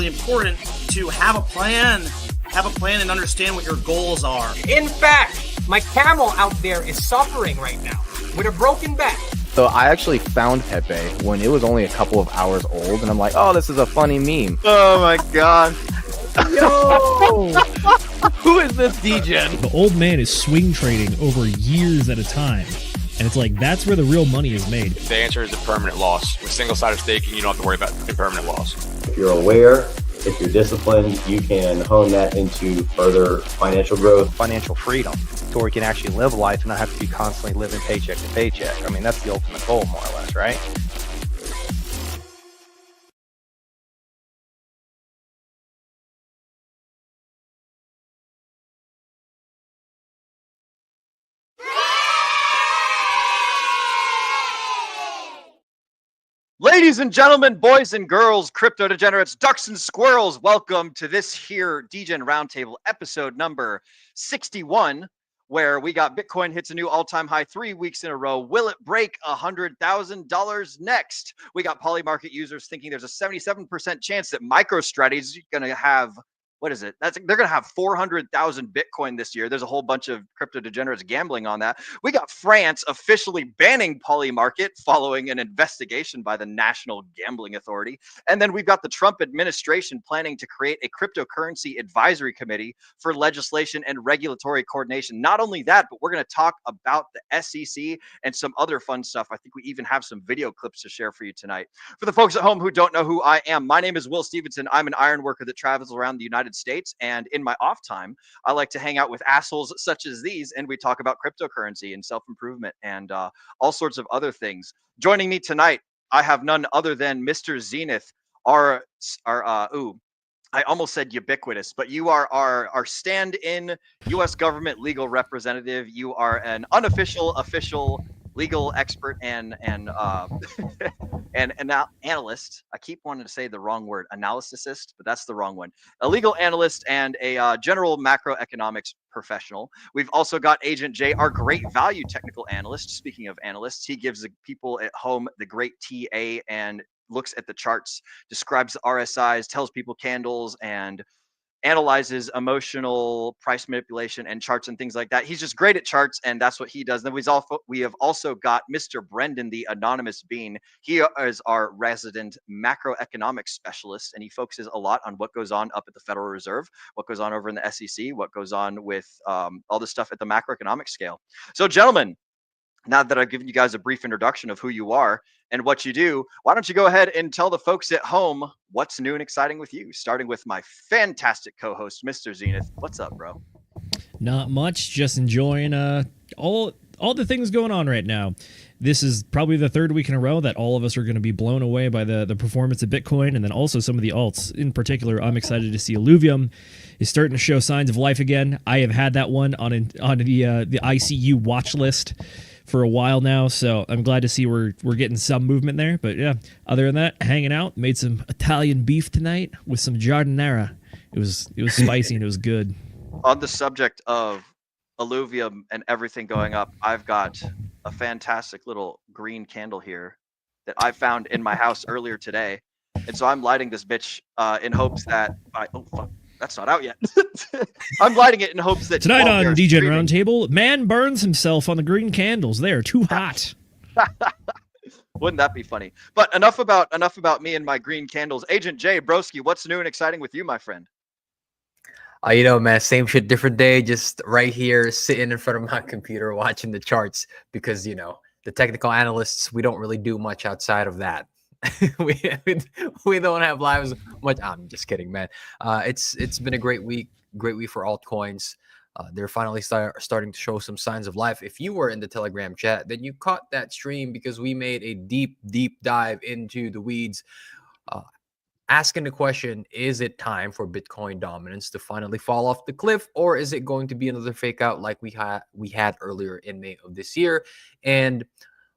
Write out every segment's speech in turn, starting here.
Important to have a plan and understand what your goals are. In fact, my camel out there is suffering right now with a broken back. So I actually found Pepe when it was only a couple of hours old, and I'm like, oh, this is a funny meme. Oh my god. Yo! Who is this Degen? The old man is swing trading over years at a time. And it's like, that's where the real money is made. The answer is a permanent loss. With single-sided staking, you don't have to worry about impermanent loss. If you're aware, if you're disciplined, you can hone that into further financial growth. Financial freedom, to where you can actually live life and not have to be constantly living paycheck to paycheck. I mean, that's the ultimate goal, more or less, right? Ladies and gentlemen, boys and girls, crypto degenerates, ducks and squirrels, welcome to this here Degen Roundtable episode number 61, where we got Bitcoin hits a new all-time high 3 weeks in a row. Will it break $100,000 next? We got Polymarket users thinking there's a 77% chance that MicroStrategy is going to have, what is it? They're going to have 400,000 Bitcoin this year. There's a whole bunch of crypto degenerates gambling on that. We got France officially banning Polymarket following an investigation by the National Gambling Authority. And then we've got the Trump administration planning to create a cryptocurrency advisory committee for legislation and regulatory coordination. Not only that, but we're going to talk about the SEC and some other fun stuff. I think we even have some video clips to share for you tonight. For the folks at home who don't know who I am, my name is Will Stevenson. I'm an iron worker that travels around the United States, and in my off time I like to hang out with assholes such as these, and we talk about cryptocurrency and self-improvement and all sorts of other things. Joining me tonight, I have none other than Mr. Zenith, our I almost said ubiquitous, but you are our stand-in U.S. government legal representative. You are an unofficial official legal expert and analyst. I keep wanting to say the wrong word, analysicist, but that's the wrong one. A legal analyst and a general macroeconomics professional. We've also got Agent J, our great value technical analyst. Speaking of analysts, he gives the people at home the great TA and looks at the charts, describes the RSIs, tells people candles, and analyzes emotional price manipulation and charts and things like that. He's just great at charts, and that's what he does. Then we have also got Mr. Brendan, the anonymous bean. He is our resident macroeconomics specialist, and he focuses a lot on what goes on up at the Federal Reserve, what goes on over in the SEC, what goes on with all the stuff at the macroeconomic scale. So, gentlemen, now that I've given you guys a brief introduction of who you are and what you do, why don't you go ahead and tell the folks at home what's new and exciting with you, starting with my fantastic co-host, Mr. Zenith. What's up, bro? Not much, just enjoying all the things going on right now. This is probably the third week in a row that all of us are going to be blown away by the performance of Bitcoin, and then also some of the alts. In particular, I'm excited to see Illuvium is starting to show signs of life again. I have had that one on the ICU watch list for a while now, so I'm glad to see we're getting some movement there. But yeah, other than that, hanging out, made some Italian beef tonight with some giardiniera. It was spicy and it was good. On the subject of Illuvium and everything going up, I've got a fantastic little green candle here that I found in my house earlier today, and so I'm lighting this bitch in hopes that that's not out yet. I'm lighting it in hopes that tonight on Degen Roundtable, man burns himself on the green candles. They are too hot. Wouldn't that be funny? But enough about me and my green candles. Agent J, broski, what's new and exciting with you, my friend? You know, man, same shit, different day. Just right here, sitting in front of my computer, watching the charts, because, you know, the technical analysts, we don't really do much outside of that. we don't have lives much. I'm just kidding, man. It's been a great week for altcoins. They're finally starting to show some signs of life. If you were in the Telegram chat, then you caught that stream because we made a deep dive into the weeds, asking the question, is it time for Bitcoin dominance to finally fall off the cliff, or is it going to be another fake out like we had earlier in May of this year? And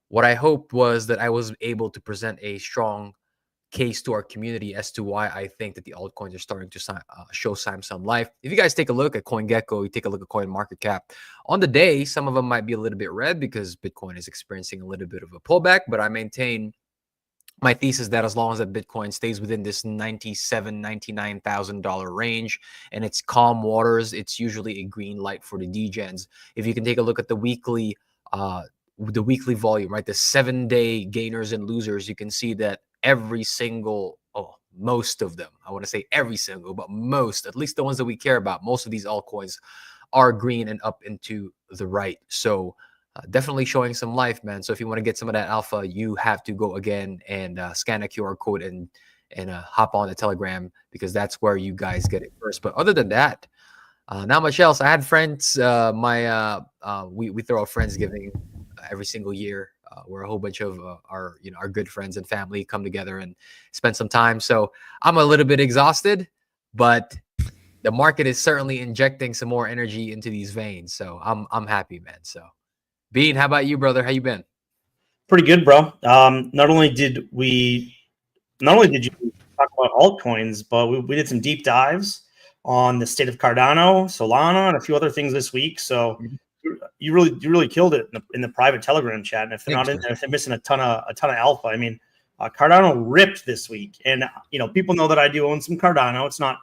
what I hoped was that I was able to present a strong case to our community as to why I think that the altcoins are starting to show signs of life. If you guys take a look at CoinGecko, you take a look at CoinMarketCap, on the day, some of them might be a little bit red because Bitcoin is experiencing a little bit of a pullback, but I maintain my thesis that as long as that Bitcoin stays within this $97,000, $99,000 range and it's calm waters, it's usually a green light for the degens. If you can take a look at the weekly volume, right, the 7-day gainers and losers, you can see that every single, most of them, I want to say every single, but most, at least the ones that we care about, most of these altcoins are green and up into the right. So definitely showing some life, man. So if you want to get some of that alpha, you have to go again and scan a QR code and hop on the Telegram, because that's where you guys get it first. But other than that, not much else. I had friends, we throw a Friendsgiving every single year, where a whole bunch of our good friends and family come together and spend some time. So I'm a little bit exhausted, but the market is certainly injecting some more energy into these veins. So I'm happy, man. So Bean, how about you, brother? How you been? Pretty good, bro. Not only did you talk about altcoins, but we did some deep dives on the state of Cardano, Solana, and a few other things this week. So you really killed it in the private Telegram chat. And if they're not in there, they're missing a ton of alpha. I mean, Cardano ripped this week, and people know that I do own some Cardano. It's not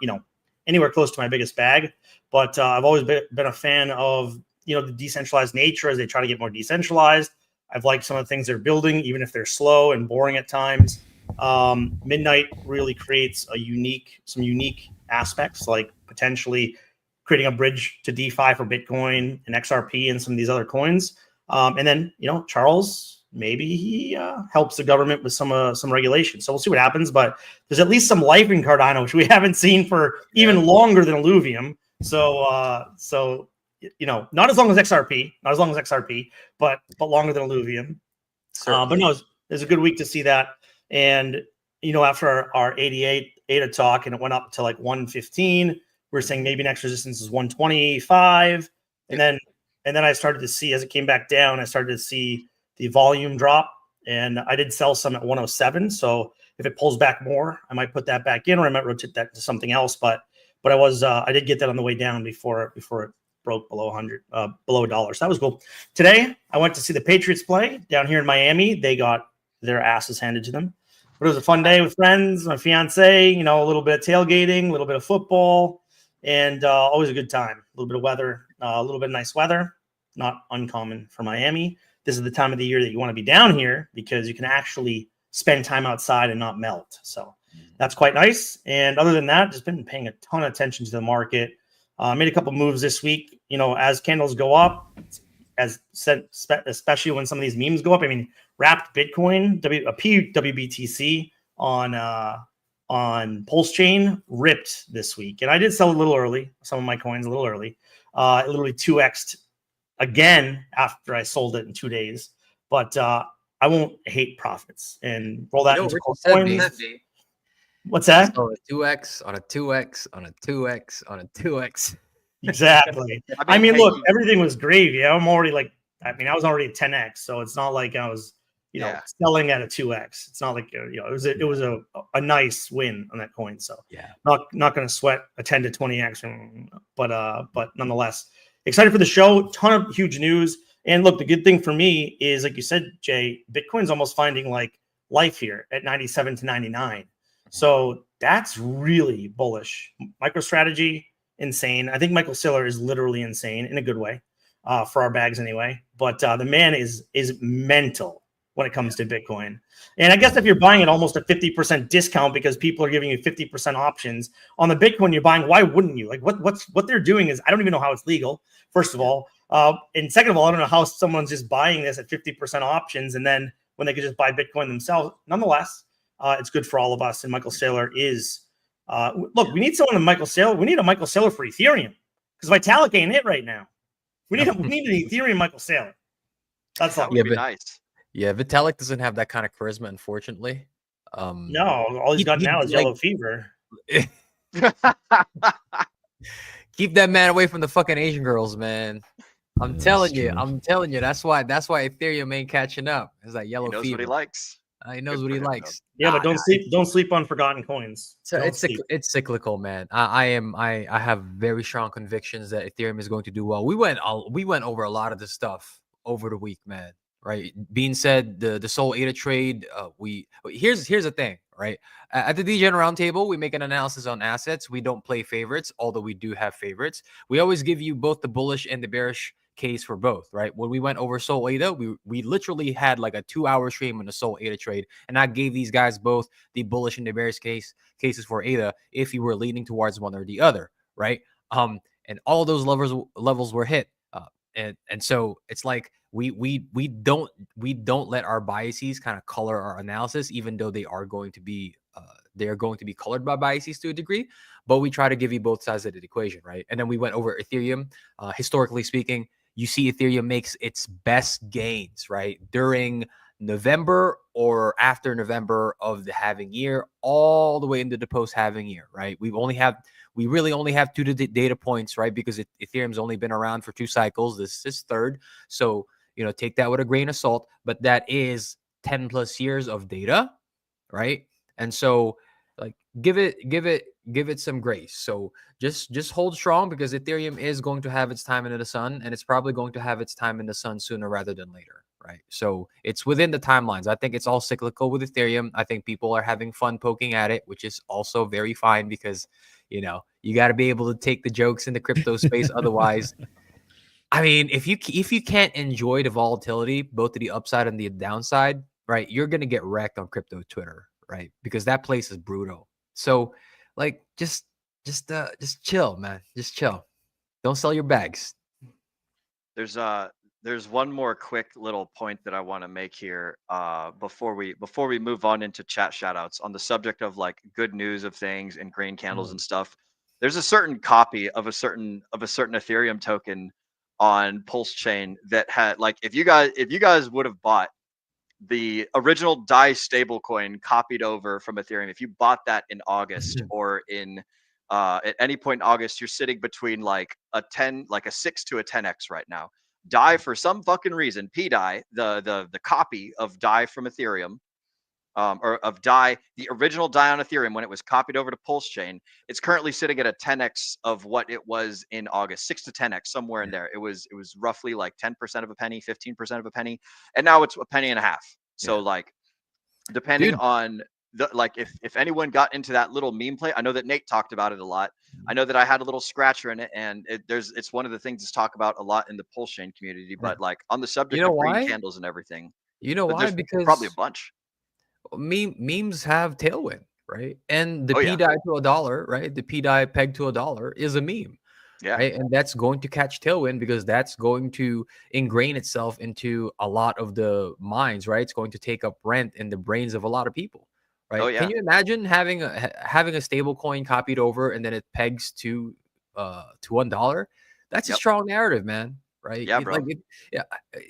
anywhere close to my biggest bag, but I've always been a fan of the decentralized nature as they try to get more decentralized. I've liked some of the things they're building, even if they're slow and boring at times. Midnight really creates some unique aspects, like potentially creating a bridge to DeFi for Bitcoin and XRP and some of these other coins. And then, Charles, maybe he helps the government with some regulation. So we'll see what happens, but there's at least some life in Cardano, which we haven't seen for even longer than Illuvium. So not as long as XRP, but longer than Illuvium. But no, it's a good week to see that. And, after our 88 ADA talk and it went up to like 115, we're saying maybe next resistance is 125. And then I started to see, as it came back down, I started to see the volume drop, and I did sell some at 107. So if it pulls back more, I might put that back in, or I might rotate that to something else. But I did get that on the way down before it broke below 100, below $1. So that was cool. Today, I went to see the Patriots play down here in Miami. They got their asses handed to them. But it was a fun day with friends, my fiance, a little bit of tailgating, a little bit of football, and always a good time. A little bit of weather, a little bit of nice weather, not uncommon for Miami. This is the time of the year that you want to be down here because you can actually spend time outside and not melt. So that's quite nice. And other than that, just been paying a ton of attention to the market. Made a couple moves this week, as candles go up, as said, especially when some of these memes go up. I mean, wrapped Bitcoin, WBTC on Pulse Chain ripped this week. And I did sell a little early, some of my coins a little early. It literally 2x'd again after I sold it in 2 days. But I won't hate profits and roll that into coins. What's that? So a 2x on a 2x on a 2x on a 2x. Exactly. I mean, look, everything was gravy. I was already at 10x, so it's not like I was, selling at a 2x. It's not like it was a nice win on that coin. So not going to sweat a 10 to 20x, but nonetheless, excited for the show. Ton of huge news. And look, the good thing for me is, like you said, Jay, Bitcoin's almost finding like life here at 97 to 99. So that's really bullish. MicroStrategy, insane. I think Michael Saylor is literally insane in a good way, for our bags anyway. But the man is mental when it comes to Bitcoin. And I guess if you're buying at almost a 50% discount because people are giving you 50% options on the Bitcoin you're buying, why wouldn't you? Like what they're doing is, I don't even know how it's legal, first of all. And second of all, I don't know how someone's just buying this at 50% options and then when they could just buy Bitcoin themselves. Nonetheless, it's good for all of us. And Michael Saylor is, look, we need someone like Michael Saylor. We need a Michael Saylor for Ethereum. because Vitalik ain't it right now. We need an Ethereum Michael Saylor. That's all. That would be nice. Yeah, Vitalik doesn't have that kind of charisma, unfortunately. No, all he's got now is yellow fever. Keep that man away from the fucking Asian girls, man. I'm telling you. That's why Ethereum ain't catching up. It's like yellow fever. He knows what he likes. He knows what he likes. Yeah, but don't sleep on forgotten coins. So it's cyclical, man. I have very strong convictions that Ethereum is going to do well. We went over a lot of this stuff over the week, man. Right. Being said, the Sol ADA trade, here's the thing, right? At the Degen Roundtable, we make an analysis on assets. We don't play favorites, although we do have favorites. We always give you both the bullish and the bearish case for both, right? When we went over Sol ADA, we literally had like a 2-hour stream on the Sol ADA trade, and I gave these guys both the bullish and the bearish cases for ADA if you were leaning towards one or the other, right? And all those levels were hit, and so it's like we don't let our biases kind of color our analysis, even though they are going to be colored by biases to a degree, but we try to give you both sides of the equation, right? And then we went over Ethereum. Historically speaking, you see Ethereum makes its best gains, right, during November or after November of the halving year, all the way into the post-halving year, right? We really only have 2 data points, right? Because Ethereum's only been around for 2 cycles. This is third. So, take that with a grain of salt, but that is 10 plus years of data, right? And so like give it some grace. So just hold strong, because Ethereum is going to have its time in the sun, and it's probably going to have its time in the sun sooner rather than later, right? So it's within the timelines. I think it's all cyclical with Ethereum. I think people are having fun poking at it, which is also very fine, because you got to be able to take the jokes in the crypto space. Otherwise, I mean, if you can't enjoy the volatility, both to the upside and the downside, right, you're gonna get wrecked on crypto Twitter, right? Because that place is brutal. So, like, just chill, man. Just chill. Don't sell your bags. There's one more quick little point that I want to make here before we move on into chat shoutouts on the subject of like good news of things and green candles and stuff. There's a certain copy of a certain Ethereum token on Pulse Chain that had, like, if you guys would have bought the original DAI stablecoin copied over from Ethereum, if you bought that in August or in at any point in August, you're sitting between like a 6 to a 10x right now. DAI, for some fucking reason, PDAI, the copy of DAI from Ethereum, or of DAI, the original DAI on Ethereum when it was copied over to Pulse Chain, it's currently sitting at a 10x of what it was in August, 6 to 10x, somewhere in there. It was roughly like 10% of a penny, 15% of a penny, and now it's a penny and a half. So like, depending on the, like, if anyone got into that little meme play, I know that Nate talked about it a lot. I know that I had a little scratcher in it, and it's one of the things to talk about a lot in the Pulse Chain community. But like on the subject of green candles and everything, why? Because probably a bunch. Memes have tailwind, right? And the PDAI to $1, right? The PDAI pegged to $1 is a meme. Yeah. Right? And that's going to catch tailwind, because that's going to ingrain itself into a lot of the minds, right? It's going to take up rent in the brains of a lot of people, right? Oh, yeah. Can you imagine having a stable coin copied over and then it pegs to $1? That's a strong narrative, man. Right? Yeah, bro.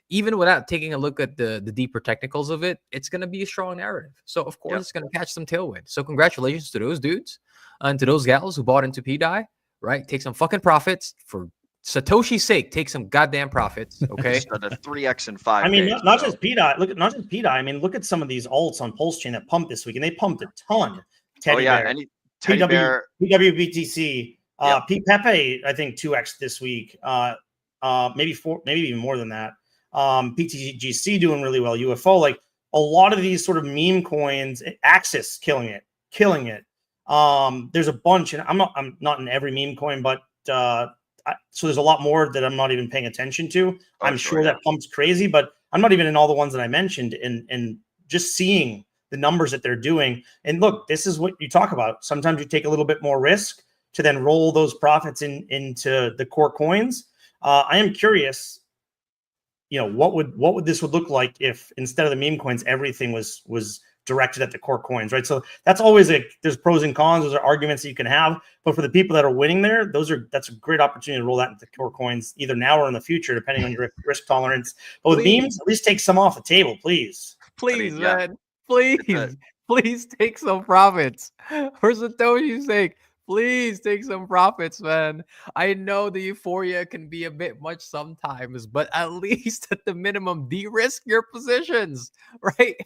Even without taking a look at the deeper technicals of it, it's going to be a strong narrative. So, of course, it's going to catch some tailwind. So, congratulations to those dudes and to those gals who bought into PDAI, right? Take some fucking profits. For Satoshi's sake, take some goddamn profits, okay? The 3x and 5. I mean, not just PDAI. Not just PDAI. I mean, look at some of these alts on Pulse Chain that pumped this week, and they pumped a ton. Teddy Bear, PWBTC, Pepe, I think 2x this week. Maybe even more than that. PTGC doing really well. UFO, like a lot of these sort of meme coins. Axis killing it. There's a bunch, and I'm not in every meme coin, but so there's a lot more that I'm not even paying attention to. I'm sure that pumps crazy, but I'm not even in all the ones that I mentioned. And just seeing the numbers that they're doing. And look, this is what you talk about. Sometimes you take a little bit more risk to then roll those profits into the core coins. I am curious, what would this look like if instead of the meme coins, everything was directed at the core coins, right? So that's always there's pros and cons. Those are arguments that you can have. But for the people that are winning there, that's a great opportunity to roll that into core coins either now or in the future, depending on your risk tolerance. But with memes, at least take some off the table, please. Please, I mean, yeah. man. Please. Please take some profits. For Satoshi's sake, please take some profits, man. I know the euphoria can be a bit much sometimes, but at least at the minimum, de-risk your positions, right?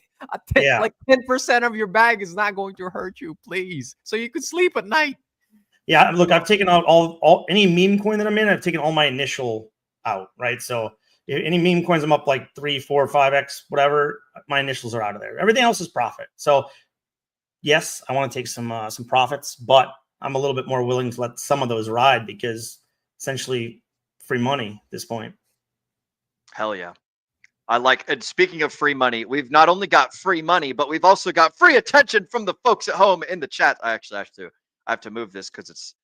Yeah. Like 10% of your bag is not going to hurt you, please. So you could sleep at night. Yeah, look, I've taken out all any meme coin that I'm in. I've taken all my initial out, right? So any meme coins I'm up like 3, 4, 5x, whatever, my initials are out of there. Everything else is profit. So yes, I want to take some profits, but I'm a little bit more willing to let some of those ride because essentially free money at this point. Hell yeah. I like, and speaking of free money, we've not only got free money, but we've also got free attention from the folks at home in the chat. I have to move this because it's,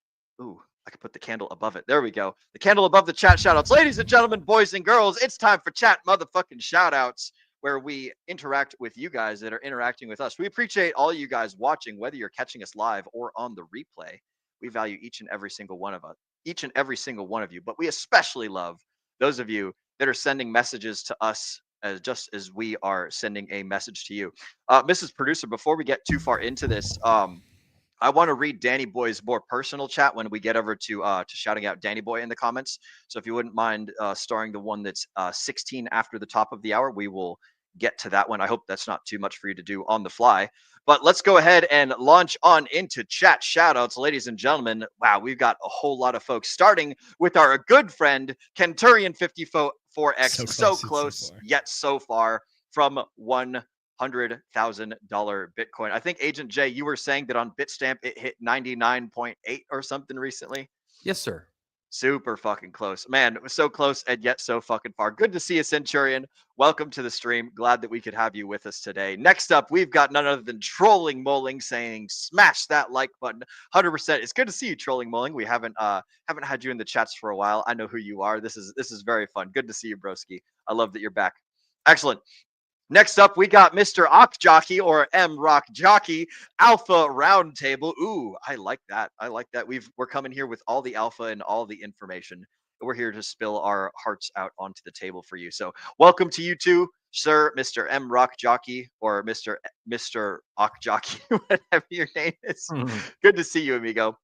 ooh, I could put the candle above it. There we go. The candle above the chat shoutouts. Ladies and gentlemen, boys and girls, it's time for chat motherfucking shoutouts, where we interact with you guys that are interacting with us. We appreciate all you guys watching, whether you're catching us live or on the replay. We value each and every single one of you, but we especially love those of you that are sending messages to us just as we are sending a message to you. Mrs. Producer, before we get too far into this, I want to read Danny Boy's more personal chat when we get over to shouting out Danny Boy in the comments. So if you wouldn't mind starring the one that's 16 after the top of the hour, we will get to that one. I hope that's not too much for you to do on the fly. But let's go ahead and launch on into chat shoutouts, ladies and gentlemen. Wow, we've got a whole lot of folks, starting with our good friend Kenturian54X. So close yet so far from $100,000 Bitcoin. I think Agent J, you were saying that on Bitstamp it hit 99.8 or something recently. Yes, sir. Super fucking close, man. It was so close and yet so fucking far. Good to see you, Centurion. Welcome to the stream. Glad that we could have you with us today. Next up, we've got none other than Trolling Moling saying, "Smash that like button." 100%. It's good to see you, Trolling Moling. We haven't had you in the chats for a while. I know who you are. This is very fun. Good to see you, broski. I love that you're back. Excellent. Next up, we got Mr. Ock Jockey, or M Rock Jockey, Alpha Roundtable. Ooh, I like that. I like that. We're coming here with all the alpha and all the information. We're here to spill our hearts out onto the table for you. So welcome to you too, sir, Mr. M Rock Jockey, or Mr. Ock Jockey, whatever your name is. Good to see you, amigo.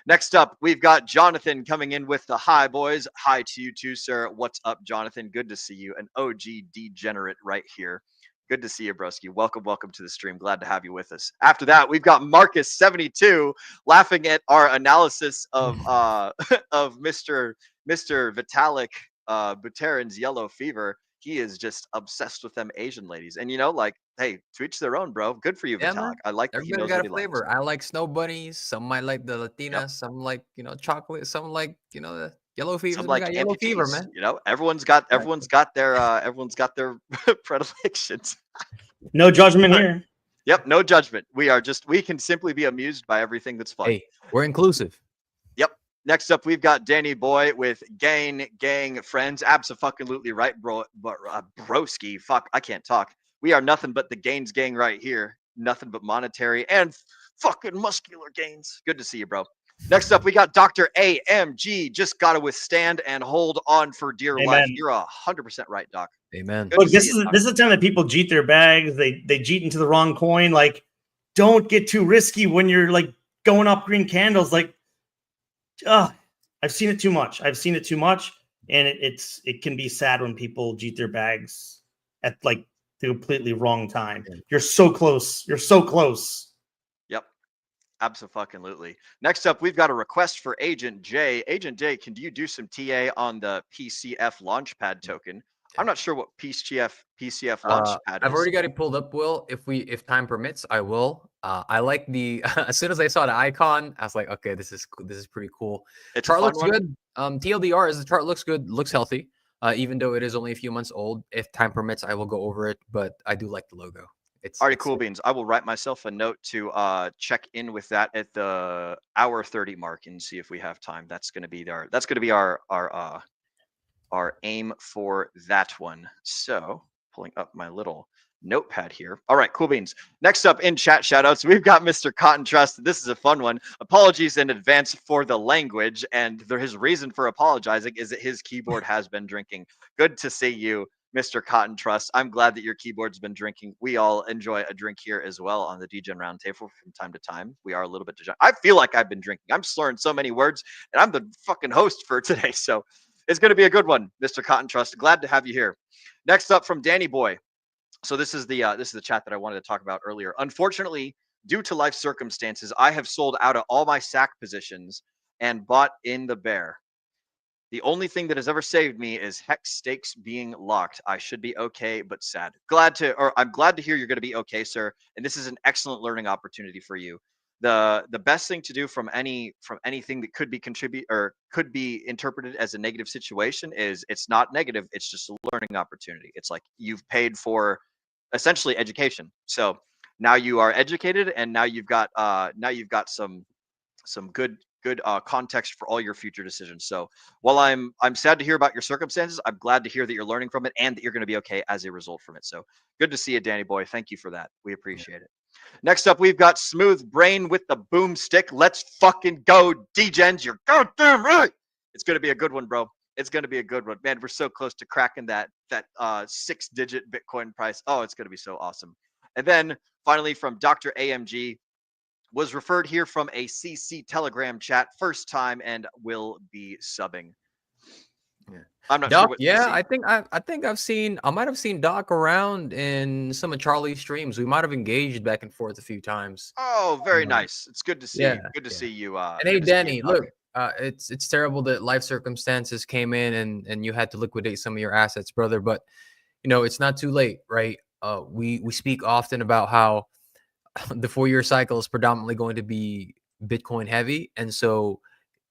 Next up, we've got Jonathan coming in with the hi, boys. Hi to you too, sir. What's up, Jonathan? Good to see you. An OG degenerate right here. Good to see you, broski. Welcome to the stream. Glad to have you with us. After that, we've got Marcus72 laughing at our analysis of of Mr. Vitalik Buterin's yellow fever. He is just obsessed with them Asian ladies. And like, hey, to each their own, bro. Good for you, Vitalik. Man. I like that he knows Everybody got what a he flavor. likes. I like snow bunnies. Some might like the Latina. Some like chocolate. Some like the yellow fever. Some Some like got yellow fever, amputees, man. Everyone's got their predilections. No judgment here. Yep, no judgment. We can simply be amused by everything that's fun. Hey, we're inclusive. Yep. Next up, we've got Danny Boy with gang friends. Absolutely right, bro. But broski, fuck, I can't talk. We are nothing but the gains gang right here. Nothing but monetary and fucking muscular gains. Good to see you, bro. Next up, we got Dr. AMG. Just gotta withstand and hold on for dear life. You're 100% right, Doc. Amen. Look, this is the time that people jeet their bags. They jeet into the wrong coin. Like, don't get too risky when you're like going up green candles. Like, I've seen it too much. And it can be sad when people jeet their bags at like the completely wrong time. You're so close. Yep. Absolutely. Next up, we've got a request for Agent J. Agent J, can you do some TA on the PCF Launchpad token? I'm not sure what PCF Launchpad is. I've already got it pulled up, Will. If time permits, I will. I like the as soon as I saw the icon, I was like, okay, this is pretty cool. It's chart looks good. TLDR is the chart looks good, looks healthy. Even though it is only a few months old. If time permits, I will go over it, but I do like the logo. It's cool beans. I will write myself a note to check in with that at the hour 30 mark and see if we have time. That's gonna be our aim for that one. So pulling up my little notepad here. All right, cool beans. Next up in chat shoutouts, we've got Mr. Cotton Trust. This is a fun one. Apologies in advance for the language, and his reason for apologizing is that his keyboard has been drinking. Good to see you, Mr. Cotton Trust. I'm glad that your keyboard's been drinking. We all enjoy a drink here as well on the Degen Roundtable from time to time. We are a little bit degenerate. I feel like I've been drinking. I'm slurring so many words, and I'm the fucking host for today, so it's going to be a good one, Mr. Cotton Trust. Glad to have you here. Next up from Danny Boy. So this is the chat that I wanted to talk about earlier. Unfortunately, due to life circumstances, I have sold out of all my sack positions and bought in the bear. The only thing that has ever saved me is Hex stakes being locked. I should be okay, but sad. I'm glad to hear you're going to be okay, sir. And this is an excellent learning opportunity for you. The best thing to do from anything that could be interpreted as a negative situation is it's not negative. It's just a learning opportunity. It's like you've paid for essentially education. So now you are educated, and now you've got some good context for all your future decisions. So while I'm sad to hear about your circumstances, I'm glad to hear that you're learning from it and that you're going to be okay as a result from it. So good to see you, Danny Boy. Thank you for that. We appreciate it. Next up, we've got Smooth Brain with the boomstick. Let's fucking go, Degens. You're goddamn right. It's going to be a good one, bro. It's going to be a good one. Man, we're so close to cracking that 6-digit Bitcoin price. Oh, it's going to be so awesome. And then finally from Dr. AMG, was referred here from a CC Telegram chat, first time, and will be subbing. Yeah. I'm not Doc, sure. yeah, I think I might have seen Doc around in some of Charlie's streams. We might have engaged back and forth a few times. Oh, very nice. It's good to see. Yeah, good to see you. And hey, Danny, look, it's terrible that life circumstances came in and you had to liquidate some of your assets, brother. But you know, it's not too late, right? We speak often about how the 4-year cycle is predominantly going to be Bitcoin heavy, and so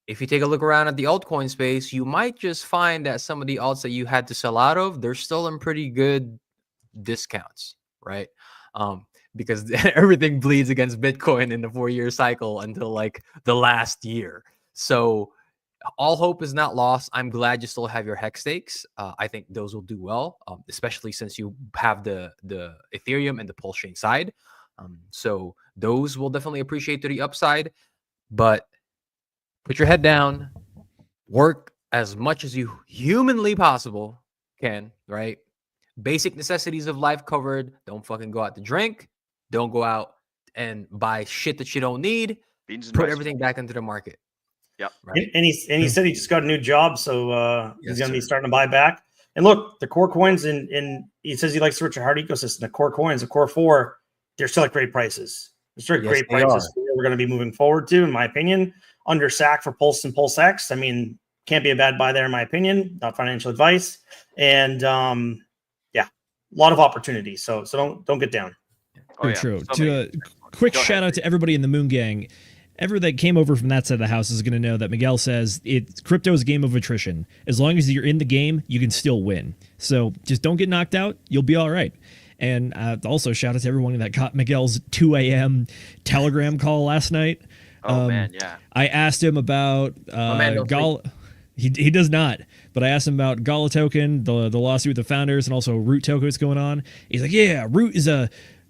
if you take a look around at the altcoin space, you might just find that some of the alts that you had to sell out of, they're still in pretty good discounts, right? Because everything bleeds against Bitcoin in the 4-year cycle until like the last year. So all hope is not lost. I'm glad you still have your Hex stakes. I think those will do well, especially since you have the Ethereum and the Pulse Chain side. So those will definitely appreciate to the upside, but put your head down, work as much as you humanly possible can, right? Basic necessities of life covered. Don't fucking go out to drink. Don't go out and buy shit that you don't need. Put everything back into the market. Yep. Right. And he said he just got a new job, so he's going to be starting to buy back. And look, the core coins, and he says he likes the Richard Hart ecosystem. The core coins, the core 4, they're still at great prices. They're still at great prices. We're going to be moving forward to, in my opinion. Under SAC for Pulse and Pulse X. I mean, can't be a bad buy there, in my opinion. Not financial advice. And yeah, a lot of opportunity. So don't get down. Very true. Quick shout out to everybody in the Moon Gang. Everyone that came over from that side of the house is going to know that Miguel says crypto is a game of attrition. As long as you're in the game, you can still win. So just don't get knocked out. You'll be all right. And also shout out to everyone that caught Miguel's 2 a.m. Telegram call last night. Oh man, yeah. I asked him about he does not, but I asked him about Gala token, the lawsuit with the founders, and also Root token that's going on. He's like, yeah, Root is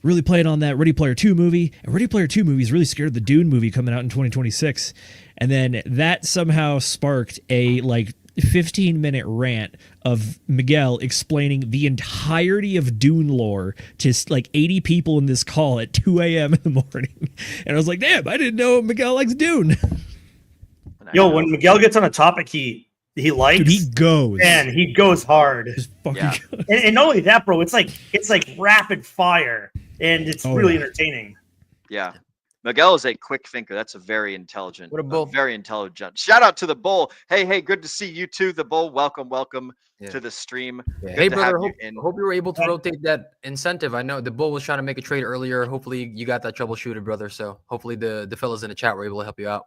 really playing on that Ready Player 2 movie, and Ready Player 2 movie is really scared of the Dune movie coming out in 2026. And then that somehow sparked a 15-minute rant of Miguel explaining the entirety of Dune lore to 80 people in this call at 2 a.m. in the morning. And I was like, damn, I didn't know Miguel likes Dune. Yo, when Miguel gets on a topic he likes, dude, he goes. Man, he goes hard. Yeah. And not only that, bro, it's like rapid fire, and it's really entertaining. Yeah. Miguel is a quick thinker. That's a very intelligent. What a bull. Very intelligent. Shout out to the bull. Hey, good to see you too, the bull. Welcome to the stream. Yeah. Hey, brother, hope you were able to rotate that incentive. I know the bull was trying to make a trade earlier. Hopefully you got that troubleshooted, brother. So hopefully the fellas in the chat were able to help you out.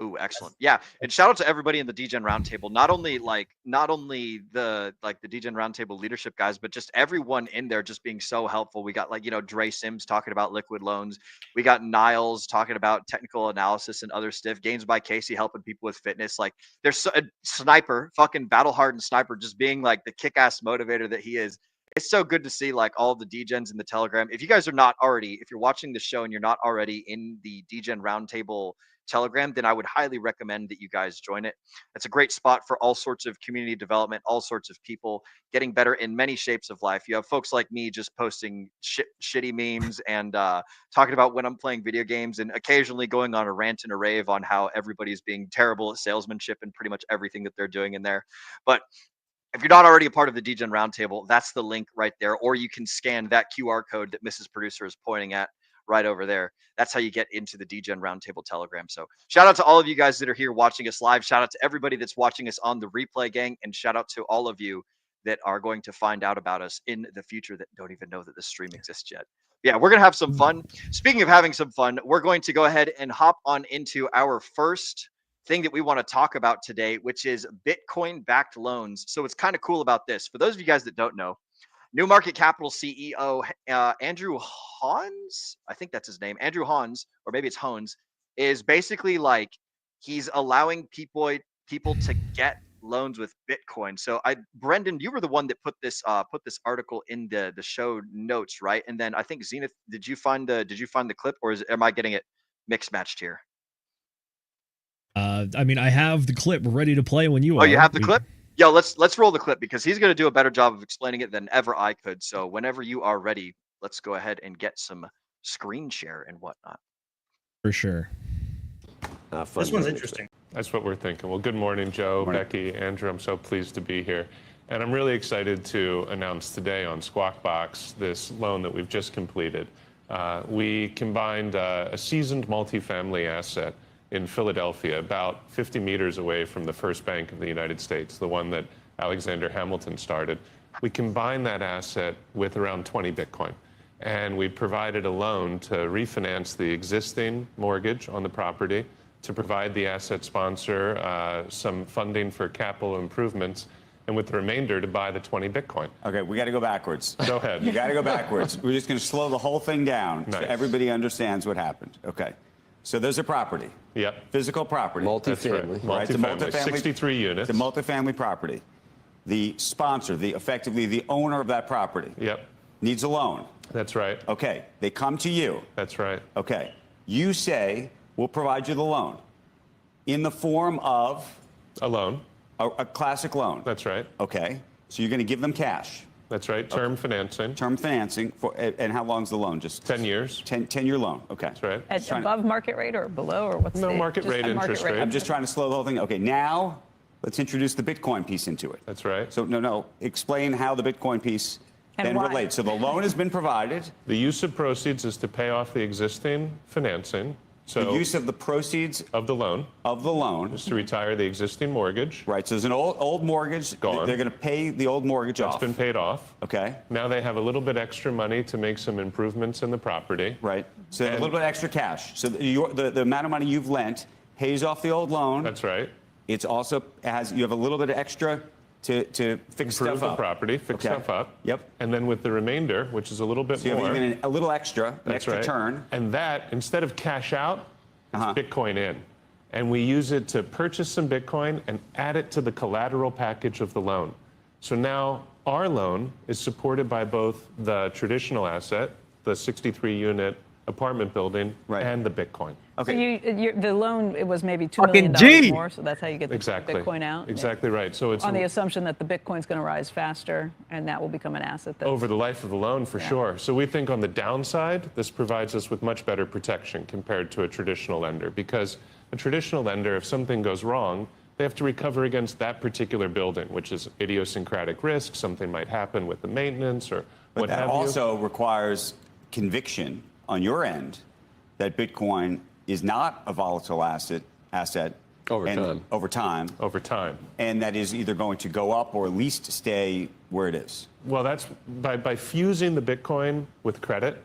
Ooh, excellent. Yeah. And shout out to everybody in the Degen Roundtable. Not only the Degen Roundtable leadership guys, but just everyone in there just being so helpful. We got Dre Sims talking about liquid loans. We got Niles talking about technical analysis and other stuff. Games by Casey helping people with fitness. There's a sniper, fucking battle hardened sniper, just being the kick-ass motivator that he is. it's so good to see like all the Degens in the Telegram. If you guys are not already, if you're watching the show and you're not already in the Degen Roundtable Telegram, then I would highly recommend that you guys join it. It's a great spot for all sorts of community development, all sorts of people getting better in many shapes of life. You have folks like me just posting shitty memes and talking about when I'm playing video games, and occasionally going on a rant and a rave on how everybody's being terrible at salesmanship and pretty much everything that they're doing in there. But if you're not already a part of the Degen Roundtable, that's the link right there. Or you can scan that QR code that Mrs. Producer is pointing at right over there. That's how you get into the Degen Roundtable Telegram. So shout out to all of you guys that are here watching us live. Shout out to everybody that's watching us on the replay, gang. And shout out to all of you that are going to find out about us in the future that don't even know that this stream exists yet. Yeah, we're going to have some fun. Speaking of having some fun, we're going to go ahead and hop on into our first thing that we want to talk about today, which is Bitcoin-backed loans. So what's kind of cool about this, for those of you guys that don't know, New Market Capital CEO Andrew Hans, I think that's his name, Andrew Hans, or maybe it's Hones, is basically like he's allowing people to get loans with Bitcoin. So Brendan, you were the one that put this article in the show notes, right? And then I think Zenith, did you find the clip, or am I getting it mixed matched here? I mean, I have the clip ready to play when you are. Oh, you have the clip? Yo, let's roll the clip because he's going to do a better job of explaining it than ever I could. So whenever you are ready, let's go ahead and get some screen share and whatnot. For sure. This one's interesting. That's what we're thinking. Well, good morning, Joe, Becky, Andrew. I'm so pleased to be here. And I'm really excited to announce today on Squawk Box this loan that we've just completed. We combined a seasoned multifamily asset in Philadelphia, about 50 meters away from the first bank of the United States, the one that Alexander Hamilton started. We combined that asset with around 20 Bitcoin. And we provided a loan to refinance the existing mortgage on the property, to provide the asset sponsor some funding for capital improvements, and with the remainder to buy the 20 Bitcoin. Okay, we got to go backwards. Go ahead. You got to go backwards. We're just going to slow the whole thing down so Nice. everybody understands what happened. Okay. So there's a property. Yep. Physical property. That's right. Right, it's a Multifamily, 63 units. The multifamily property. The sponsor, effectively the owner of that property. Yep. Needs a loan. That's right. Okay. They come to you. That's right. Okay. You say, we'll provide you the loan in the form of a loan. A classic loan. That's right. Okay. So you're going to give them cash. That's right. Term financing. Term financing. And how long's the loan? Just 10 years. 10-year loan. Okay. That's right. At above market rate or below, or what's No, the market just rate a interest rate. I'm just trying to slow the whole thing. Okay, now let's introduce the Bitcoin piece into it. That's right. So no, explain how the Bitcoin piece And then why. relates. So the loan has been provided. The use of proceeds is to pay off the existing financing. So The use of the proceeds of the loan is to retire the existing mortgage. Right. So there's an old mortgage. Gone. They're going to pay the old mortgage That's off. been paid off. Okay. Now they have a little bit extra money to make some improvements in the property. Right. So a little bit extra cash. So the amount of money you've lent pays off the old loan. That's right. It's also you have a little bit of extra to fix Improve stuff the up. property, fix Okay. stuff up. Yep. And then with the remainder, which is a little bit So you more. have even a little extra, an That's extra right. turn. And that, instead of cash out, it's Bitcoin in. And we use it to purchase some Bitcoin and add it to the collateral package of the loan. So now our loan is supported by both the traditional asset, the 63-unit apartment building, and the Bitcoin. Okay. So the loan, it was maybe $2 Fucking million G! more, so that's how you get the Exactly. Bitcoin out. Exactly right. So it's On the assumption that the Bitcoin's going to rise faster, and that will become an asset. That's, over the life of the loan, for sure. So we think on the downside, this provides us with much better protection compared to a traditional lender, because a traditional lender, if something goes wrong, they have to recover against that particular building, which is idiosyncratic risk. Something might happen with the maintenance or what But that have you. also requires conviction on your end that Bitcoin is not a volatile asset over time, and that is either going to go up or at least stay where it is. Well, that's by fusing the Bitcoin with credit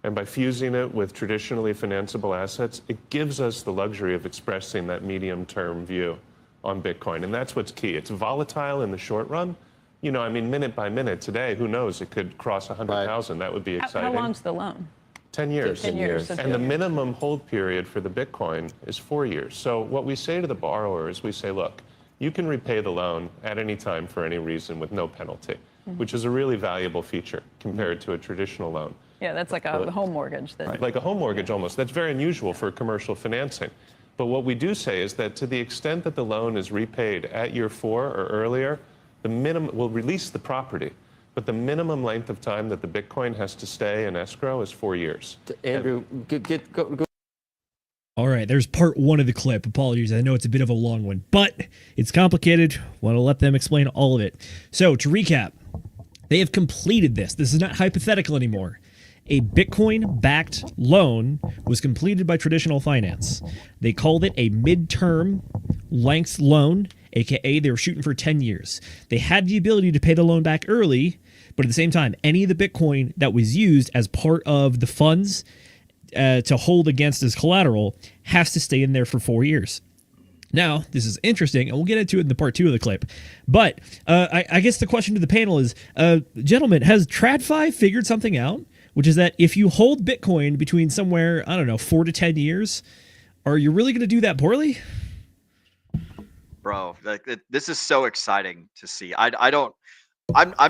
and by fusing it with traditionally financeable assets, it gives us the luxury of expressing that medium-term view on Bitcoin. And that's what's key. It's volatile in the short run. You know, I mean, minute by minute today, who knows, it could cross 100,000. That would be exciting. how long's the loan? 10 years. 10 years. And the minimum hold period for the Bitcoin is 4 years. So what we say to the borrower is we say, look, you can repay the loan at any time for any reason with no penalty. which is a really valuable feature compared to a traditional loan. Yeah, that's like a home mortgage. Like a home mortgage almost. That's very unusual for commercial financing. But what we do say is that to the extent that the loan is repaid at year 4 or earlier, the minimum will release the property. But the minimum length of time that the Bitcoin has to stay in escrow is 4 years. Andrew, go. All right, there's part 1 of the clip. Apologies, I know it's a bit of a long one, but it's complicated. Want to let them explain all of it. So to recap, they have completed this. This is not hypothetical anymore. A Bitcoin-backed loan was completed by traditional finance. They called it a midterm length loan, aka they were shooting for 10 years. They had the ability to pay the loan back early, but at the same time, any of the Bitcoin that was used as part of the funds to hold against as collateral has to stay in there for 4 years. Now, this is interesting, and we'll get into it in the part 2 of the clip. But I guess the question to the panel is, gentlemen, has TradFi figured something out? Which is that if you hold Bitcoin between somewhere, I don't know, 4 to 10 years, are you really going to do that poorly? Bro, this is so exciting to see. I'm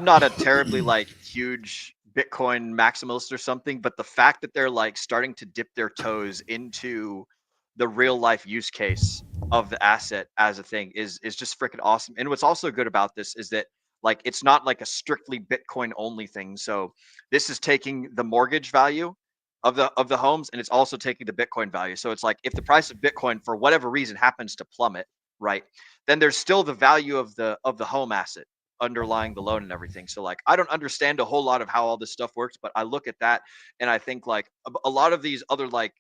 not a terribly like huge Bitcoin maximalist or something, but the fact that they're like starting to dip their toes into the real life use case of the asset as a thing is just freaking awesome. And what's also good about this is that like it's not like a strictly Bitcoin only thing. So this is taking the mortgage value of the homes, and it's also taking the Bitcoin value. So it's like if the price of Bitcoin for whatever reason happens to plummet, right, then there's still the value of the home asset underlying the loan and everything. So like I don't understand a whole lot of how all this stuff works, but I look at that and I think like a lot of these other like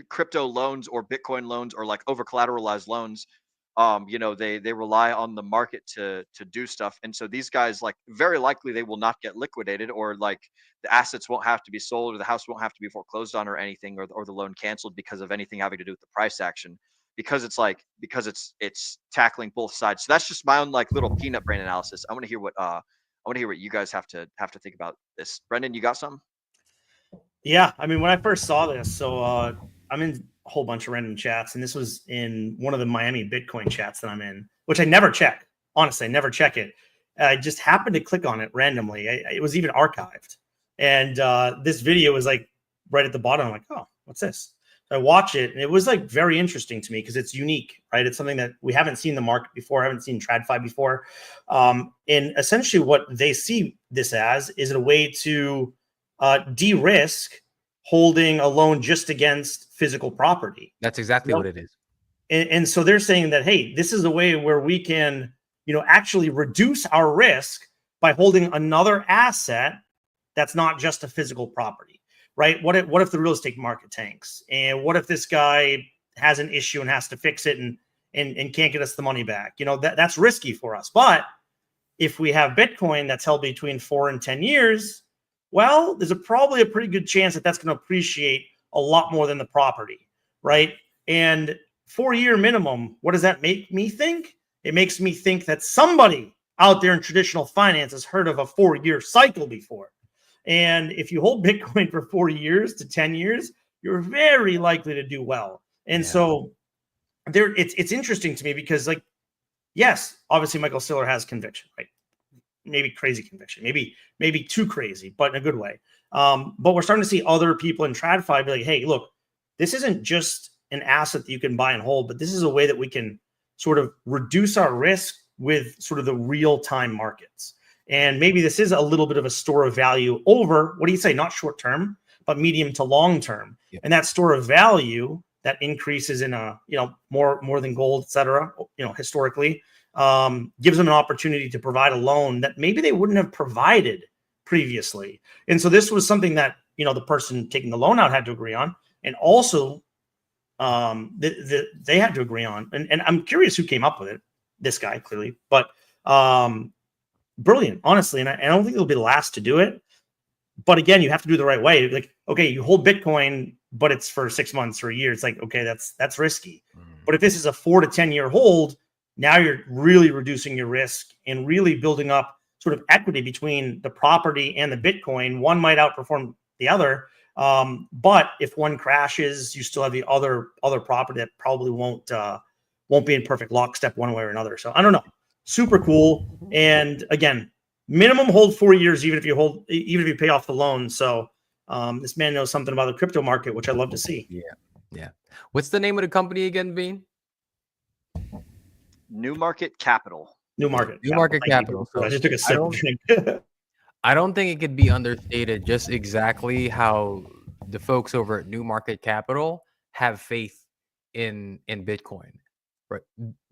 crypto loans or Bitcoin loans or like over collateralized loans, you know, they rely on the market to do stuff. And so these guys, like, very likely they will not get liquidated, or like the assets won't have to be sold, or the house won't have to be foreclosed on or anything, or the loan canceled because of anything having to do with the price action, because it's tackling both sides. So that's just my own like little peanut brain analysis. I want to hear what you guys have to think about this. Brendan, you got something? Yeah, I mean, when I first saw this, so I'm in a whole bunch of random chats, and this was in one of the Miami Bitcoin chats that I'm in, which I never check. Honestly, I never check it. I just happened to click on it randomly. It was even archived, and this video was like right at the bottom. I'm like, oh, what's this? So I watch it, and it was like very interesting to me because it's unique, right? It's something that we haven't seen in the market before. I haven't seen TradFi before, and essentially what they see this as is a way to de-risk holding a loan just against physical property. That's exactly what it is. And so they're saying that, hey, this is a way where we can, actually reduce our risk by holding another asset that's not just a physical property, right? What if the real estate market tanks? And what if this guy has an issue and has to fix it and can't get us the money back? That's risky for us. But if we have Bitcoin that's held between 4 and 10 years, well, there's probably a pretty good chance that that's going to appreciate a lot more than the property, right? And 4-year minimum, what does that make me think? It makes me think that somebody out there in traditional finance has heard of a 4-year cycle before. And if you hold Bitcoin for 4 years to 10 years, you're very likely to do well. And so it's interesting to me because, like, yes, obviously Michael Saylor has conviction, right? Maybe crazy conviction, maybe too crazy, but in a good way. But we're starting to see other people in TradFi be like, hey, look, this isn't just an asset that you can buy and hold, but this is a way that we can sort of reduce our risk with sort of the real-time markets. And maybe this is a little bit of a store of value over, what do you say, not short term, but medium to long term. Yeah. And that store of value that increases in more than gold, et cetera, historically, gives them an opportunity to provide a loan that maybe they wouldn't have provided previously. And so this was something that, the person taking the loan out had to agree on. And also they had to agree on. And I'm curious who came up with it, this guy clearly, but brilliant, honestly. And I don't think it'll be the last to do it. But again, you have to do it the right way. Like, okay, you hold Bitcoin, but it's for 6 months or a year. It's like, okay, that's risky. But if this is a 4 to 10 year hold, now you're really reducing your risk and really building up sort of equity between the property and the Bitcoin. One might outperform the other. But if one crashes, you still have the other property that probably won't be in perfect lockstep one way or another. So I don't know. Super cool. And again, minimum hold 4 years, even if you pay off the loan. So this man knows something about the crypto market, which I love to see. Yeah. What's the name of the company again, Bean? New Market Capital. New Market Capital. So I just took a sip. I don't think it could be understated just exactly how the folks over at New Market Capital have faith in Bitcoin, right?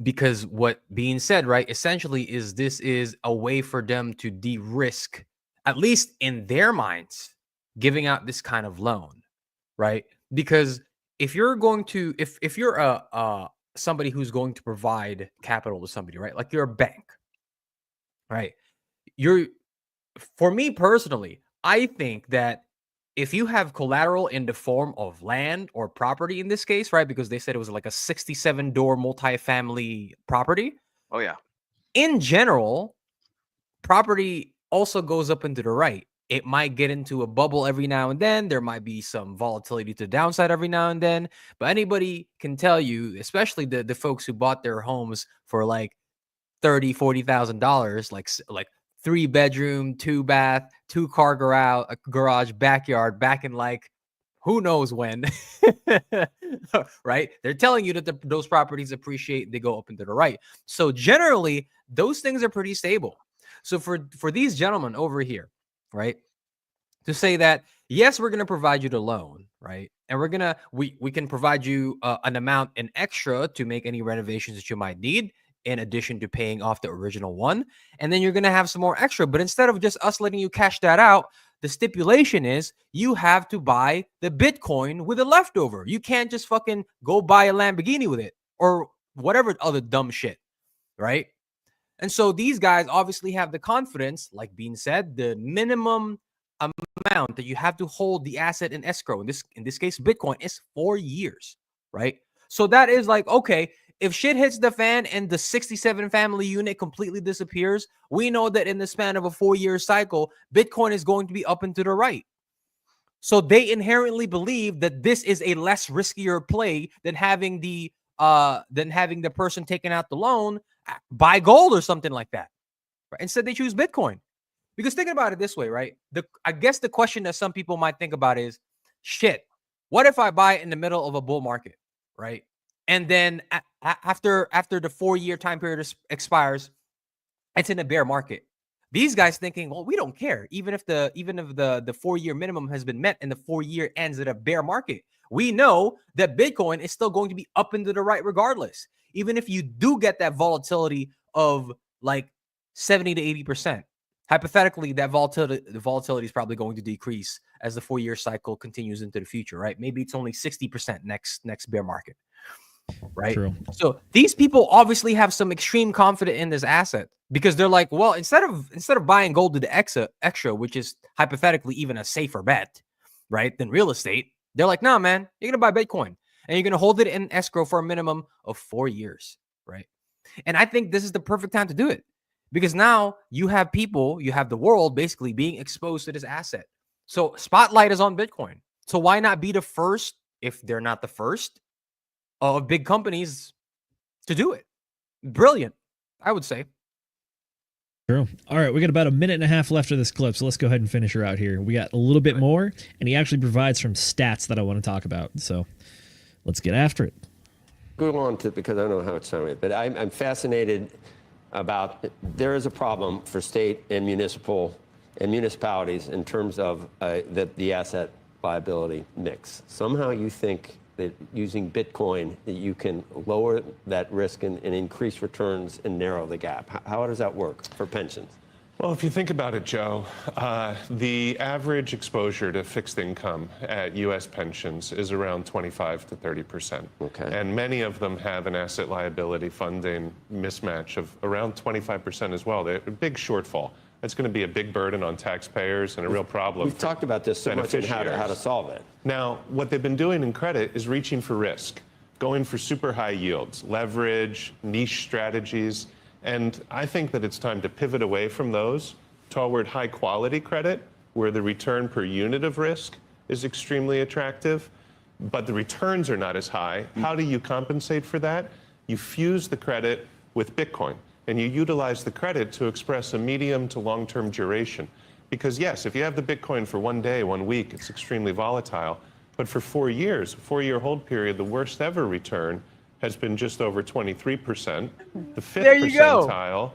Because what being said, right, essentially is this is a way for them to de-risk, at least in their minds, giving out this kind of loan, right? Because if you're going to, if you're somebody who's going to provide capital to somebody, right? Like you're a bank, right? For me personally, I think that if you have collateral in the form of land or property in this case, right? Because they said it was like a 67-door multifamily property. Oh, yeah. In general, property also goes up and to the right. It might get into a bubble every now and then. There might be some volatility to the downside every now and then. But anybody can tell you, especially the folks who bought their homes for like $30,000, $40,000, like 3-bedroom, 2-bath, 2-car garage, backyard, back in like who knows when, right? They're telling you that those properties appreciate, they go up and to the right. So generally, those things are pretty stable. So for these gentlemen over here, right, to say that, yes, we're going to provide you the loan, right? And we can provide you an amount in extra to make any renovations that you might need, in addition to paying off the original one. And then you're going to have some more extra. But instead of just us letting you cash that out, the stipulation is you have to buy the Bitcoin with the leftover. You can't just fucking go buy a Lamborghini with it or whatever other dumb shit, right? And so these guys obviously have the confidence, like being said, the minimum amount that you have to hold the asset in escrow, in this case, Bitcoin, is 4 years, right? So that is like, okay, if shit hits the fan and the 67 family unit completely disappears, we know that in the span of a 4-year cycle, Bitcoin is going to be up and to the right. So they inherently believe that this is a less riskier play than having the person taking out the loan buy gold or something like that. Right? Instead, they choose Bitcoin. Because think about it this way, right? I guess the question that some people might think about is, shit, what if I buy it in the middle of a bull market, right? And then after the 4-year time period expires, it's in a bear market. These guys thinking, well, we don't care. Even if the 4-year minimum has been met and the 4-year ends at a bear market, we know that Bitcoin is still going to be up and to the right regardless. Even if you do get that volatility of like 70 to 80%, hypothetically, the volatility is probably going to decrease as the 4-year cycle continues into the future, right? Maybe it's only 60% next bear market. Right. True. So these people obviously have some extreme confidence in this asset because they're like, well, instead of buying gold to the extra, which is hypothetically even a safer bet, right, than real estate, they're like, nah, man, you're gonna buy Bitcoin and you're gonna hold it in escrow for a minimum of 4 years, right? And I think this is the perfect time to do it because now you have the world basically being exposed to this asset. So spotlight is on Bitcoin. So why not be the first, if they're not the first, of big companies to do it? Brilliant, I would say. True. All right, we got about a minute and a half left of this clip, so let's go ahead and finish her out here. We got a little bit more, and he actually provides some stats that I want to talk about. So let's get after it. Go on to, because I don't know how it's sounded, but I'm fascinated about there is a problem for state and municipalities in terms of the asset liability mix. Somehow you think that using Bitcoin, that you can lower that risk and increase returns and narrow the gap. How does that work for pensions? Well, if you think about it, Joe, the average exposure to fixed income at U.S. pensions is around 25 to 30%. Okay. And many of them have an asset liability funding mismatch of around 25% as well. They're a big shortfall. That's going to be a big burden on taxpayers and a real problem. We've talked about this so much and how to solve it. Now, what they've been doing in credit is reaching for risk, going for super high yields, leverage, niche strategies. And I think that it's time to pivot away from those toward high quality credit, where the return per unit of risk is extremely attractive, but the returns are not as high. How do you compensate for that? You fuse the credit with Bitcoin. and you utilize the credit to express a medium to long-term duration. Because yes, if you have the Bitcoin for 1 day, 1 week, it's extremely volatile. But for 4 years, a 4-year hold period, the worst ever return has been just over 23%. The fifth percentile,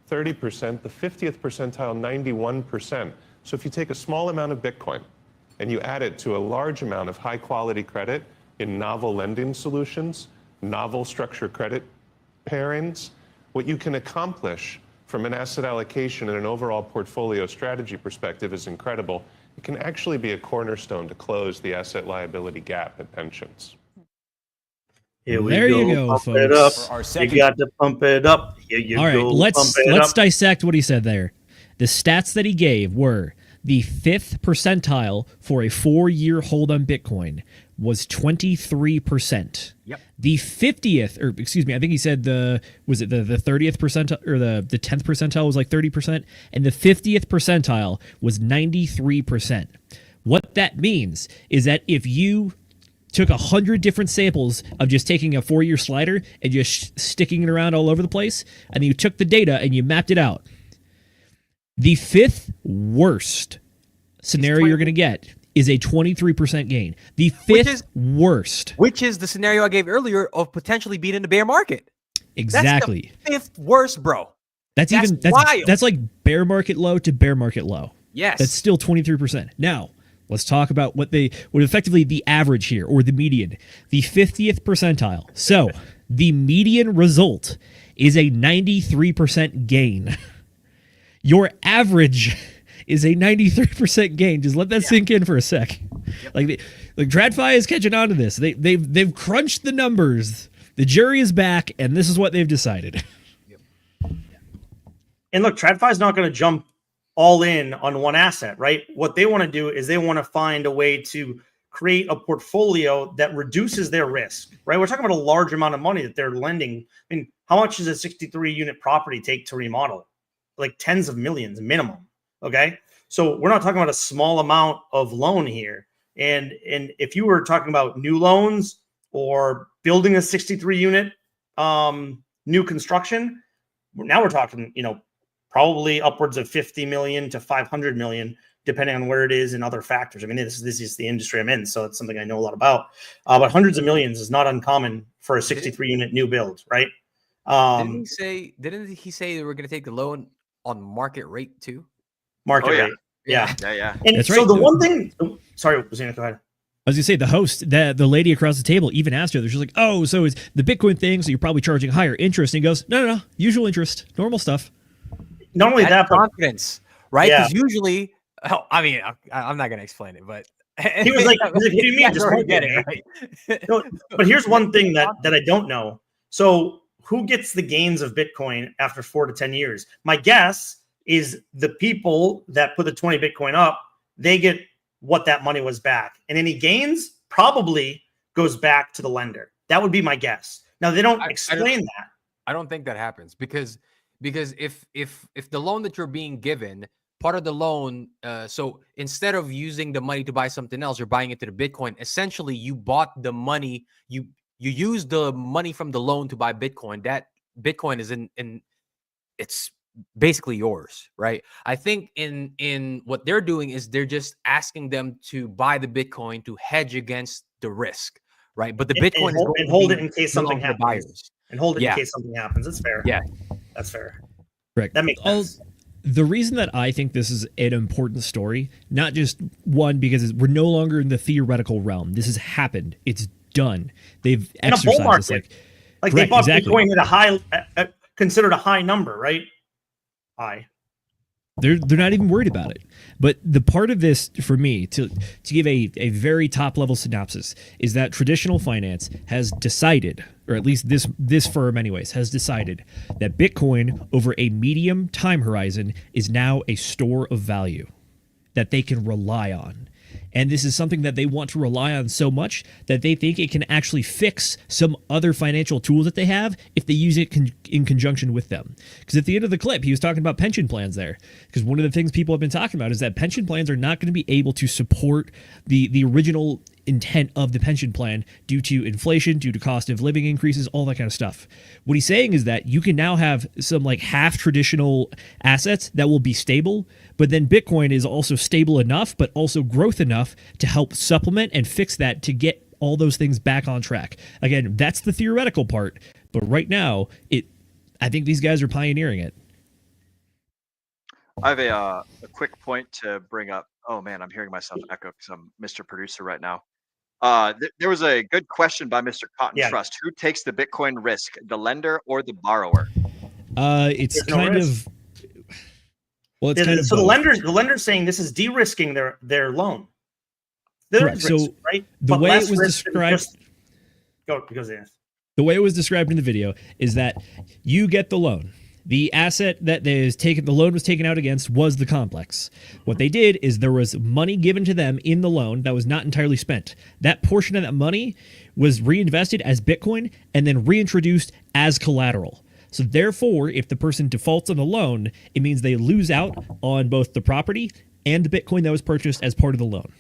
30%. The 50th percentile, 91%. So if you take a small amount of Bitcoin and you add it to a large amount of high-quality credit in novel lending solutions, novel structured credit pairings, what you can accomplish from an asset allocation and an overall portfolio strategy perspective is incredible. It can actually be a cornerstone to close the asset liability gap in pensions. Here we There go. you go, Pump folks. it up. For our You second- got to pump it up. Here you All right, go. let's Pump it up. dissect what he said there. The stats that he gave were the 5th percentile for a 4-year hold on Bitcoin was 23%. Yep. The 50th, or excuse me, I think he said the 30th percentile or the 10th percentile was like 30%, and the 50th percentile was 93%. What that means is that if you took 100 different samples of just taking a 4-year slider and just sticking it around all over the place, and you took the data and you mapped it out, the 5th worst scenario you're going to get is a 23% gain. The 5th worst. Which is the scenario I gave earlier of potentially being in the bear market. Exactly. That's the 5th worst, bro. That's wild. That's like bear market low to bear market low. Yes. That's still 23%. Now, let's talk about what effectively the average here, or the median, the 50th percentile. So the median result is a 93% gain. Your average is a 93% gain. Just let that sink in for a sec. Like TradFi is catching on to this. They've crunched the numbers. The jury is back, and this is what they've decided. And look, TradFi is not going to jump all in on one asset, right? What they want to do is they want to find a way to create a portfolio that reduces their risk, right? We're talking about a large amount of money that they're lending. I mean, how much does a 63-unit property take to remodel? Like tens of millions minimum. Okay. So we're not talking about a small amount of loan here. And if you were talking about new loans or building a 63-unit new construction, now we're talking, probably upwards of 50 million to 500 million, depending on where it is and other factors. I mean, this is the industry I'm in, so it's something I know a lot about. But hundreds of millions is not uncommon for a 63-unit new build, right? Didn't he say they were going to take the loan on market rate too? Market rate. Yeah. And That's so right. the one thing, sorry, Zenith, go ahead. I was gonna say the host, the lady across the table, even asked her. She's like, "Oh, so it's the Bitcoin thing? So you're probably charging higher interest?" And he goes, "No, usual interest, normal stuff." Not only that, but confidence, right? Yeah. Because usually, I'm not gonna explain it, but he was like, "What do you mean? Just already get it, right?" No, but here's one thing that I don't know. So who gets the gains of Bitcoin after 4 to 10 years? My guess is the people that put the 20 Bitcoin up, they get what that money was back. And any gains probably goes back to the lender. That would be my guess. Now, they don't explain that. I don't think that happens because if the loan that you're being given, part of the loan, so instead of using the money to buy something else, you're buying it to the Bitcoin. Essentially, you bought the money, you use the money from the loan to buy Bitcoin. That Bitcoin is in it's basically yours, right? I think in what they're doing is they're just asking them to buy the Bitcoin to hedge against the risk, right? But the Bitcoin and hold it in case something happens. Buyers. And hold it in case something happens. That's fair. Yeah, that's fair. Correct. That makes sense. The reason that I think this is an important story, not just one, because we're no longer in the theoretical realm. This has happened. It's done. They've exercised this. Like they bought Bitcoin at a high, considered a high number, right? High. They're not even worried about it. But the part of this, for me, to give a very top level synopsis, is that traditional finance has decided, or at least this firm anyways, has decided that Bitcoin over a medium time horizon is now a store of value that they can rely on. And this is something that they want to rely on so much that they think it can actually fix some other financial tools that they have if they use it in conjunction with them. Because at the end of the clip, he was talking about pension plans there. Because one of the things people have been talking about is that pension plans are not going to be able to support the original intent of the pension plan due to inflation, due to cost of living increases, all that kind of stuff. What he's saying is that you can now have some like half traditional assets that will be stable, but then Bitcoin is also stable enough, but also growth enough to help supplement and fix that to get all those things back on track. Again, that's the theoretical part, but right now, I think these guys are pioneering it. I have a quick point to bring up. Oh man, I'm hearing myself echo because I'm Mr. Producer right now. There was a good question by Mr. Cotton Trust. Who takes the Bitcoin risk, the lender or the borrower? It's kind of. Well, it's kind of so both. the lender's saying this is de-risking their loan. Correct. So risk, right? The But way less it was risk than described. just- Go because The way it was described in the video is that you get the loan. The asset that the loan was taken out against was the complex. What they did is there was money given to them in the loan that was not entirely spent. That portion of that money was reinvested as Bitcoin and then reintroduced as collateral. So therefore, if the person defaults on the loan, it means they lose out on both the property and the Bitcoin that was purchased as part of the loan.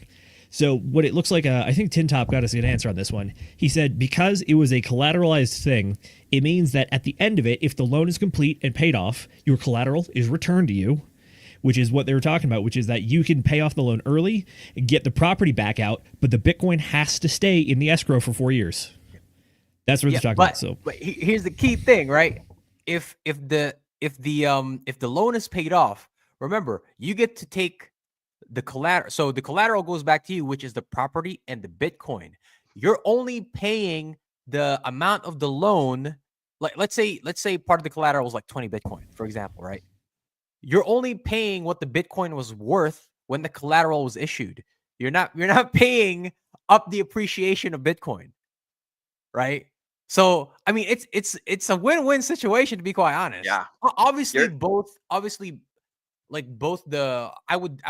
So what it looks like, I think Tin Top got us a good answer on this one. He said because it was a collateralized thing, it means that at the end of it, if the loan is complete and paid off, your collateral is returned to you, which is what they were talking about, which is that you can pay off the loan early and get the property back out, but the Bitcoin has to stay in the escrow for 4 years. That's what they're talking about. So, but here's the key thing, right? If the loan is paid off, remember you get to take the collateral. So the collateral goes back to you, which is the property and the Bitcoin. You're only paying the amount of the loan. Like let's say part of the collateral was like 20 Bitcoin, for example, right? You're only paying what the Bitcoin was worth when the collateral was issued. You're not paying up the appreciation of Bitcoin, right? So I mean, it's a win-win situation, to be quite honest. Yeah. Obviously, I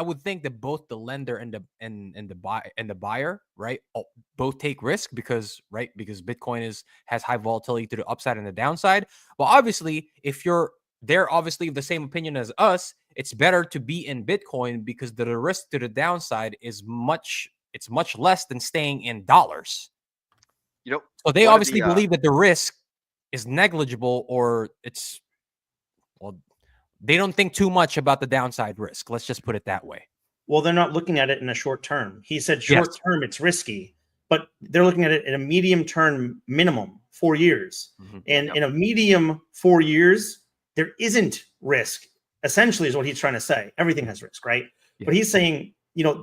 would think that both the lender and the buyer, right, both take risk because Bitcoin has high volatility to the upside and the downside. Well, obviously, if they're obviously of the same opinion as us, it's better to be in Bitcoin because the risk to the downside is much less than staying in dollars. So they obviously believe that the risk is negligible, or they don't think too much about the downside risk. Let's just put it that way. Well, they're not looking at it in a short term. He said short term, it's risky, but they're looking at it in a medium term minimum, 4 years. Mm-hmm. And in a medium 4 years, there isn't risk, essentially, is what he's trying to say. Everything has risk, right? Yeah. But he's saying,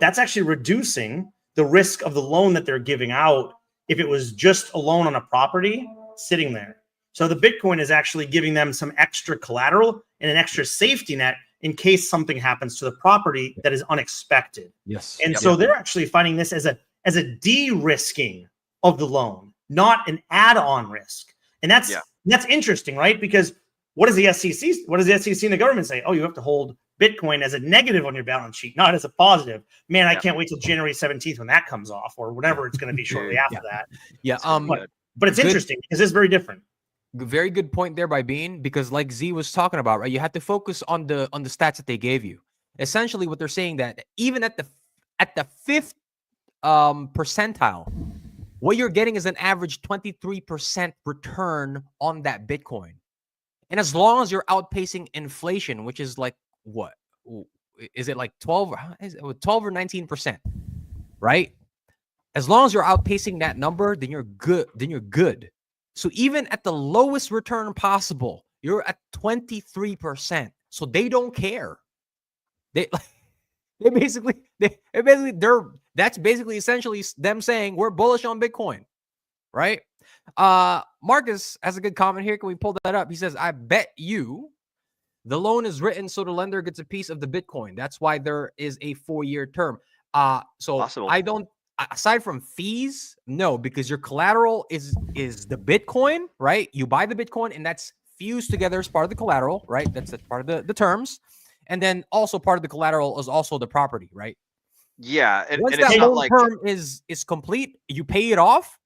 that's actually reducing the risk of the loan that they're giving out if it was just a loan on a property sitting there. So the Bitcoin is actually giving them some extra collateral and an extra safety net in case something happens to the property that is unexpected. Yes. And so they're actually finding this as a de-risking of the loan, not an add-on risk. And that's interesting, right? Because what does the SEC and the government say? Oh, you have to hold Bitcoin as a negative on your balance sheet, not as a positive. Man, I can't wait till January 17th when that comes off, or whatever it's going to be shortly after that. Yeah. But it's interesting because it's very different. Very good point there by Bean, because like Z was talking about, right? You have to focus on the stats that they gave you. Essentially, what they're saying that even at the fifth percentile, what you're getting is an average 23% return on that Bitcoin. And as long as you're outpacing inflation, which is like what? Is it like 12 or 19%? Right? As long as you're outpacing that number, then you're good. So even at the lowest return possible, you're at 23%. So they don't care. That's basically essentially them saying we're bullish on Bitcoin, right? Marcus has a good comment here. Can we pull that up? He says, I bet you the loan is written so the lender gets a piece of the Bitcoin. That's why there is a 4-year term. So possible. I don't, aside from fees, no, because your collateral is the Bitcoin, right? You buy the Bitcoin and that's fused together as part of the collateral, right? That's part of the terms. And then also part of the collateral is also the property, right? Yeah, and Once it's that not loan like term is complete, you pay it off.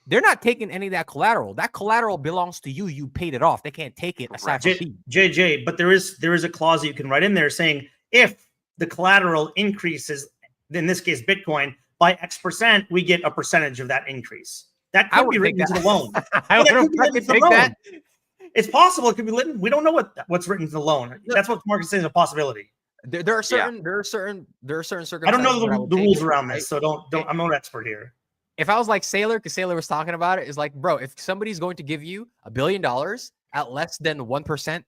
They're not taking any of that collateral. That collateral belongs to you. You paid it off. They can't take it aside from fee. JJ, but there is a clause that you can write in there saying if the collateral increases, in this case Bitcoin, by X percent, we get a percentage of that increase. That could be written into the loan. I wouldn't fucking take that. It's possible it could be written. We don't know what's written in the loan. That's what Marcus says is a possibility. There are certain circumstances. I don't know the rules around right? this, so don't. I'm no expert here. If I was like Sailor, because Sailor was talking about it, is like, bro, if somebody's going to give you $1 billion at less than 1%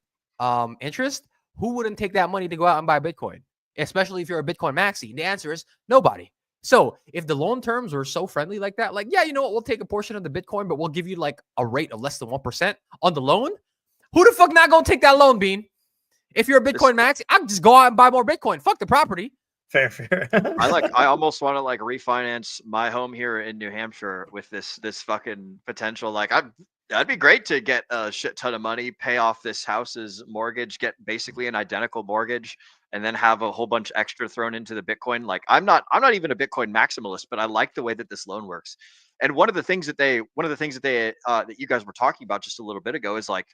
interest, who wouldn't take that money to go out and buy Bitcoin? Especially if you're a Bitcoin maxi. The answer is nobody. So if the loan terms were so friendly like that, like, yeah, you know what, we'll take a portion of the Bitcoin, but we'll give you like a rate of less than 1% on the loan. Who the fuck not gonna take that loan, Bean? If you're a Bitcoin maxi, I'm just go out and buy more Bitcoin. Fuck the property. Fair. I almost want to like refinance my home here in New Hampshire with this fucking potential. Like that'd be great to get a shit ton of money, pay off this house's mortgage, get basically an identical mortgage, and then have a whole bunch extra thrown into the Bitcoin. Like I'm not even a Bitcoin maximalist, but I like the way that this loan works. And one of the things that that you guys were talking about just a little bit ago is like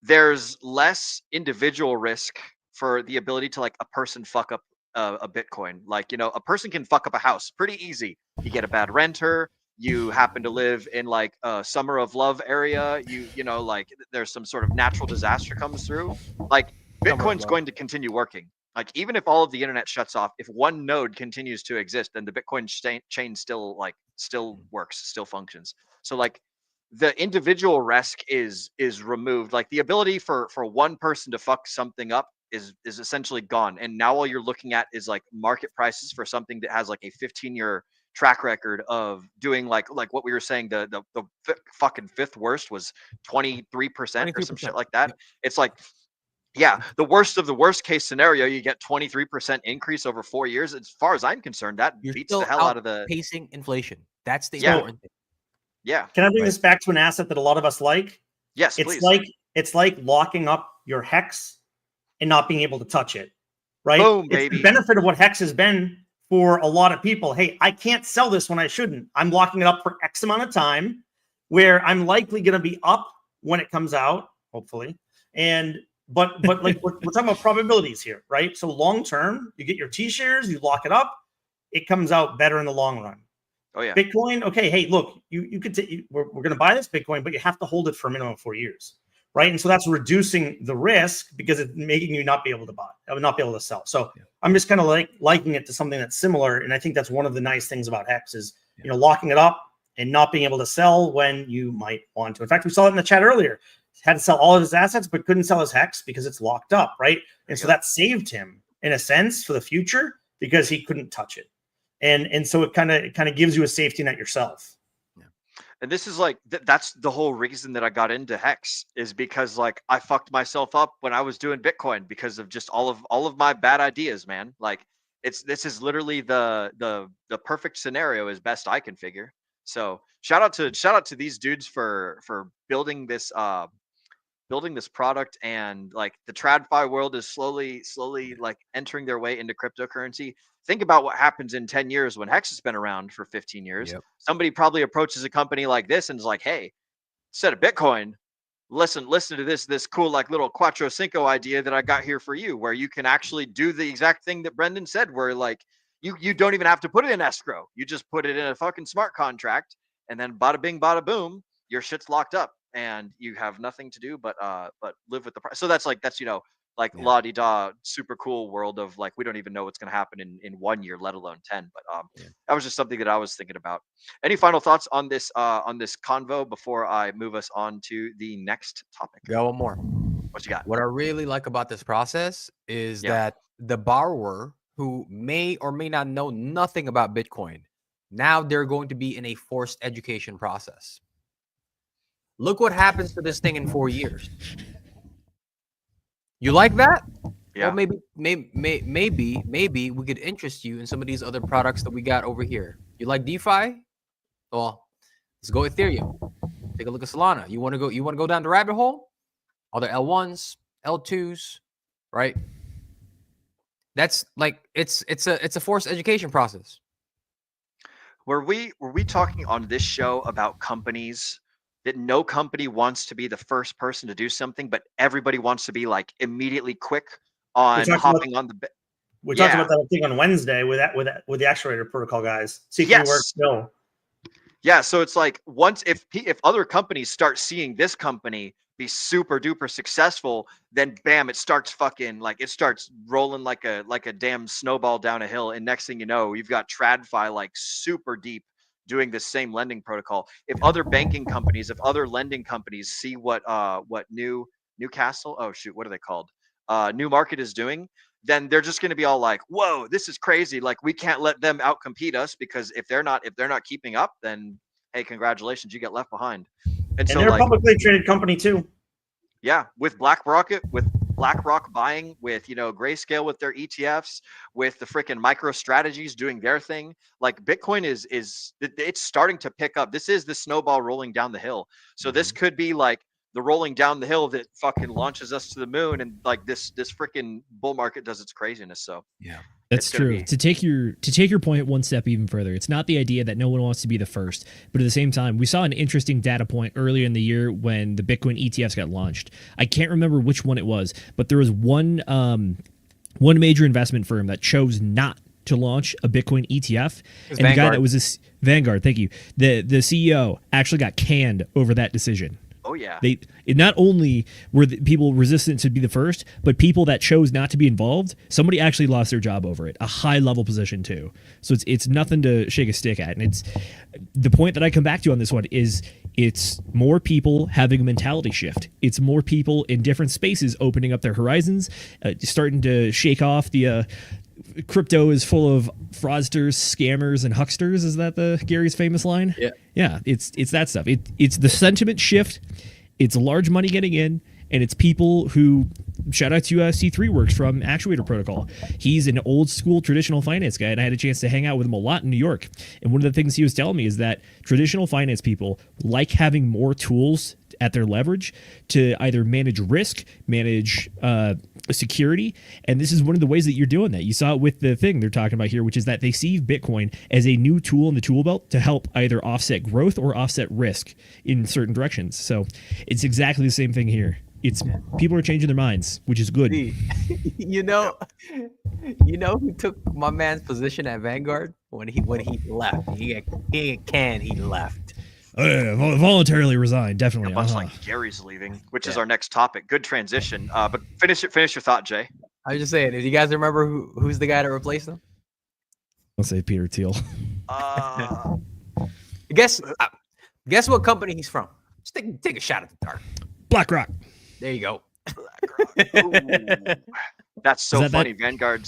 there's less individual risk for the ability to like a person fuck up a Bitcoin. Like, you know, a person can fuck up a house pretty easy. You get a bad renter, you happen to live in like a summer of love area, you know, like there's some sort of natural disaster comes through. Like Bitcoin's going to continue working. Like even if all of the internet shuts off, if one node continues to exist, then the Bitcoin chain still works, still functions. So like the individual risk is removed. Like the ability for one person to fuck something up is essentially gone. And now all you're looking at is like market prices for something that has like a 15-year track record of doing like what we were saying, the fucking fifth worst was 23% or some shit like that. It's like, yeah, the worst of the worst case scenario, you get 23% increase over 4 years. As far as I'm concerned, that beats the hell out of the pacing inflation. That's the important thing. Yeah. Can I bring this back to an asset that a lot of us like? Yes, it's please. It's like locking up your Hex and not being able to touch it, right? Boom, it's baby. The benefit of what Hex has been for a lot of people. Hey, I can't sell this when I shouldn't. I'm locking it up for X amount of time where I'm likely going to be up when it comes out, hopefully. But like we're talking about probabilities here, right? So long term, you get your T shares, you lock it up, it comes out better in the long run. Oh yeah. Bitcoin, okay, hey, look, you could we're going to buy this Bitcoin, but you have to hold it for a minimum of 4 years, right? And so that's reducing the risk because it's making you not be able to buy, not be able to sell. So I'm just kind of like liking it to something that's similar, and I think that's one of the nice things about Hex is locking it up and not being able to sell when you might want to. In fact, we saw it in the chat earlier. He had to sell all of his assets, but couldn't sell his Hex because it's locked up, right? And so that saved him in a sense for the future because he couldn't touch it. And so it kind of gives you a safety net yourself. Yeah. And this is like that's the whole reason that I got into Hex is because like I fucked myself up when I was doing Bitcoin because of just all of my bad ideas, man. Like this is literally the perfect scenario as best I can figure. So shout out to these dudes for building this product, and like the TradFi world is slowly like entering their way into cryptocurrency. Think about what happens in 10 years when Hex has been around for 15 years. Yep. Somebody probably approaches a company like this and is like, hey, instead of Bitcoin, listen to this cool like little Quattro Cinco idea that I got here for you, where you can actually do the exact thing that Brendan said, where like you don't even have to put it in escrow. You just put it in a fucking smart contract, and then bada bing, bada boom, your shit's locked up, and you have nothing to do but live with the price. So that's la-di-da, super cool world of like we don't even know what's going to happen in 1 year, let alone 10. But that was just something that I was thinking about. Any final thoughts on this convo before I move us on to the next topic? Got one more. What you got? What I really like about this process is that the borrower who may or may not know nothing about Bitcoin, now they're going to be in a forced education process. Look what happens to this thing in 4 years. You like that? Yeah. Well, maybe we could interest you in some of these other products that we got over here. You like DeFi? Well, let's go Ethereum. Take a look at Solana. You want to go down the rabbit hole? Other L1s, L2s, right? That's like it's a forced education process. Were we talking on this show about companies that no company wants to be the first person to do something, but everybody wants to be like immediately quick on hopping on the we talked about that thing on Wednesday with the actuator protocol guys. C3 works still. Yeah, so it's like once if other companies start seeing this company be super duper successful, then bam, it starts rolling like a damn snowball down a hill, and next thing you know, you've got TradFi like super deep doing this same lending protocol. If other banking companies, if other lending companies see what Newcastle, oh shoot, what are they called? New Market is doing, then they're just going to be all like, whoa, this is crazy. Like, we can't let them outcompete us, because if they're not keeping up, then hey, congratulations, you get left behind. And so they're a like, publicly traded company too. Yeah, with BlackRock buying, with Grayscale with their ETFs, with the freaking MicroStrategies doing their thing. Like, Bitcoin is it's starting to pick up. This is the snowball rolling down the hill. So this could be like the rolling down the hill that fucking launches us to the moon, and like this freaking bull market does its craziness. So yeah, that's true. To take your point one step even further, it's not the idea that no one wants to be the first, but at the same time, we saw an interesting data point earlier in the year when the Bitcoin ETFs got launched. I can't remember which one it was, but there was one major investment firm that chose not to launch a Bitcoin ETF, and Vanguard. The guy that was Vanguard, thank you. The CEO actually got canned over that decision. Oh yeah. Not only were the people resistant to be the first, but people that chose not to be involved, somebody actually lost their job over it. A high level position too. So it's nothing to shake a stick at. And it's the point that I come back to on this one is it's more people having a mentality shift. It's more people in different spaces opening up their horizons, starting to shake off the crypto is full of fraudsters, scammers, and hucksters. Is that the Gary's famous line? Yeah. It's that stuff. It's the sentiment shift. It's large money getting in, and it's people who, shout out to C3 Works from Actuator Protocol. He's an old school traditional finance guy, and I had a chance to hang out with him a lot in New York. And one of the things he was telling me is that traditional finance people like having more tools at their leverage to either manage risk, manage security. And this is one of the ways that you're doing that. You saw it with the thing they're talking about here, which is that they see Bitcoin as a new tool in the tool belt to help either offset growth or offset risk in certain directions. So it's exactly the same thing here. It's people are changing their minds, which is good. You know who took my man's position at Vanguard when he left? He left. Oh, yeah, voluntarily resigned, definitely. Much like Gary's leaving, which is our next topic. Good transition. But finish your thought, Jay. I was just saying, if you guys remember who's the guy to replace him? I'll say Peter Thiel. Guess what company he's from? Just take a shot at the dark. BlackRock. There you go. BlackRock. That's so funny. Vanguard,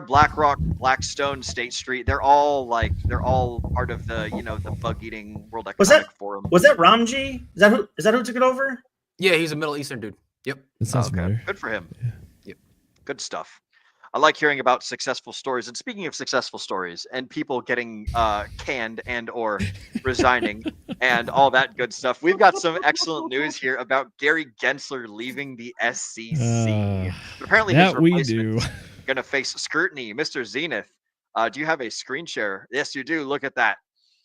BlackRock, Blackstone, State Street. They're all part of the the bug eating World Economic Forum. Was that Ramji? Is that who took it over? Yeah, he's a Middle Eastern dude. Yep. That sounds familiar. Good for him. Yeah. Yep. Good stuff. I like hearing about successful stories. And speaking of successful stories and people getting canned and or resigning and all that good stuff, we've got some excellent news here about Gary Gensler leaving the SEC. But apparently his replacement's going to face scrutiny. Mr. Zenith, do you have a screen share? Yes, you do. Look at that.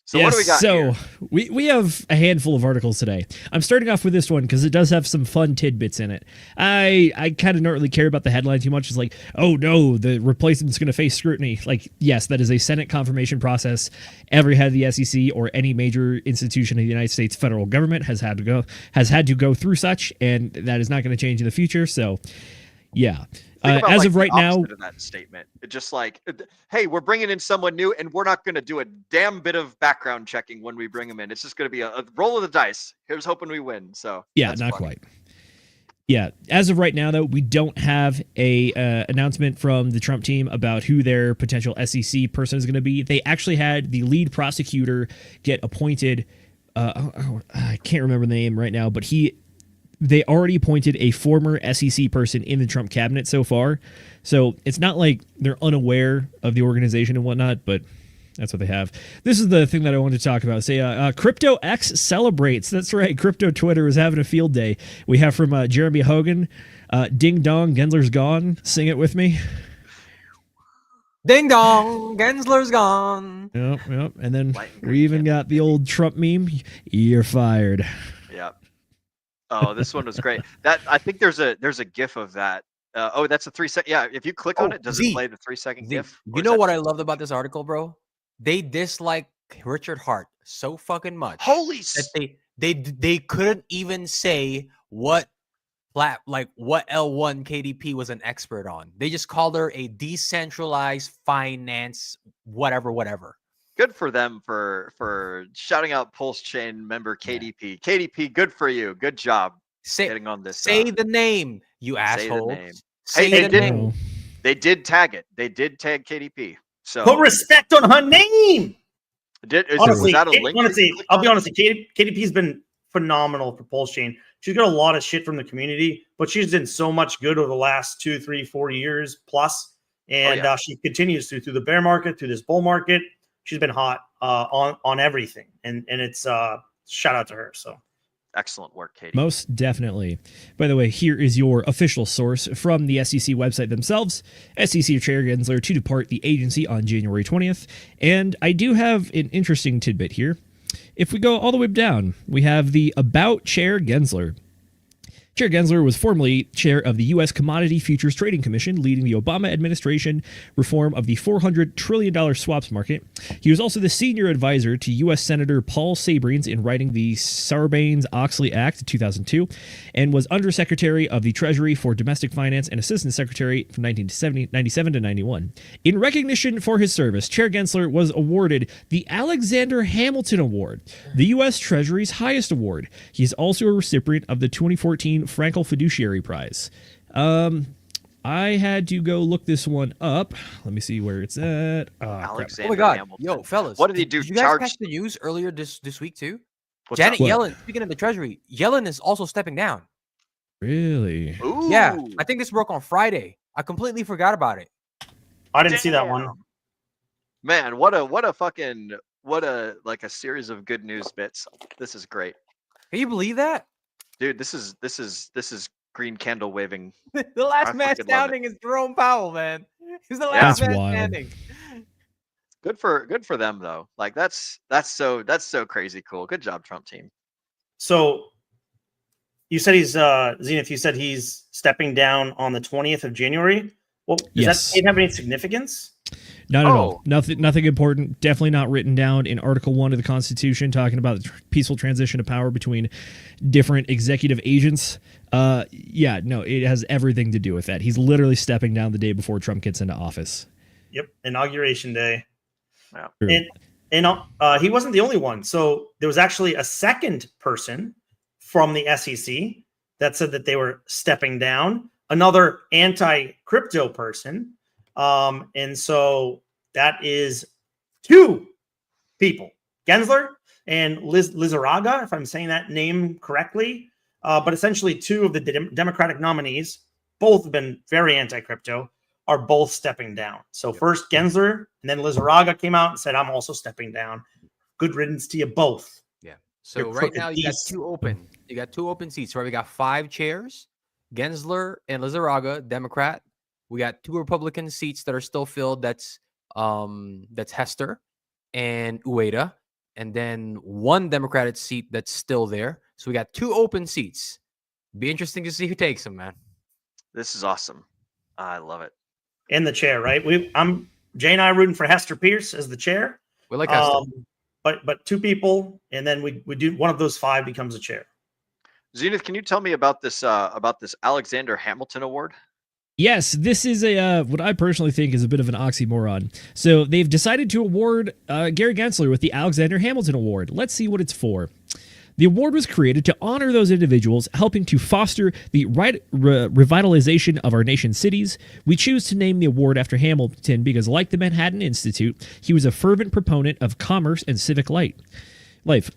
So what do we got here? We have a handful of articles today. I'm starting off with this one because it does have some fun tidbits in it. I kind of don't really care about the headline too much. It's like, oh no, the replacement's going to face scrutiny. Like, yes, that is a Senate confirmation process. Every head of the SEC or any major institution in the United States federal government has had to go through such, and that is not going to change in the future. So, yeah. As of right now, of that statement, it's just like, hey, we're bringing in someone new, and we're not going to do a damn bit of background checking when we bring them in. It's just going to be a roll of the dice. Here's hoping we win. So yeah, not quite. Yeah, as of right now, though, we don't have a announcement from the Trump team about who their potential SEC person is going to be. They actually had the lead prosecutor get appointed. I can't remember the name right now, but they already appointed a former SEC person in the Trump cabinet so far. So it's not like they're unaware of the organization and whatnot, but that's what they have. This is the thing that I wanted to talk about. Say, Crypto X celebrates. That's right. Crypto Twitter is having a field day. We have from Jeremy Hogan, Ding Dong, Gensler's Gone. Sing it with me. Ding dong, Gensler's gone. Yep. And then we even got the old Trump meme. You're fired. Yeah. Oh, this one was great. I think there's a GIF of that. That's a 3 second. Yeah, if you click on it, does it play the 3 second GIF? You know what I loved about this article, bro? They dislike Richard Hart so fucking much. Holy that they couldn't even say what what L1 KDP was an expert on. They just called her a decentralized finance whatever. Good for them for shouting out Pulse Chain member KDP. KDP, good for you. Good job getting on this. Say the name, you asshole. Say the name. They did tag it. They did tag KDP. So put respect on her name. Was that a link? Honestly, I'll be honest. KDP's been phenomenal for Pulse Chain. She's got a lot of shit from the community, but she's done so much good over the last 2, 3, 4 years plus, and she continues through the bear market, through this bull market. She's been hot on everything, and it's shout out to her. So excellent work, Katie. Most definitely. By the way, here is your official source from the SEC website themselves. SEC Chair Gensler to depart the agency on January 20th, and I do have an interesting tidbit here. If we go all the way down, we have the About Chair Gensler. Chair Gensler was formerly chair of the U.S. Commodity Futures Trading Commission, leading the Obama administration reform of the $400 trillion swaps market. He was also the senior advisor to U.S. Senator Paul Sabrines in writing the Sarbanes-Oxley Act of 2002, and was undersecretary of the Treasury for Domestic Finance and assistant secretary from 1997 to 91. In recognition for his service, Chair Gensler was awarded the Alexander Hamilton Award, the U.S. Treasury's highest award. He is also a recipient of the 2014 Frankel Fiduciary Prize. I had to go look this one up. Let me see where it's at. Alexander oh my God. Hamilton. Yo, fellas. What did he do? Did you guys catch the news earlier this week too? Janet Yellen, speaking of the Treasury, Yellen is also stepping down. Really? Ooh. Yeah, I think this broke on Friday. I completely forgot about it. I didn't see that one. Man, what a series of good news bits. This is great. Can you believe that? Dude, this is green candle waving. The last man standing is Jerome Powell, man. He's the last man standing. Good for them though. Like that's so crazy cool. Good job, Trump team. So you said he's Zenith, you said he's stepping down on the 20th of January. Well, does that have any significance? Not at all. Nothing important. Definitely not written down in Article 1 of the Constitution, talking about the peaceful transition of power between different executive agents. It has everything to do with that. He's literally stepping down the day before Trump gets into office. Yep, Inauguration Day. Yeah. And he wasn't the only one. So there was actually a second person from the SEC that said that they were stepping down. Another anti-crypto person. And so that is two people, Gensler and Lizarraga, if I'm saying that name correctly. But essentially two of the Democratic nominees, both have been very anti-crypto, are both stepping down. So first Gensler and then Lizarraga came out and said, I'm also stepping down. Good riddance to you both. Yeah. So right now you got two open. You got two open seats, right? We got 5 chairs. Gensler and Lizarraga, Democrat. We got 2 Republican seats that are still filled. That's Hester and Ueda, and then 1 Democratic seat that's still there. So we got 2 open seats. Be interesting to see who takes them, man. This is awesome. I love it. In the chair, right? Jay and I are rooting for Hester Pierce as the chair. We like Hester. But 2 people, and then we do one of those 5 becomes a chair. Zenith, can you tell me about this Alexander Hamilton Award? Yes, this is what I personally think is a bit of an oxymoron. So they've decided to award Gary Gensler with the Alexander Hamilton Award. Let's see what it's for. The award was created to honor those individuals helping to foster the revitalization of our nation's cities. We choose to name the award after Hamilton because, like the Manhattan Institute, he was a fervent proponent of commerce and civic life.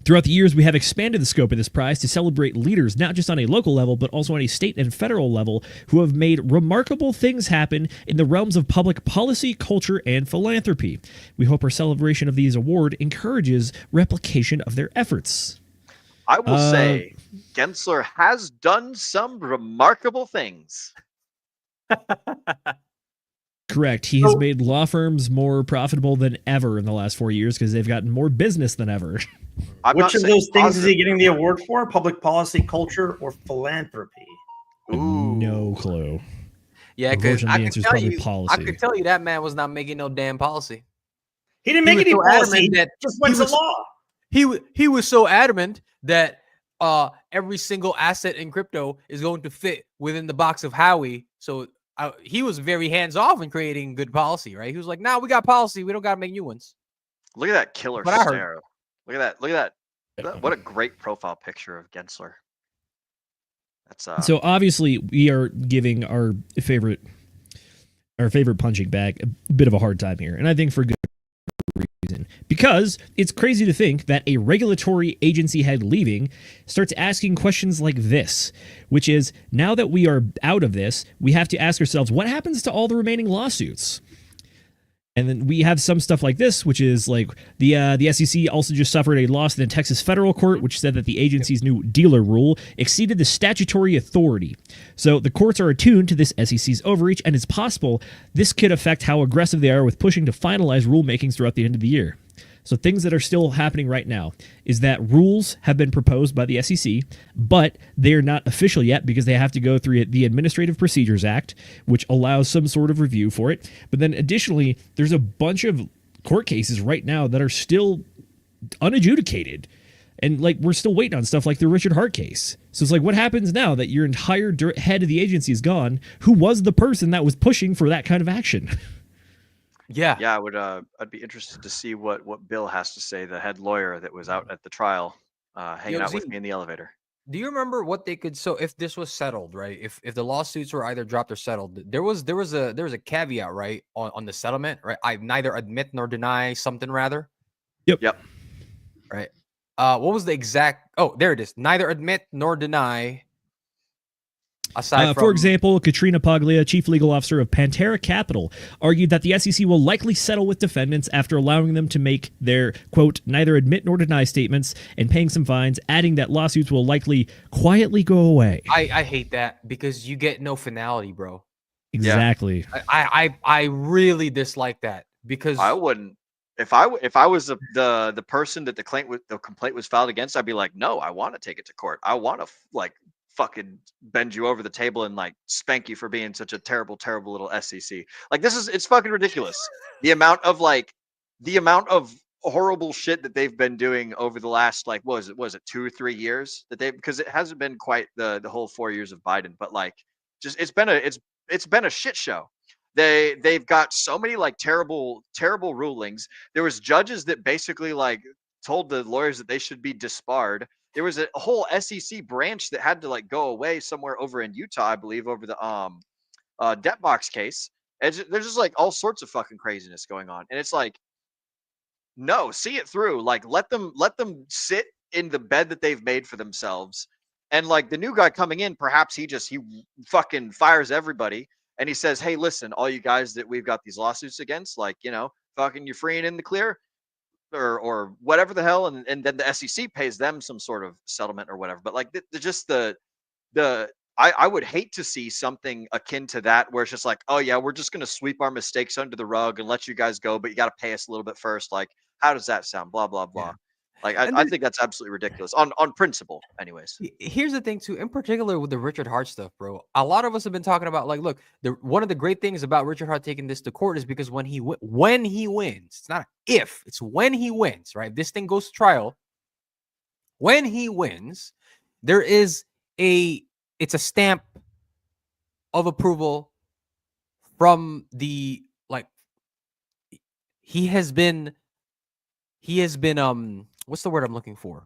Throughout the years, we have expanded the scope of this prize to celebrate leaders not just on a local level, but also on a state and federal level who have made remarkable things happen in the realms of public policy, culture, and philanthropy. We hope our celebration of these awards encourages replication of their efforts. I will say, Gensler has done some remarkable things. Correct. He has made law firms more profitable than ever in the last 4 years because they've gotten more business than ever. Which of those things is he getting the award for? Public policy, culture, or philanthropy? No clue. Yeah, because Unfortunately, I the could answer is tell probably you, policy. I could tell you that man was not making no damn policy. He didn't make any so policy. He that just went to law. He was so adamant that every single asset in crypto is going to fit within the box of Howie. So he was very hands off in creating good policy, right? He was like, "Nah, we got policy. We don't got to make new ones." Look at that killer What I heard. stare. Look at that. Look at that. What a great profile picture of Gensler. That's So obviously we are giving our favorite punching bag a bit of a hard time here, and I think for good reason. Because it's crazy to think that a regulatory agency head leaving starts asking questions like this, which is, now that we are out of this, we have to ask ourselves, what happens to all the remaining lawsuits? And then we have some stuff like this, which is like the SEC also just suffered a loss in the Texas federal court, which said that the agency's new dealer rule exceeded the statutory authority. So the courts are attuned to this SEC's overreach, and it's possible this could affect how aggressive they are with pushing to finalize rulemakings throughout the end of the year. So things that are still happening right now is that rules have been proposed by the SEC, but they're not official yet because they have to go through the Administrative Procedures Act, which allows some sort of review for it. But then additionally, there's a bunch of court cases right now that are still unadjudicated. And like, we're still waiting on stuff like the Richard Hart case. So it's like, what happens now that your entire head of the agency is gone? Who was the person that was pushing for that kind of action? Yeah. Yeah, I'd be interested to see what Bill has to say, the head lawyer that was out at the trial, hanging out with me in the elevator. Do you remember what they could? So if this was settled, right? If the lawsuits were either dropped or settled, there was a caveat, right, on the settlement, right? I neither admit nor deny something, rather. Yep. Right. What was the exact? Oh, there it is. Neither admit nor deny. Aside from, for example, Katrina Paglia, chief legal officer of Pantera Capital, argued that the SEC will likely settle with defendants after allowing them to make their, quote, neither admit nor deny statements and paying some fines, adding that lawsuits will likely quietly go away. I hate that because you get no finality, bro. Exactly. Yeah. I really dislike that because I wouldn't. If I was the person that the complaint was filed against, I'd be like, no, I want to take it to court. I want to fucking bend you over the table and like spank you for being such a terrible little SEC. Like, it's fucking ridiculous. The amount of horrible shit that they've been doing over the last, like, was it 2 or 3 years that because it hasn't been quite the whole 4 years of Biden, but like, just it's been a shit show. They've got so many like terrible rulings. There was judges that basically like told the lawyers that they should be disbarred. There was a whole SEC branch that had to like go away somewhere over in Utah, I believe, over the debt box case. And there's just like all sorts of fucking craziness going on, and it's like, no, see it through. Like, let them sit in the bed that they've made for themselves. And like the new guy coming in, perhaps he fucking fires everybody, and he says, hey, listen, all you guys that we've got these lawsuits against, like, you know, fucking you're free and in the clear. Or whatever the hell, and then the SEC pays them some sort of settlement or whatever. But like I would hate to see something akin to that, where it's just like, oh yeah, we're just gonna sweep our mistakes under the rug and let you guys go, but you got to pay us a little bit first. Like, how does that sound? Blah blah blah. Yeah. Like, I think that's absolutely ridiculous on principle. Anyways, here's the thing too, in particular with the Richard Hart stuff, bro. A lot of us have been talking about, like, look, one of the great things about Richard Hart taking this to court is because when he wins, it's not if, it's when he wins, right? This thing goes to trial. When he wins, there is it's a stamp of approval from the, like, he has been what's the word I'm looking for?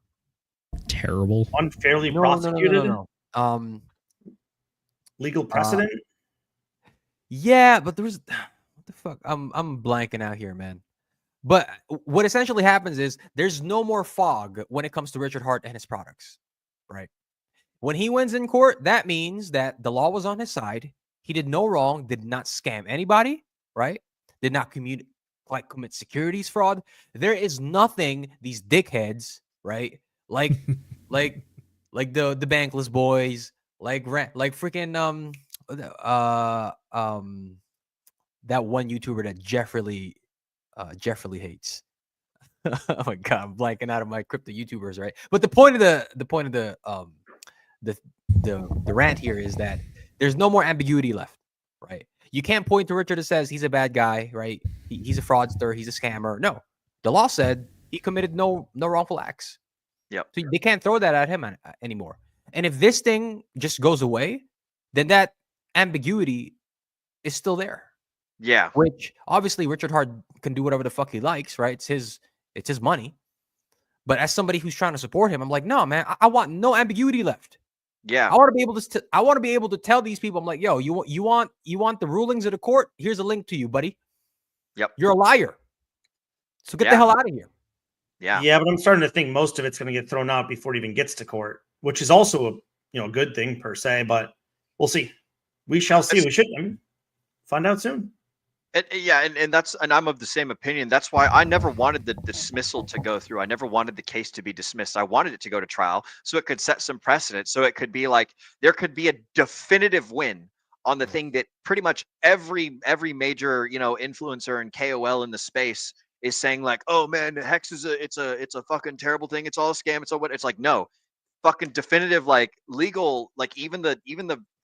Terrible. Unfairly prosecuted? No. Legal precedent? Yeah, but there was what the fuck? I'm blanking out here, man. But what essentially happens is there's no more fog when it comes to Richard Hart and his products, right? When he wins in court, that means that the law was on his side. He did no wrong, did not scam anybody, right? Did not commit securities fraud. There is nothing these dickheads, right? Like like the bankless boys, like freaking that one YouTuber that Jeffrey hates. Oh my god, I'm blanking out of my crypto YouTubers, right? But the point of the rant here is that there's no more ambiguity left, right? You can't point to Richard that says he's a bad guy, right? He's a fraudster, he's a scammer. No, the law said he committed no wrongful acts. Yep. So they can't throw that at him anymore. And if this thing just goes away, then that ambiguity is still there. Yeah. Which obviously Richard Hart can do whatever the fuck he likes, right? It's his money. But as somebody who's trying to support him, I'm like, no, man, I want no ambiguity left. Yeah. I want to be able to tell these people, I'm like, yo, you want the rulings of the court? Here's a link to you, buddy. Yep. You're a liar. So get the hell out of here. Yeah. Yeah, but I'm starting to think most of it's going to get thrown out before it even gets to court, which is also a good thing per se, but we'll see. We shall see. We should find out soon. And I'm of the same opinion. That's why I never wanted the dismissal to go through. I never wanted the case to be dismissed. I wanted it to go to trial so it could set some precedent. So it could be like there could be a definitive win on the thing that pretty much every major influencer and KOL in the space is saying, like, oh man, Hex is it's a fucking terrible thing. It's all a scam. It's all what it's like. No, fucking definitive, like legal, like even the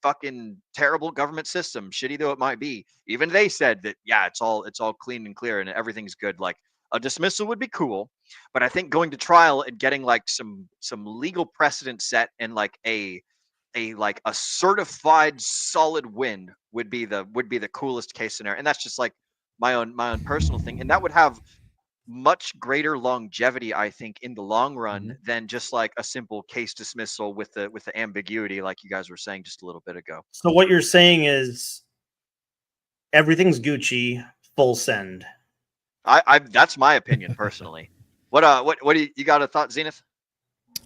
fucking terrible government system, shitty though it might be, even they said that it's all clean and clear and everything's good. Like a dismissal would be cool, but I think going to trial and getting like some legal precedent set and like a certified solid win would be the coolest case scenario. And that's just like my own personal thing, and that would have much greater longevity, I think, in the long run than just like a simple case dismissal with the ambiguity, like you guys were saying just a little bit ago. So what you're saying is everything's Gucci, full send. I that's my opinion personally. What do you got a thought, Zenith?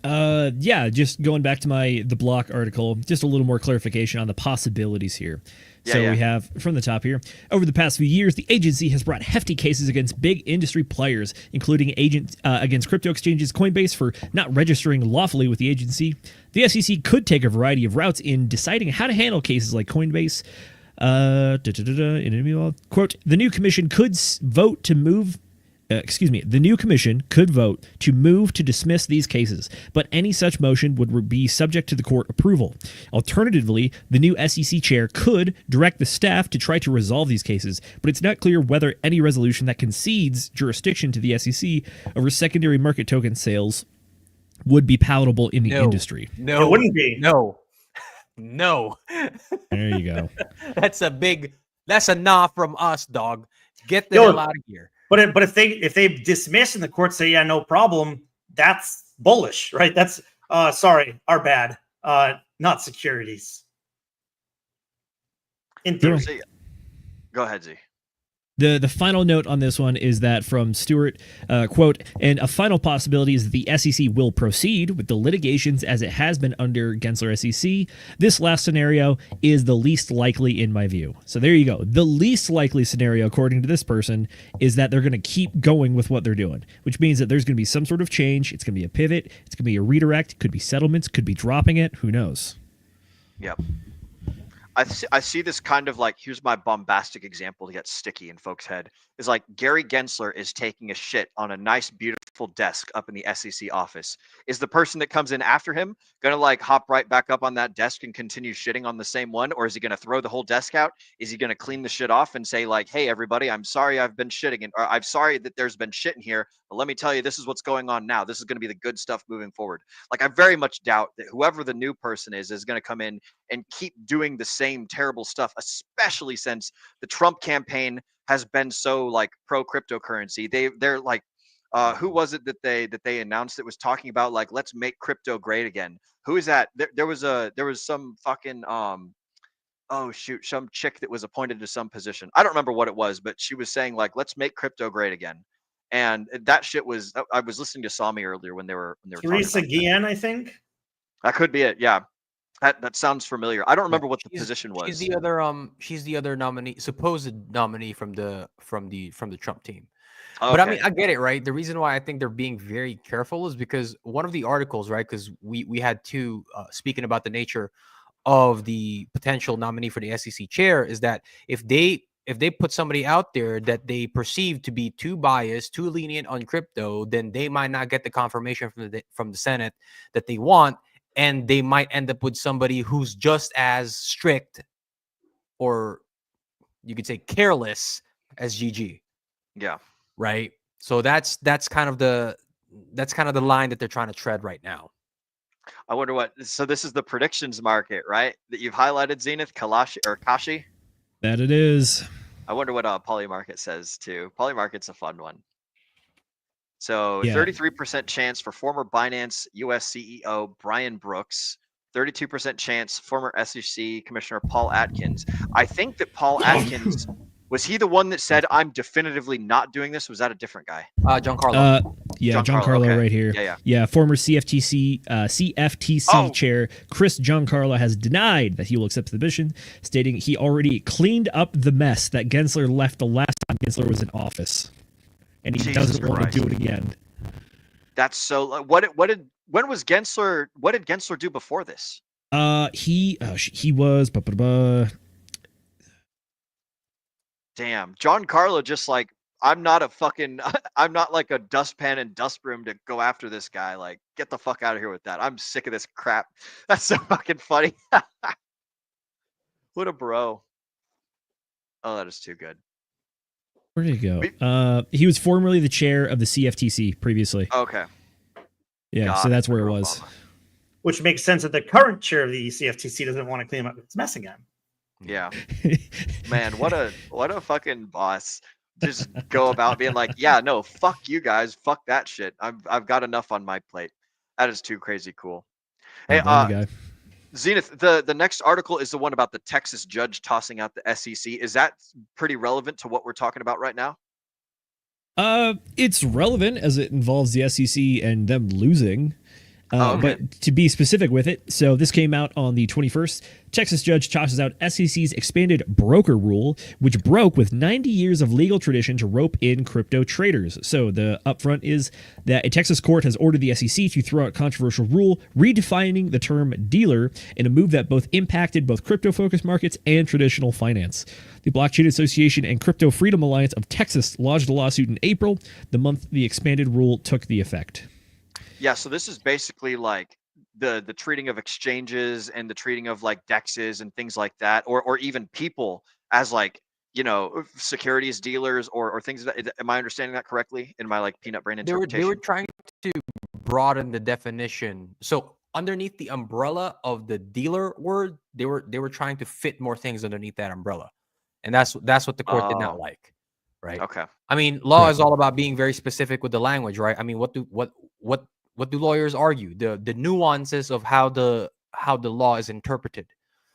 Yeah, just going back to the block article, just a little more clarification on the possibilities here. We have from the top here, over the past few years, the agency has brought hefty cases against big industry players, including against crypto exchanges Coinbase for not registering lawfully with the agency. The SEC could take a variety of routes in deciding how to handle cases like Coinbase. Quote, the new commission could vote to move the new commission could vote to move to dismiss these cases, but any such motion would be subject to the court approval. Alternatively, the new SEC chair could direct the staff to try to resolve these cases, but it's not clear whether any resolution that concedes jurisdiction to the SEC over secondary market token sales would be palatable in the industry. No, it wouldn't be. No. There you go. That's a nah from us, dog. Get the hell out of here. But if they dismiss and the court say, yeah, no problem, that's bullish, right? That's sorry, our bad. Not securities. In theory. Go ahead, Z. The final note on this one is that from Stewart, quote, and a final possibility is that the SEC will proceed with the litigations as it has been under Gensler SEC. This last scenario is the least likely in my view. So there you go. The least likely scenario, according to this person, is that they're going to keep going with what they're doing, which means that there's going to be some sort of change. It's going to be a pivot. It's going to be a redirect. Could be settlements. Could be dropping it. Who knows? Yep. I see this kind of like, here's my bombastic example to get sticky in folks' head, is like Gary Gensler is taking a shit on a nice, beautiful desk up in the SEC office. Is the person that comes in after him going to like hop right back up on that desk and continue shitting on the same one? Or is he going to throw the whole desk out? Is he going to clean the shit off and say like, hey, everybody, I'm sorry I've been shitting, or I'm sorry that there's been shit in here, but let me tell you, this is what's going on now. This is going to be the good stuff moving forward. Like, I very much doubt that whoever the new person is going to come in and keep doing the same terrible stuff, especially since the Trump campaign has been so like pro cryptocurrency. They're like, who was it that they announced that was talking about like, let's make crypto great again? Who is that? There was some fucking some chick that was appointed to some position. I don't remember what it was, but she was saying like, let's make crypto great again. And that shit was, I was listening to Sami earlier when they were Teresa Guillen, I think. That could be it. Yeah. That sounds familiar. I don't remember what the position was. She's the other nominee, supposed nominee from the Trump team. Okay. But I mean, I get it, right? The reason why I think they're being very careful is because one of the articles, right? Because we had two speaking about the nature of the potential nominee for the SEC chair, is that if they if they put somebody out there that they perceive to be too biased, too lenient on crypto, then they might not get the confirmation from the Senate that they want, and they might end up with somebody who's just as strict, or you could say careless, as GG. Yeah. Right. So that's kind of the line that they're trying to tread right now. I wonder what. So this is the predictions market, right? That you've highlighted, Zenith, Kashi. That it is. I wonder what Polymarket says too. Polymarket's a fun one. So Yeah. 33% chance for former Binance US CEO Brian Brooks. 32% chance former SEC Commissioner Paul Atkins. I think that Paul Atkins, was he the one that said, I'm definitively not doing this? Was that a different guy? Giancarlo. Yeah, Giancarlo okay. right here. Yeah. Former CFTC chair Chris Giancarlo has denied that he will accept the mission, stating he already cleaned up the mess that Gensler left the last time Gensler was in office, and he doesn't want to do it again. That's so. When was Gensler? What did Gensler do before this? He was. Damn, Giancarlo just like, I'm not like a dustpan and dust broom to go after this guy. Like, get the fuck out of here with that. I'm sick of this crap. That's so fucking funny. What a bro. Oh, that is too good. Where did he go? He was formerly the chair of the CFTC previously. Okay. Yeah, so that's where it was. Which makes sense that the current chair of the CFTC doesn't want to clean up its mess again. Yeah. Man, what a fucking boss. Just go about being like, yeah, no, fuck you guys, fuck that shit. I've got enough on my plate. That is too crazy cool. Hey, Zenith, the next article is the one about the Texas judge tossing out the SEC. Is that pretty relevant to what we're talking about right now? It's relevant as it involves the SEC and them losing. But to be specific with it, so this came out on the 21st. Texas judge tosses out SEC's expanded broker rule, which broke with 90 years of legal tradition to rope in crypto traders. So the upfront is that a Texas court has ordered the SEC to throw out controversial rule, redefining the term dealer in a move that both impacted both crypto-focused markets and traditional finance. The Blockchain Association and Crypto Freedom Alliance of Texas lodged a lawsuit in April, the month the expanded rule took the effect. Yeah, so this is basically like the treating of exchanges and the treating of like DEXs and things like that, or even people as like, you know, securities dealers or things. Am I understanding that correctly in my like peanut brain interpretation? They were trying to broaden the definition. So underneath the umbrella of the dealer word, they were trying to fit more things underneath that umbrella, and that's what the court did not like. Right. Okay. I mean, law is all about being very specific with the language, right? I mean, what do lawyers argue? The nuances of how the law is interpreted.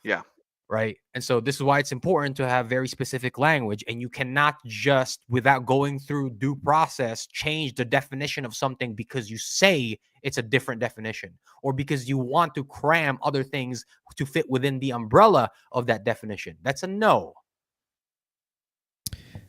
Yeah. Right. And so this is why it's important to have very specific language, and you cannot just, without going through due process, change the definition of something because you say it's a different definition, or because you want to cram other things to fit within the umbrella of that definition. That's a no.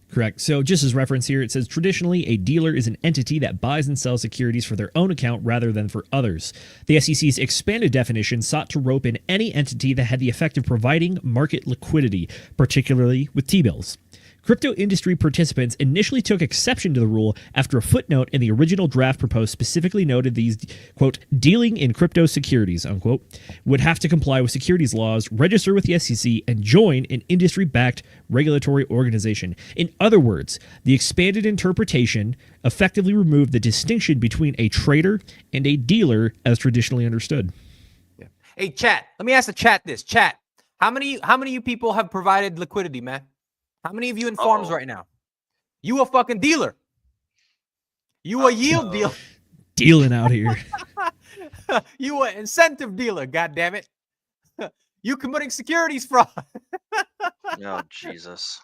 Correct. So just as reference here, it says traditionally a dealer is an entity that buys and sells securities for their own account rather than for others. The SEC's expanded definition sought to rope in any entity that had the effect of providing market liquidity, particularly with T-bills. Crypto industry participants initially took exception to the rule after a footnote in the original draft proposed specifically noted these, quote, dealing in crypto securities, unquote, would have to comply with securities laws, register with the SEC, and join an industry-backed regulatory organization. In other words, the expanded interpretation effectively removed the distinction between a trader and a dealer as traditionally understood. Yeah. Hey, chat, let me ask the chat this. Chat, how many of you people have provided liquidity, man? How many of you in farms right now? You a fucking dealer. You a yield dealer. Dealing out here. You a incentive dealer, God damn it. You committing securities fraud. Oh, Jesus.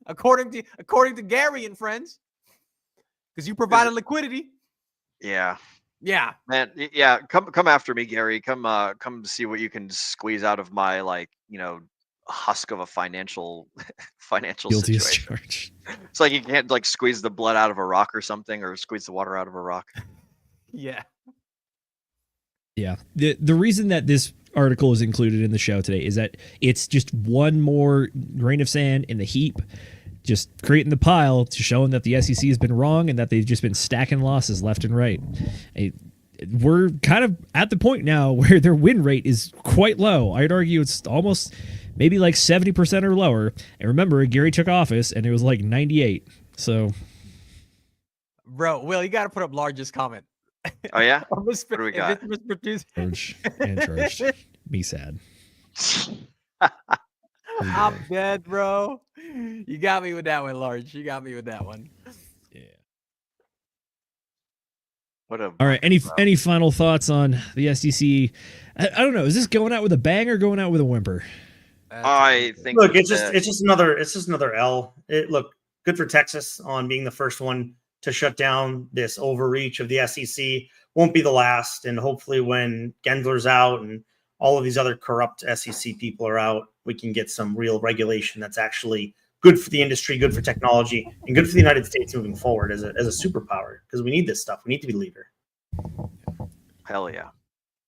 According to Gary and friends. Because you provided liquidity. Yeah. Yeah. Man, yeah, come after me, Gary. Come see what you can squeeze out of my, like, you know, husk of a financial Guilty as situation. charged. It's like you can't like squeeze the blood out of a rock or something, or squeeze the water out of a rock. Yeah. Yeah. The reason that this article is included in the show today is that it's just one more grain of sand in the heap, just creating the pile to showing that the SEC has been wrong and that they've just been stacking losses left and right. We're kind of at the point now where their win rate is quite low. I'd argue it's almost maybe like 70% or lower. And remember, Gary took office and it was like 98. So, bro, Will, you got to put up largest comment. Oh yeah, what do we got? Charged and charged. Be sad. I'm dead, bro. You got me with that one, Large. You got me with that one. Yeah. What a All right. Any final thoughts on the SEC? I don't know. Is this going out with a bang or going out with a whimper? I think. Look, it's just another L. Look, good for Texas on being the first one to shut down this overreach of the SEC. Won't be the last, and hopefully when Gendler's out and all of these other corrupt SEC people are out, we can get some real regulation that's actually good for the industry, good for technology, and good for the United States moving forward as a superpower, because we need this stuff. We need to be leader. Hell yeah.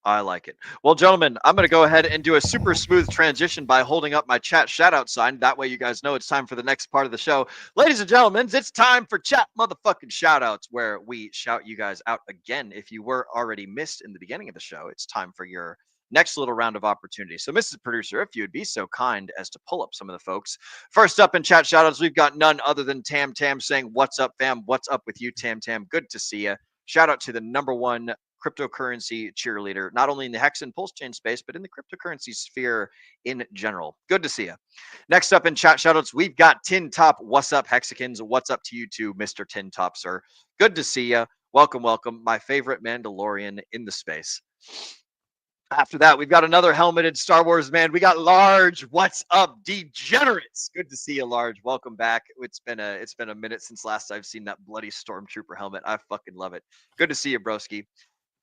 I like it. Well, gentlemen, I'm going to go ahead and do a super smooth transition by holding up my chat shout-out sign. That way you guys know it's time for the next part of the show. Ladies and gentlemen, it's time for chat motherfucking shout-outs, where we shout you guys out again. If you were already missed in the beginning of the show, it's time for your next little round of opportunity. So, Mrs. Producer, if you would be so kind as to pull up some of the folks. First up in chat shoutouts, we've got none other than Tam Tam saying, "What's up, fam? What's up with you, Tam Tam? Good to see you." Shout out to the #1 cryptocurrency cheerleader, not only in the Hex and Pulse chain space, but in the cryptocurrency sphere in general. Good to see you. Next up in chat shoutouts, we've got Tin Top. What's up, Hexicans? What's up to you too, Mr. Tin Top, sir? Good to see you. Welcome, welcome. My favorite Mandalorian in the space. After that, we've got another helmeted Star Wars man. We got Large. What's up, degenerates? Good to see you, Large. Welcome back. It's been a minute since last I've seen that bloody Stormtrooper helmet. I fucking love it. Good to see you, broski.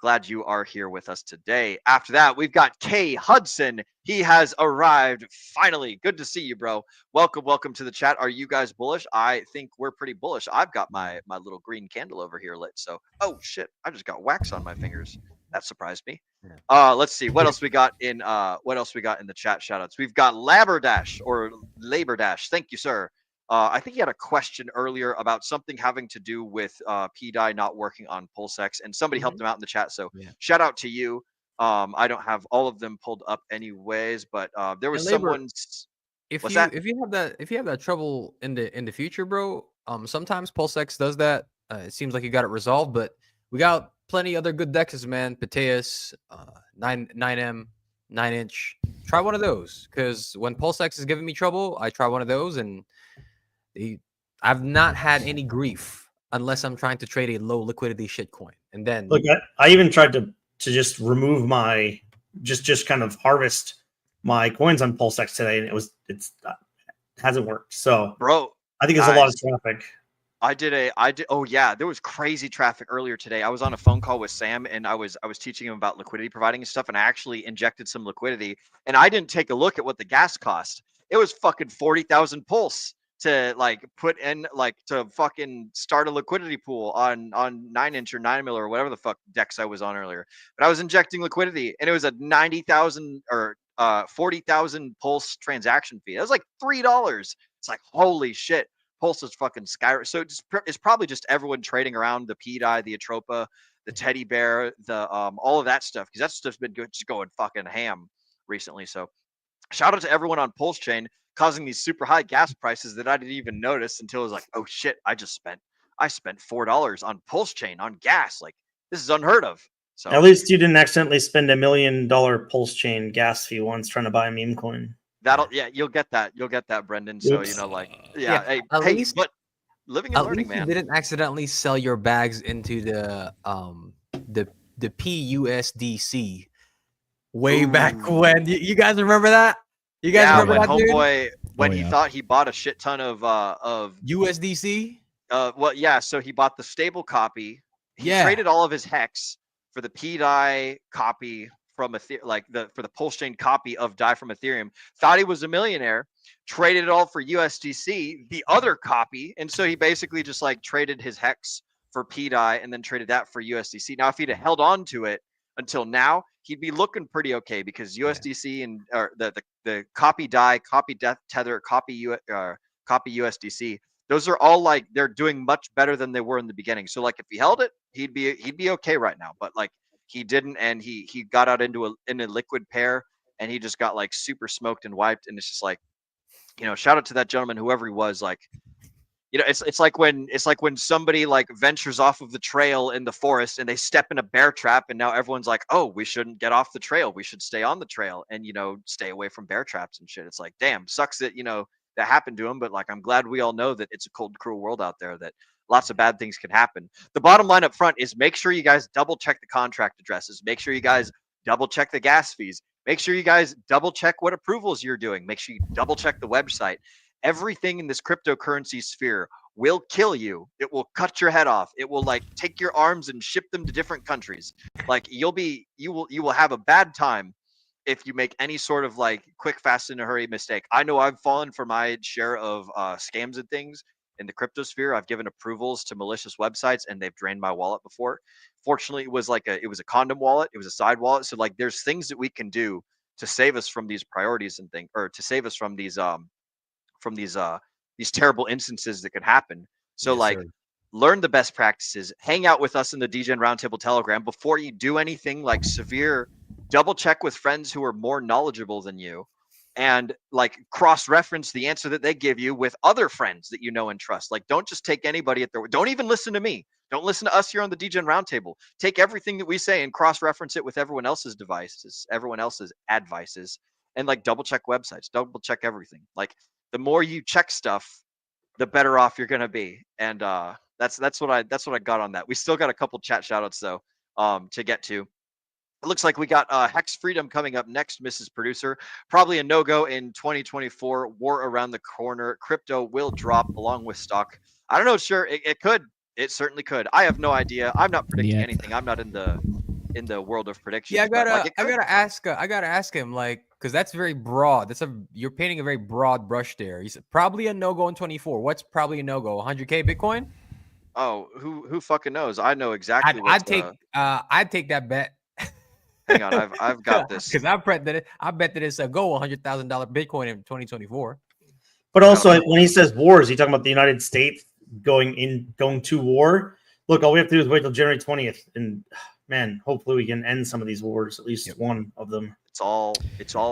Glad you are here with us today. After that, we've got Kay Hudson. He has arrived finally. Good to see you, bro. Welcome, welcome to the chat. Are you guys bullish? I think we're pretty bullish. I've got my little green candle over here lit. So, oh shit, I just got wax on my fingers. That surprised me. Let's see what else we got in the chat shoutouts. We've got Laberdash or Labor Dash. Thank you, sir. I think he had a question earlier about something having to do with PDI not working on PulseX, and somebody helped him out in the chat. So shout out to you. I don't have all of them pulled up anyways, but there was someone's. If you have that trouble in the future, bro, sometimes PulseX does that. It seems like you got it resolved, but we got plenty other good dexes, man. Pateus, 9M, 9-inch. Try one of those, because when PulseX is giving me trouble, I try one of those, and I've not had any grief unless I'm trying to trade a low liquidity shitcoin. And then look, I even tried to just remove my just kind of harvest my coins on PulseX today, and it hasn't worked. So, bro, I think there's a lot of traffic. Oh yeah, there was crazy traffic earlier today. I was on a phone call with Sam, and I was teaching him about liquidity providing and stuff, and I actually injected some liquidity, and I didn't take a look at what the gas cost. It was fucking 40,000 pulse to put in to fucking start a liquidity pool on 9-inch or 9mm or whatever the fuck decks I was on earlier. But I was injecting liquidity, and it was a 90,000 or 40,000 pulse transaction fee. It was like $3. It's like, holy shit. Pulse is fucking sky. So it's probably just everyone trading around the PDI, the Atropa, the teddy bear, the all of that stuff, because that stuff's been just going fucking ham recently. So shout out to everyone on Pulse Chain causing these super high gas prices that I didn't even notice until it was like, oh shit, I spent $4 on Pulse Chain on gas. Like, this is unheard of. So at least you didn't accidentally spend $1 million Pulse Chain gas fee once trying to buy a meme coin. You'll get that, Brendan. So Oops. Hey, but living and learning, man. You didn't accidentally sell your bags into the PUSDC way back when. You guys remember that? You guys remember that, homeboy, when he thought he bought a shit ton of USDC? So he bought the stable copy. He traded all of his Hex for the PDI copy from for the Pulse Chain copy of DAI from Ethereum. Thought he was a millionaire, traded it all for USDC, the other copy, and so he basically just traded his Hex for PDI and then traded that for USDC. Now, if he'd have held on to it, until now, he'd be looking pretty okay because USDC and the copy DAI, copy Tether, copy USDC. Those are all like they're doing much better than they were in the beginning. So like if he held it, he'd be okay right now. But like he didn't, and he got out into a liquid pair, and he just got like super smoked and wiped. And it's just like, shout out to that gentleman, whoever he was. Like, it's like when somebody like ventures off of the trail in the forest and they step in a bear trap, and now everyone's like, oh, we shouldn't get off the trail, we should stay on the trail and stay away from bear traps and shit. It's like, damn, sucks that that happened to him, but like I'm glad we all know that it's a cold, cruel world out there, that lots of bad things can happen. The bottom line up front is make sure you guys double check the contract addresses, make sure you guys double check the gas fees, make sure you guys double check what approvals you're doing, make sure you double check the website. Everything in this cryptocurrency sphere will kill you. It will cut your head off. It will like take your arms and ship them to different countries. Like you will have a bad time if you make any sort of like quick, fast, in a hurry mistake. I know I've fallen for my share of scams and things in the crypto sphere. I've given approvals to malicious websites and they've drained my wallet before. Fortunately, it was a condom wallet. It was a side wallet. So like there's things that we can do to save us from these priorities and things, or to save us from these terrible instances that could happen. So learn the best practices, hang out with us in the Degen Roundtable Telegram before you do anything like severe. Double check with friends who are more knowledgeable than you, and like cross-reference the answer that they give you with other friends that you know and trust. Like, don't just take anybody at their word. Don't even listen to me. Don't listen to us here on the Degen Roundtable. Take everything that we say and cross-reference it with everyone else's devices, everyone else's advices, and like double check websites, double check everything. Like the more you check stuff, the better off you're gonna be. And that's what I got on that. We still got a couple chat shoutouts though to get to. It looks like we got Hex Freedom coming up next, Mrs. Producer. Probably a no-go in 2024. War around the corner. Crypto will drop along with stock. I don't know. Sure, it could. It certainly could. I have no idea. I'm not predicting anything. I'm not in the world of predictions. Yeah, I gotta ask him, like, because that's very broad. You're painting a very broad brush there. He's probably a no-go in 24. What's probably a no-go? 100K Bitcoin? Oh, who fucking knows? I know exactly. I'd take that bet. Hang on, I've got this. Because I bet that it's a go $100,000 Bitcoin in 2024. But also, when he says wars, he's talking about the United States going to war. Look, all we have to do is wait till January 20th, and man, hopefully we can end some of these wars, at least one of them. It's all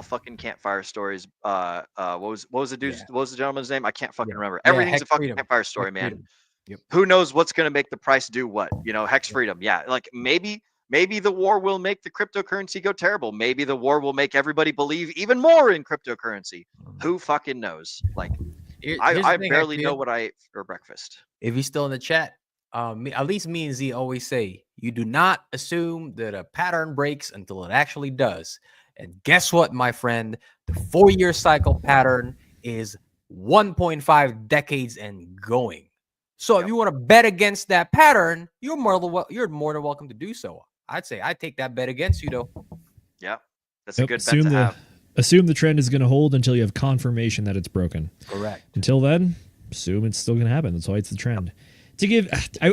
fucking campfire stories. What was the dude's? What was the gentleman's name? I can't fucking remember. Everything's a fucking campfire story, man. Yep. Who knows what's gonna make the price do what? Hex Freedom. Yeah, like maybe the war will make the cryptocurrency go terrible. Maybe the war will make everybody believe even more in cryptocurrency. Who fucking knows? Like, I barely know what I ate for breakfast. If he's still in the chat, at least me and Z always say, you do not assume that a pattern breaks until it actually does. And guess what, my friend? The 4-year cycle pattern is 1.5 decades and going. So if you want to bet against that pattern, you're more than welcome to do so. I'd say I'd take that bet against you, though. Yeah, that's a good bet to have. Assume the trend is going to hold until you have confirmation that it's broken. Correct. Until then, assume it's still going to happen. That's why it's the trend.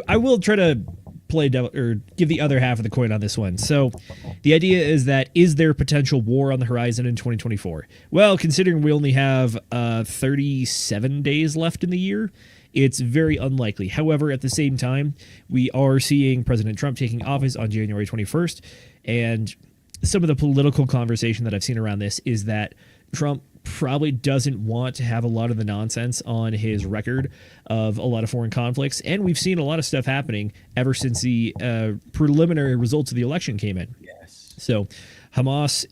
I will try to play devil or give the other half of the coin on this one. So the idea is that, is there potential war on the horizon in 2024? Well, considering we only have 37 days left in the year, it's very unlikely. However, at the same time, we are seeing President Trump taking office on January 21st, and some of the political conversation that I've seen around this is that Trump probably doesn't want to have a lot of the nonsense on his record of a lot of foreign conflicts, and we've seen a lot of stuff happening ever since the preliminary results of the election came in. Yes. So Hamas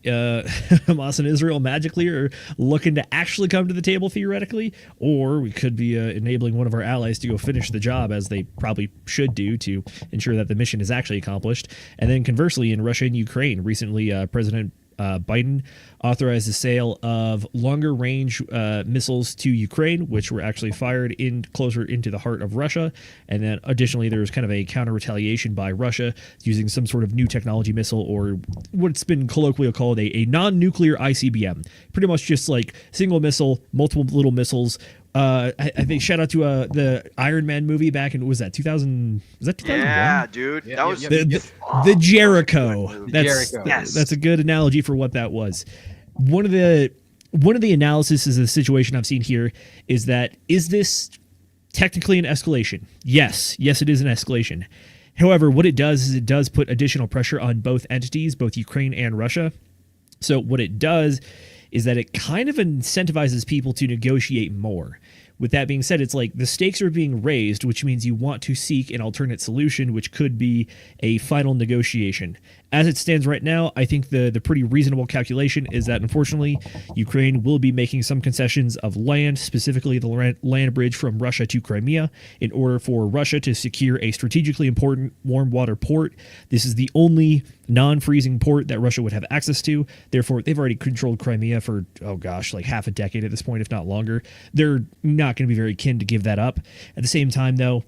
and Israel magically are looking to actually come to the table theoretically, or we could be enabling one of our allies to go finish the job, as they probably should do, to ensure that the mission is actually accomplished. And then conversely, in Russia and Ukraine, recently President Biden authorized the sale of longer range missiles to Ukraine, which were actually fired in closer into the heart of Russia. And then additionally, there was kind of a counter retaliation by Russia using some sort of new technology missile, or what's been colloquially called a non-nuclear ICBM. Pretty much just like single missile, multiple little missiles I think shout out to the Iron Man movie back in, was that 2000? Was that 2001? Yeah, dude. Yeah, That was the Jericho. Jericho. That's a good analogy for what that was. One of the analysis is the situation I've seen here is that, is this technically an escalation? Yes, it is an escalation. However, what it does is it does put additional pressure on both entities, both Ukraine and Russia. So what it does is that it kind of incentivizes people to negotiate more. With that being said, it's like the stakes are being raised, which means you want to seek an alternate solution, which could be a final negotiation. As it stands right now, I think the pretty reasonable calculation is that, unfortunately, Ukraine will be making some concessions of land, specifically the land bridge from Russia to Crimea, in order for Russia to secure a strategically important warm water port. This is the only non-freezing port that Russia would have access to. Therefore, they've already controlled Crimea for, like half a decade at this point, if not longer. They're not going to be very keen to give that up. At the same time, though,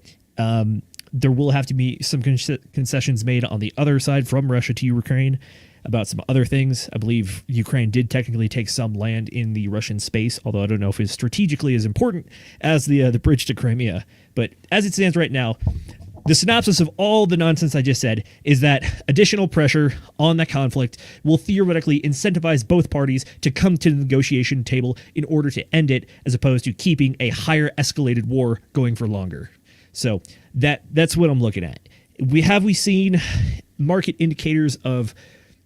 there will have to be some concessions made on the other side from Russia to Ukraine about some other things. I believe Ukraine did technically take some land in the Russian space, although I don't know if it's strategically as important as the bridge to Crimea. But as it stands right now, the synopsis of all the nonsense I just said is that additional pressure on the conflict will theoretically incentivize both parties to come to the negotiation table in order to end it, as opposed to keeping a higher escalated war going for longer. So that's what I'm looking at. We seen market indicators of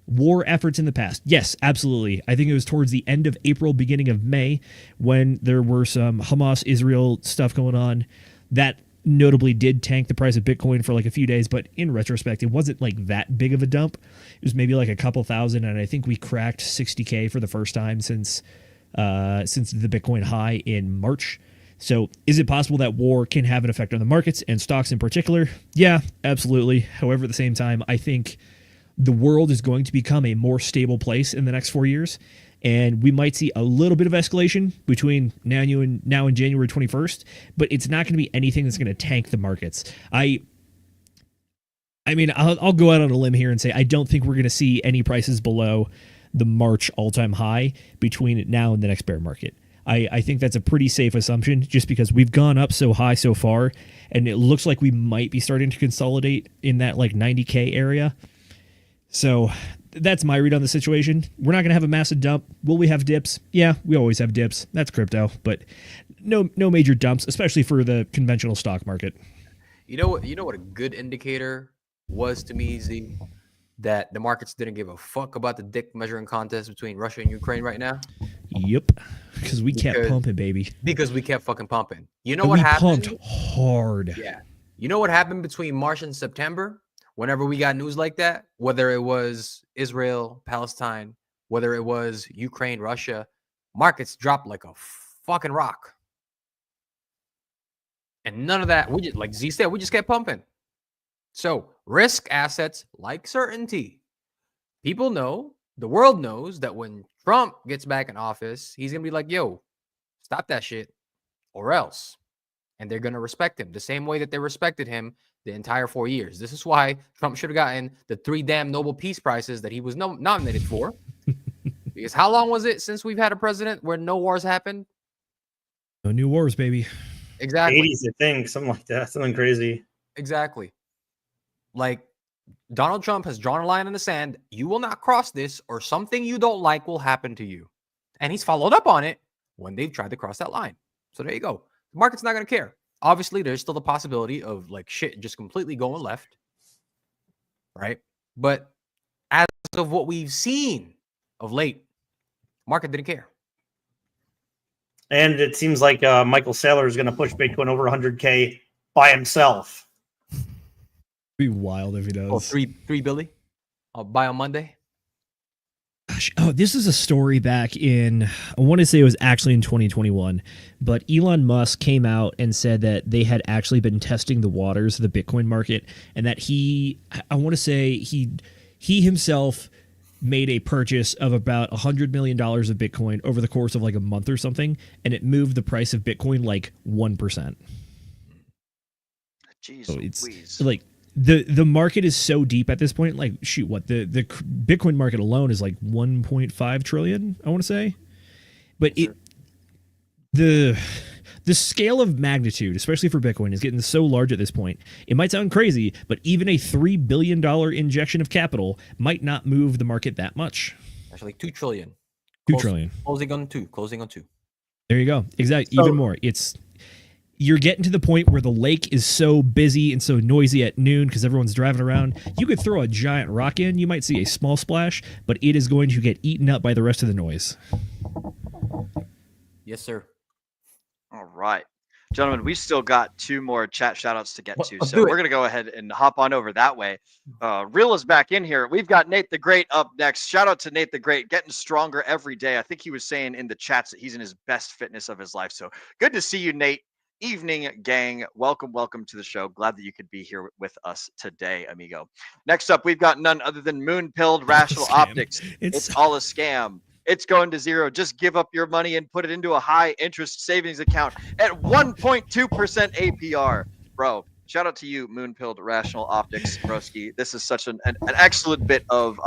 war efforts in the past? Yes, absolutely. I think it was towards the end of April, beginning of May, when there were some Hamas-Israel stuff going on. That notably did tank the price of Bitcoin for like a few days, but in retrospect, it wasn't like that big of a dump. It was maybe like a couple thousand, and I think we cracked 60K for the first time since the Bitcoin high in March. So is it possible that war can have an effect on the markets and stocks in particular? Yeah, absolutely. However, at the same time, I think the world is going to become a more stable place in the next 4 years, and we might see a little bit of escalation between now and January 21st, but it's not going to be anything that's going to tank the markets. I mean, I'll go out on a limb here and say I don't think we're going to see any prices below the March all-time high between now and the next bear market. I think that's a pretty safe assumption, just because we've gone up so high so far, and it looks like we might be starting to consolidate in that like 90K area. So that's my read on the situation. We're not going to have a massive dump. Will we have dips? Yeah, we always have dips. That's crypto, but no major dumps, especially for the conventional stock market. You know what a good indicator was to me, Z? That the markets didn't give a fuck about the dick measuring contest between Russia and Ukraine right now? Yep. Because we kept pumping, baby. Because we kept fucking pumping. You know what happened? We pumped hard. Yeah. You know what happened between March and September? Whenever we got news like that, whether it was Israel, Palestine, whether it was Ukraine, Russia, markets dropped like a fucking rock. And none of that, we just, like Z said, we just kept pumping. So risk assets like certainty. People know, the world knows that when Trump gets back in office, he's going to be like, yo, stop that shit or else. And they're going to respect him the same way that they respected him the entire 4 years. This is why Trump should have gotten the 3 damn Nobel Peace Prizes that he was nominated for. Because how long was it since we've had a president where no wars happened? No new wars, baby. Exactly. 80s, I think, something like that. Something crazy. Exactly. Like, Donald Trump has drawn a line in the sand. You will not cross this, or something you don't like will happen to you. And he's followed up on it when they've tried to cross that line. So there you go. The market's not going to care. Obviously, there's still the possibility of like shit just completely going left. Right? But as of what we've seen of late, market didn't care. And it seems like Michael Saylor is going to push Bitcoin over 100K by himself. Be wild if he does. Oh, three Billy. I'll buy on Monday. Gosh, this is a story back in, I want to say it was actually in 2021, but Elon Musk came out and said that they had actually been testing the waters of the Bitcoin market, and that I want to say he himself made a purchase of about $100 million of Bitcoin over the course of like a month or something, and it moved the price of Bitcoin like 1%. Jeez, so it's please. Like the market is so deep at this point. Like, shoot, what the Bitcoin market alone is like 1.5 trillion, I want to say. But the the scale of magnitude, especially for Bitcoin, is getting so large at this point. It might sound crazy, but even a $3 billion injection of capital might not move the market that much. Actually, 2 trillion. 2 trillion. Closing on 2. Closing on 2. There you go. Exactly. Even more. You're getting to the point where the lake is so busy and so noisy at noon because everyone's driving around. You could throw a giant rock in. You might see a small splash, but it is going to get eaten up by the rest of the noise. Yes, sir. All right. Gentlemen, we still got 2 more chat shout-outs to get to, let's so do it. we're going to go ahead and hop on over that way. Real is back in here. We've got Nate the Great up next. Shout out to Nate the Great, getting stronger every day. I think he was saying in the chats that he's in his best fitness of his life, so good to see you, Nate. Evening, gang. Welcome to the show. Glad that you could be here with us today, amigo. Next up, we've got none other than Moon-Pilled Rational Optics. It's all a scam. It's going to zero. Just give up your money and put it into a high interest savings account at 1.2% APR. Bro, shout out to you, Moon-Pilled Rational Optics, broski. This is such an excellent bit of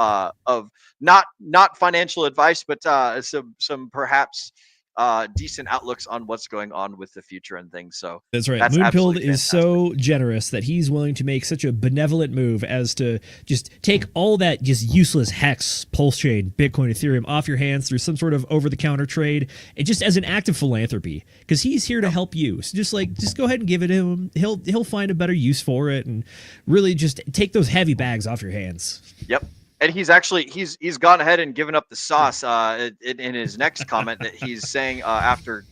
not financial advice, but some perhaps decent outlooks on what's going on with the future and things. So that's right. Moonpilled is so generous that he's willing to make such a benevolent move as to just take all that just useless Hex, Pulse Chain, Bitcoin, Ethereum off your hands through some sort of over-the-counter trade, and just as an act of philanthropy, because he's here to help you. So just go ahead and give it to him. He'll find a better use for it, and really just take those heavy bags off your hands. Yep. And he's gone ahead and given up the sauce in his next comment that he's saying after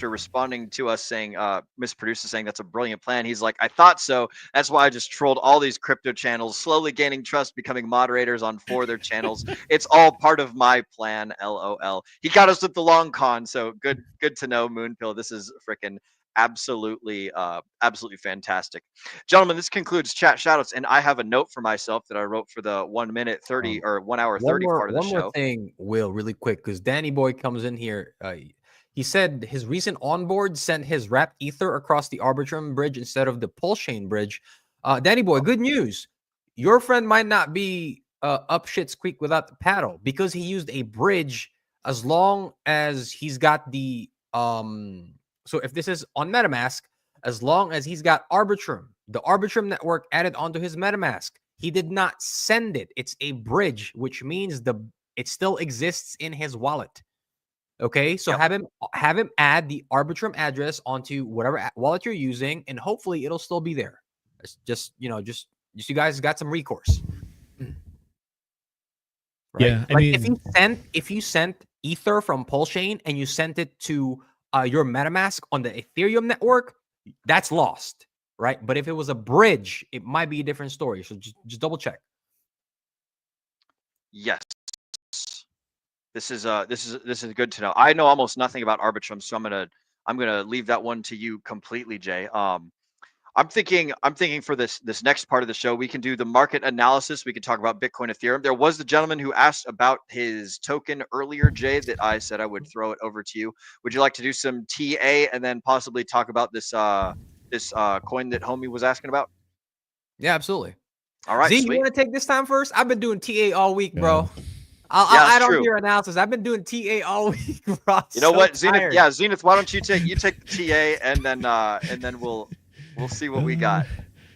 responding to us saying Miss Producer saying that's a brilliant plan. He's like, I thought so. That's why I just trolled all these crypto channels, slowly gaining trust, becoming moderators on 4 of their channels. It's all part of my plan. LOL. He got us with the long con. So good to know, Moonpill. This is freaking absolutely fantastic. Gentlemen, this concludes chat shoutouts, and I have a note for myself that I wrote for the 1 minute 30 or 1 hour 30 part of the show. One more thing, Will, really quick, because Danny Boy comes in here. He said his recent onboard sent his wrapped ether across the Arbitrum bridge instead of the Pulse Chain bridge. Danny Boy, good news. Your friend might not be up shit's creek without the paddle because he used a bridge as long as he's got the so if this is on MetaMask, as long as he's got Arbitrum, the Arbitrum network added onto his MetaMask, he did not send it. It's a bridge, which means it still exists in his wallet. Okay, so have him add the Arbitrum address onto whatever wallet you're using, and hopefully it'll still be there. It's just you guys got some recourse. Right? Yeah, I mean, if you sent ether from Pulse Chain and you sent it to your MetaMask on the Ethereum network, that's lost, right? But if it was a bridge, it might be a different story. So just double check. Yes, this is good to know. I know almost nothing about Arbitrum, so I'm gonna leave that one to you completely, Jay. I'm thinking for this next part of the show, we can do the market analysis. We can talk about Bitcoin, Ethereum. There was the gentleman who asked about his token earlier, Jay, that I said I would throw it over to you. Would you like to do some TA and then possibly talk about this coin that homie was asking about? Yeah, absolutely. All right, Z, sweet. you want to take this time first? I've been doing TA all week, bro. Yeah. I don't hear analysis. I've been doing TA all week, bro. You know what, Zenith? Tired. Yeah, Zenith. Why don't you take the TA and then we'll see what we got.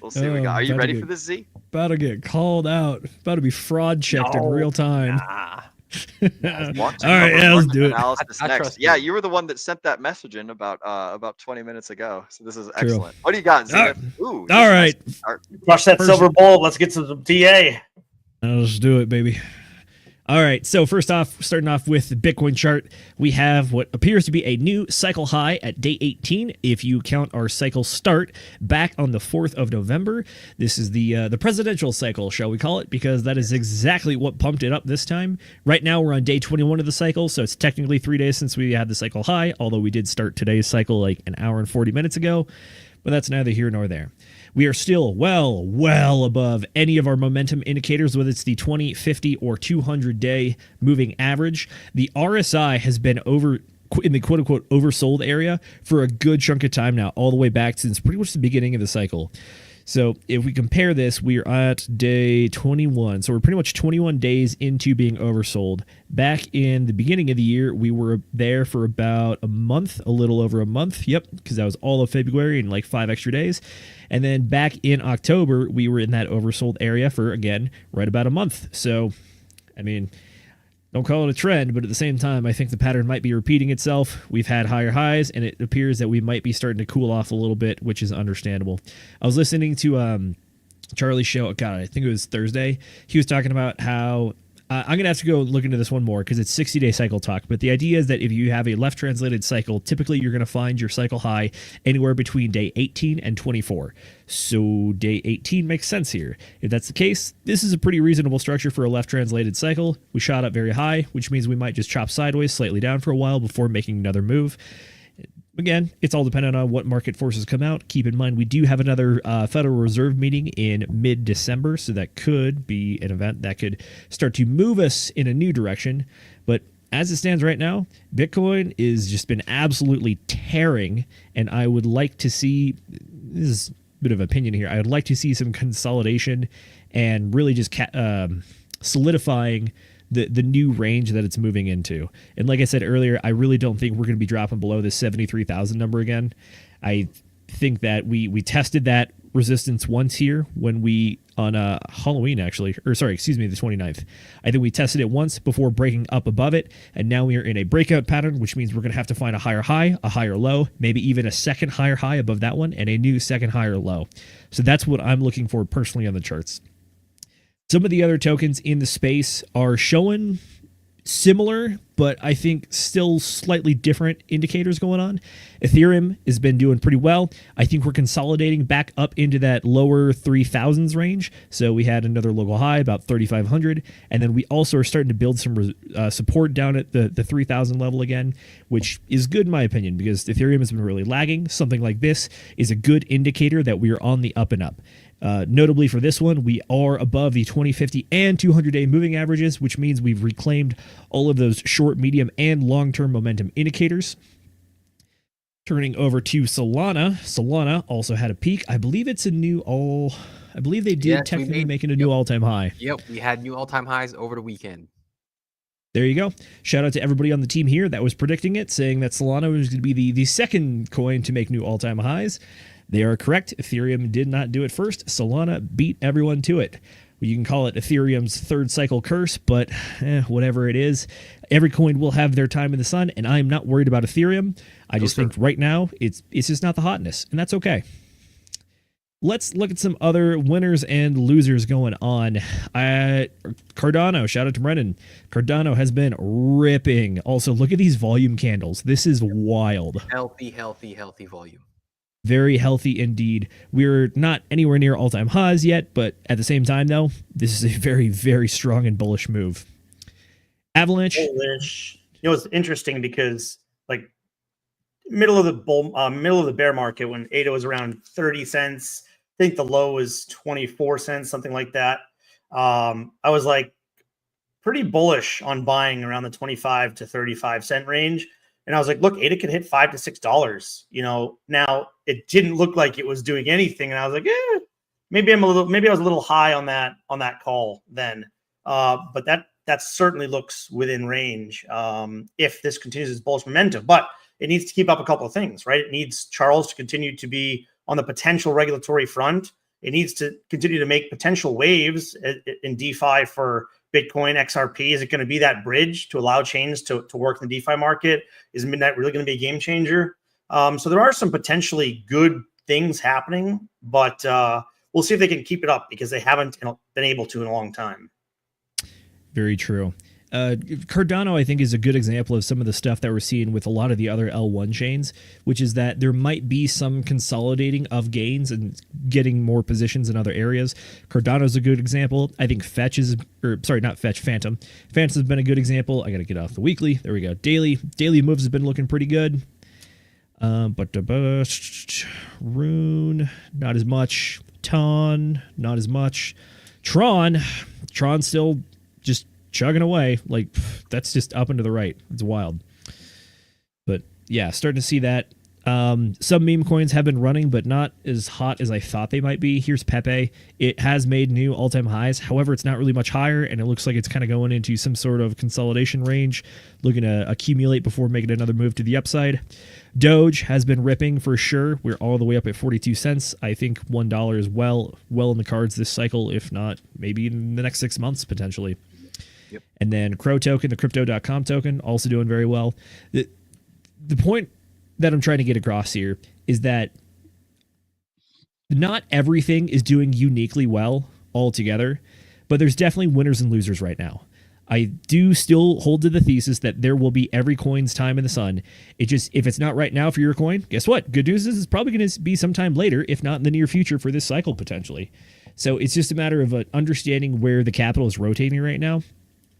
We'll see what we got. Are you ready for this, Z? About to get called out. About to be fraud checked in real time. Nah. All right, yeah, let's do it. Next. Yeah, you were the one that sent that message in about 20 minutes ago. So this is excellent. What do you got, Zenith? Ooh, all right. Crush that silver bullet. Let's get some TA. Let's do it, baby. All right, so first off, starting off with the Bitcoin chart, we have what appears to be a new cycle high at day 18, if you count our cycle start back on the 4th of November. This is the presidential cycle, shall we call it, because that is exactly what pumped it up this time. Right now, we're on day 21 of the cycle, so it's technically 3 days since we had the cycle high, although we did start today's cycle like an hour and 40 minutes ago, but that's neither here nor there. We are still well above any of our momentum indicators, whether it's the 20, 50, or 200-day moving average. The RSI has been in the quote-unquote oversold area for a good chunk of time now, all the way back since pretty much the beginning of the cycle. So if we compare this, we're at day 21. So we're pretty much 21 days into being oversold. Back in the beginning of the year, we were there for about a month, a little over a month. Yep, because that was all of February and like 5 extra days. And then back in October, we were in that oversold area for, again, right about a month. So, I mean, don't call it a trend, but at the same time, I think the pattern might be repeating itself. We've had higher highs, and it appears that we might be starting to cool off a little bit, which is understandable. I was listening to Charlie's show. God, I think it was Thursday. He was talking about how I'm going to have to go look into this one more because it's 60-day cycle talk. But the idea is that if you have a left translated cycle, typically you're going to find your cycle high anywhere between day 18 and 24. So day 18 makes sense here. If that's the case, this is a pretty reasonable structure for a left translated cycle. We shot up very high, which means we might just chop sideways slightly down for a while before making another move. Again, it's all dependent on what market forces come out. Keep in mind, we do have another Federal Reserve meeting in mid-December, so that could be an event that could start to move us in a new direction. But as it stands right now, Bitcoin has just been absolutely tearing, and I would like to see, this is a bit of opinion here, I would like to see some consolidation and really just solidifying the new range that it's moving into. And like I said earlier, I really don't think we're going to be dropping below this 73,000 number again. I think that we tested that resistance once here when we, on Halloween actually, or sorry, excuse me, the 29th. I think we tested it once before breaking up above it, and now we are in a breakout pattern, which means we're going to have to find a higher high, a higher low, maybe even a second higher high above that one, and a new second higher low. So that's what I'm looking for personally on the charts. Some of the other tokens in the space are showing similar, but I think still slightly different indicators going on. Ethereum has been doing pretty well. I think we're consolidating back up into that lower 3,000s range. So we had another local high, about 3,500. And then we also are starting to build some support down at the 3,000 level again, which is good in my opinion, because Ethereum has been really lagging. Something like this is a good indicator that we are on the up and up. Notably for this one, we are above the 20, 50, and 200-day moving averages, which means we've reclaimed all of those short, medium, and long-term momentum indicators. Turning over to Solana. Solana also had a peak. I believe it's a new I believe they did technically make it a new all-time high. Yep, we had new all-time highs over the weekend. There you go. Shout out to everybody on the team here that was predicting it, saying that Solana was going to be the second coin to make new all-time highs. They are correct. Ethereum did not do it first. Solana beat everyone to it. You can call it Ethereum's third cycle curse, but whatever it is, every coin will have their time in the sun, and I'm not worried about Ethereum. I just think right now it's just not the hotness, and that's okay. Let's look at some other winners and losers going on. Cardano, shout out to Brennan. Cardano has been ripping. Also, look at these volume candles. This is wild. Healthy volume. Very healthy indeed. We're not anywhere near all-time highs yet, but at the same time, though, this is a very, very strong and bullish move. Avalanche. Bullish. You know, it's interesting because, like, middle of the bear market when ADA was around 30 cents, I think the low was 24 cents, something like that. I was like pretty bullish on buying around the 25 to 35 cent range. And I was like, look, ADA could hit $5 to $6. You know, now it didn't look like it was doing anything. And I was like, maybe I was a little high on that call then. But that certainly looks within range if this continues its bullish momentum. But it needs to keep up a couple of things, right? It needs Charles to continue to be on the potential regulatory front. It needs to continue to make potential waves in DeFi for Bitcoin, XRP. Is it going to be that bridge to allow chains to work in the DeFi market? Is Midnight really going to be a game changer? So there are some potentially good things happening, but we'll see if they can keep it up because they haven't been able to in a long time. Very true. Cardano, I think, is a good example of some of the stuff that we're seeing with a lot of the other L1 chains, which is that there might be some consolidating of gains and getting more positions in other areas. Cardano is a good example. I think Phantom. Phantom has been a good example. I got to get off the weekly. There we go. Daily moves have been looking pretty good. Rune, not as much. Ton, not as much. Tron still just chugging away. Like, that's just up and to the right. It's wild. But yeah, starting to see that. Some meme coins have been running, but not as hot as I thought they might be. Here's Pepe. It has made new all-time highs. However, it's not really much higher, and it looks like it's kind of going into some sort of consolidation range, looking to accumulate before making another move to the upside. Doge has been ripping for sure. We're all the way up at 42 cents. I think $1 is well in the cards this cycle, if not maybe in the next 6 months potentially. Yep. And then Crow token, the crypto.com token, also doing very well. The point that I'm trying to get across here is that not everything is doing uniquely well altogether, but there's definitely winners and losers right now. I do still hold to the thesis that there will be every coin's time in the sun. It just, if it's not right now for your coin, guess what? Good news is it's probably going to be sometime later, if not in the near future for this cycle potentially. So it's just a matter of understanding where the capital is rotating right now.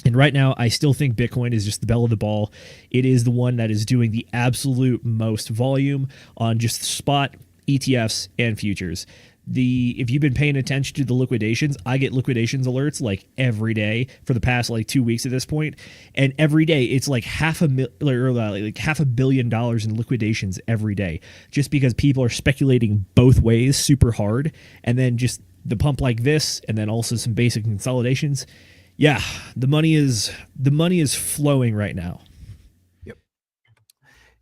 And right now, I still think Bitcoin is just the belle of the ball. It is the one that is doing the absolute most volume on just spot ETFs and futures. If you've been paying attention to the liquidations, I get liquidations alerts like every day for the past like 2 weeks at this point, and every day it's like like $500 million in liquidations every day, just because people are speculating both ways super hard, and then just the pump like this, and then also some basic consolidations. Yeah, the money is flowing right now. Yep.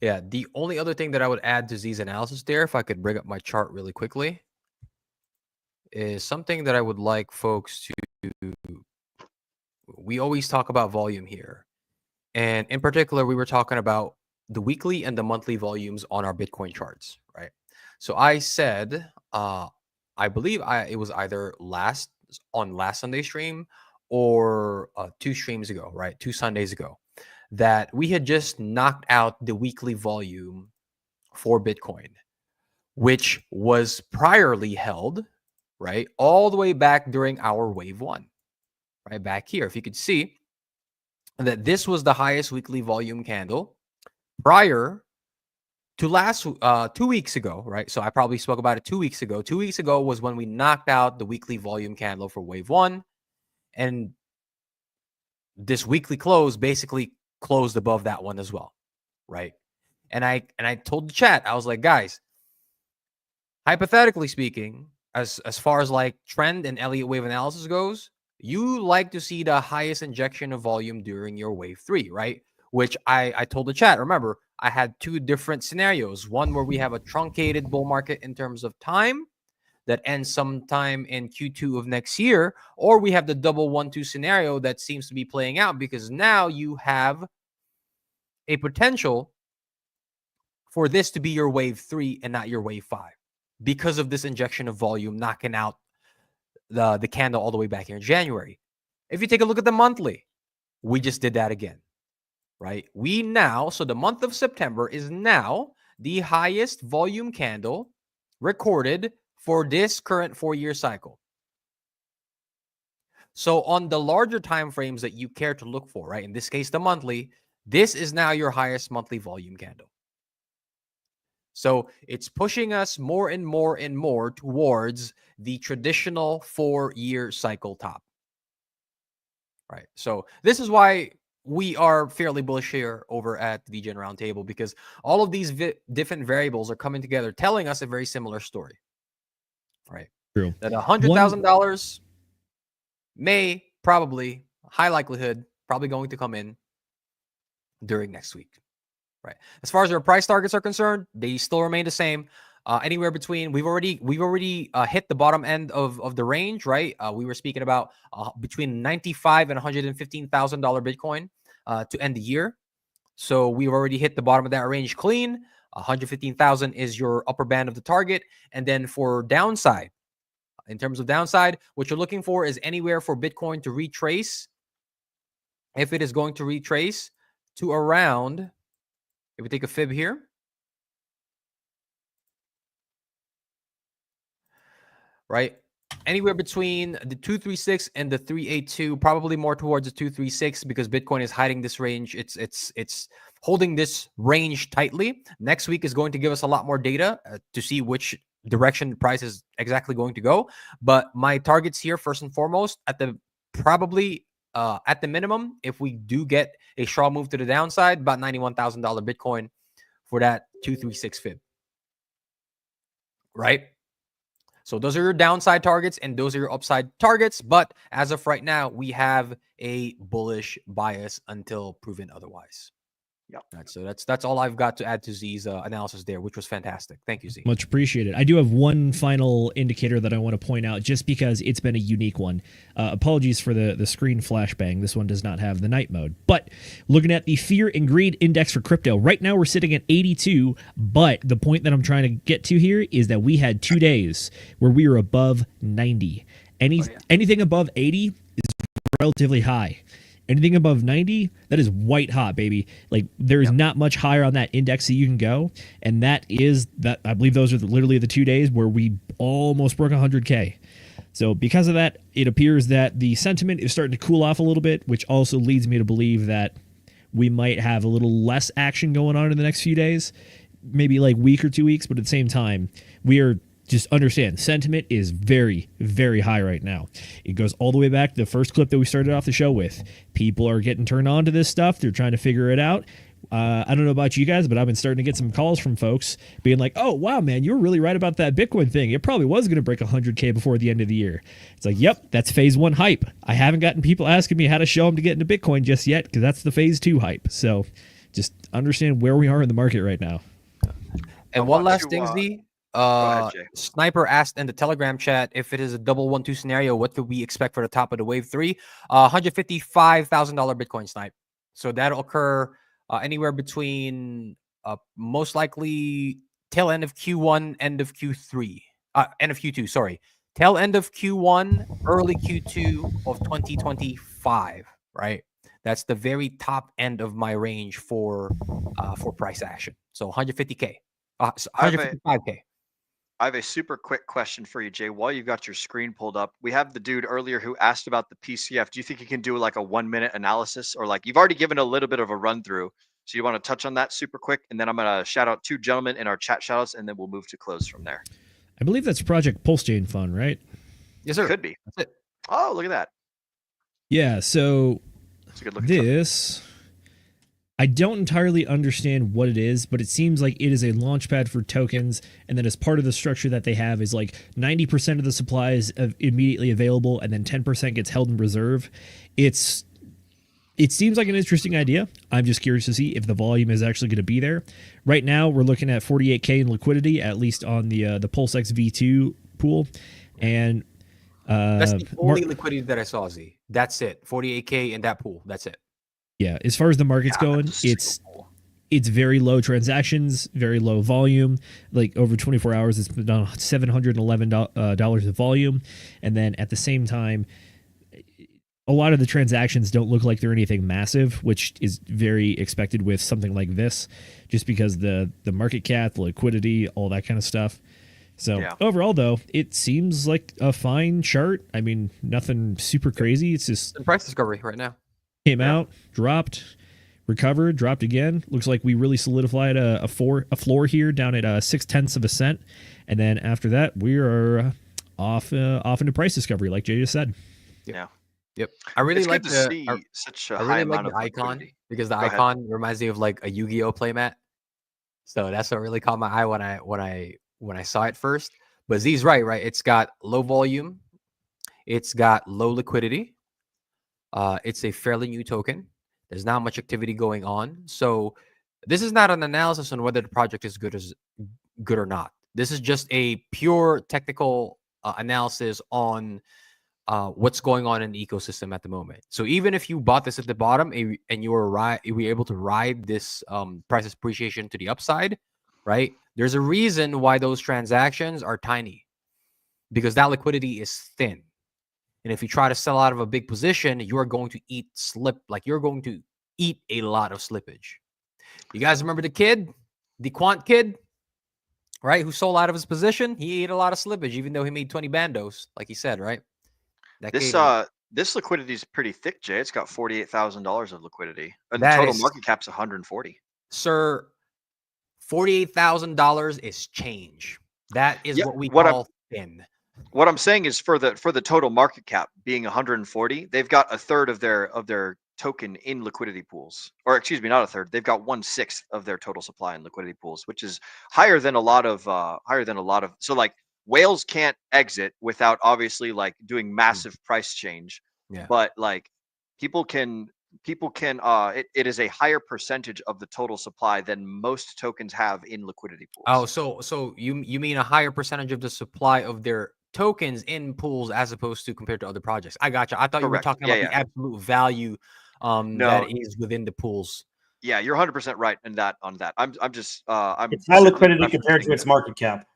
Yeah, the only other thing that I would add to Z's analysis there, if I could bring up my chart really quickly, is something that I would like folks to... We always talk about volume here. And in particular, we were talking about the weekly and the monthly volumes on our Bitcoin charts, right? So I said, I believe it was either last Sunday stream or 2 streams ago, right? 2 Sundays ago, that we had just knocked out the weekly volume for Bitcoin, which was priorly held, right, all the way back during our wave 1, right back here. If you could see that this was the highest weekly volume candle prior to last 2 weeks ago, right? So I probably spoke about it 2 weeks ago. 2 weeks ago was when we knocked out the weekly volume candle for wave 1. And this weekly close basically closed above that one as well, right? And I told the chat, I was like, guys, hypothetically speaking, as far as like trend and Elliott wave analysis goes, you like to see the highest injection of volume during your wave 3, right? Which I told the chat, remember, I had 2 different scenarios. One where we have a truncated bull market in terms of time that ends sometime in Q2 of next year, or we have the double 1-2 scenario that seems to be playing out, because now you have a potential for this to be your wave 3 and not your wave 5 because of this injection of volume knocking out the candle all the way back here in January. If you take a look at the monthly, we just did that again, right? So the month of September is now the highest volume candle recorded for this current 4-year cycle. So on the larger time frames that you care to look for, right? In this case, the monthly, this is now your highest monthly volume candle. So it's pushing us more and more and more towards the traditional 4-year cycle top, right? So this is why we are fairly bullish here over at the Degen Roundtable, because all of these different variables are coming together, telling us a very similar story. Right. True. That $100,000 may probably, high likelihood, probably going to come in during next week. Right. As far as our price targets are concerned, they still remain the same. Anywhere between, we've already hit the bottom end of the range, right? We were speaking about between $95,000 and $115,000 Bitcoin to end the year. So we've already hit the bottom of that range clean. 115,000 is your upper band of the target. And then for downside, in terms of downside, what you're looking for is anywhere for Bitcoin to retrace. If it is going to retrace to around, if we take a fib here, right? Anywhere between the 236 and the 382, probably more towards the 236, because Bitcoin is hiding this range. It's holding this range tightly. Next week is going to give us a lot more data to see which direction the price is exactly going to go. But my targets here, first and foremost, at the minimum, if we do get a strong move to the downside, about $91,000 Bitcoin for that 236 fib. right? So those are your downside targets and those are your upside targets. But as of right now, we have a bullish bias until proven otherwise. Yep. Right, so that's all I've got to add to Z's analysis there, which was fantastic. Thank you, Z. Much appreciated. I do have one final indicator that I want to point out just because it's been a unique one. Apologies for the screen flashbang. This one does not have the night mode. But looking at the fear and greed index for crypto, right now we're sitting at 82. But the point that I'm trying to get to here is that we had 2 days where we were above 90. Anything above 80 is relatively high. Anything above 90, that is white hot, baby. Like, there's not much higher on that index that you can go. And that is that. I believe those are literally the 2 days where we almost broke 100K. So because of that, it appears that the sentiment is starting to cool off a little bit, which also leads me to believe that we might have a little less action going on in the next few days, maybe like week or 2 weeks. But at the same time, we are just understand sentiment is very, very high right now. It goes all the way back to the first clip that we started off the show with. People are getting turned on to this stuff. They're trying to figure it out. I don't know about you guys, but I've been starting to get some calls from folks being like, oh, wow, man, you were really right about that Bitcoin thing. It probably was going to break 100K before the end of the year. It's like, yep, that's phase 1 hype. I haven't gotten people asking me how to show them to get into Bitcoin just yet because that's the phase 2 hype. So just understand where we are in the market right now. And one last thing, Z. Sniper asked in the Telegram chat if it is a double 1-2 scenario, what could we expect for the top of the wave 3? $155,000 Bitcoin snipe. So that'll occur anywhere between most likely tail end of Q1, end of Q3, end of Q2. Sorry, tail end of Q1, early Q2 of 2025. Right. That's the very top end of my range for price action. So 150K, 155K. I have a super quick question for you, Jay. While you've got your screen pulled up, we have the dude earlier who asked about the PCF. Do you think you can do like a 1-minute analysis, or like you've already given a little bit of a run through? So you want to touch on that super quick, and then I'm gonna shout out 2 gentlemen in our chat shoutouts, and then we'll move to close from there. I believe that's Project Pulse Chain Fund, right? Yes, sir. Could be. That's it. Oh, look at that. Yeah. So that's a good look. This. I don't entirely understand what it is, but it seems like it is a launchpad for tokens, and then as part of the structure that they have is like 90% of the supply is immediately available, and then 10% gets held in reserve. It seems like an interesting idea. I'm just curious to see if the volume is actually going to be there. Right now, we're looking at 48K in liquidity, at least on the PulseX V2 pool, and that's the only liquidity that I saw, Z. That's it. 48K in that pool. That's it. Yeah, as far as the market's going, it's very low transactions, very low volume. Like over 24 hours, it's been done $711 of volume, and then at the same time, a lot of the transactions don't look like they're anything massive, which is very expected with something like this, just because the market cap, the liquidity, all that kind of stuff. So overall, though, it seems like a fine chart. I mean, nothing super crazy. It's just price discovery right now. Came out, dropped, recovered, dropped again. Looks like we really solidified a floor here down at 0.6 of a cent, and then after that we are off into price discovery, like Jay just said. Yeah. Yep. I really like to see such a high amount of icon liquidity. because the icon reminds me of like a Yu-Gi-Oh playmat. So that's what really caught my eye when I saw it first. But Z's right. It's got low volume, it's got low liquidity. It's a fairly new token. There's not much activity going on. So this is not an analysis on whether the project is good or not. This is just a pure technical analysis on what's going on in the ecosystem at the moment. So even if you bought this at the bottom and you were able to ride this price appreciation to the upside, right? There's a reason why those transactions are tiny, because that liquidity is thin. And if you try to sell out of a big position, you are going to you're going to eat a lot of slippage. You guys remember the quant kid, right? Who sold out of his position? He ate a lot of slippage, even though he made 20 bandos, like he said, right? This liquidity is pretty thick, Jay. It's got $48,000 of liquidity. And the total market cap's 140. Sir, $48,000 is change. That is what we call thin. What I'm saying is for the total market cap being 140, they've got a third of their token in liquidity pools, or excuse me, not a third. They've got 1/6 of their total supply in liquidity pools, which is higher than a lot of. So like whales can't exit without obviously like doing massive price change. Yeah. But like people can it is a higher percentage of the total supply than most tokens have in liquidity pools. Oh, so you mean a higher percentage of the supply of their tokens in pools as opposed to compared to other projects. I gotcha. I thought you were Correct. talking Yeah, about the yeah. absolute value No. that is within the pools. Yeah, you're 100% right in that on that. I'm just I'm It's high simply liquidity compared referencing to its that. market cap.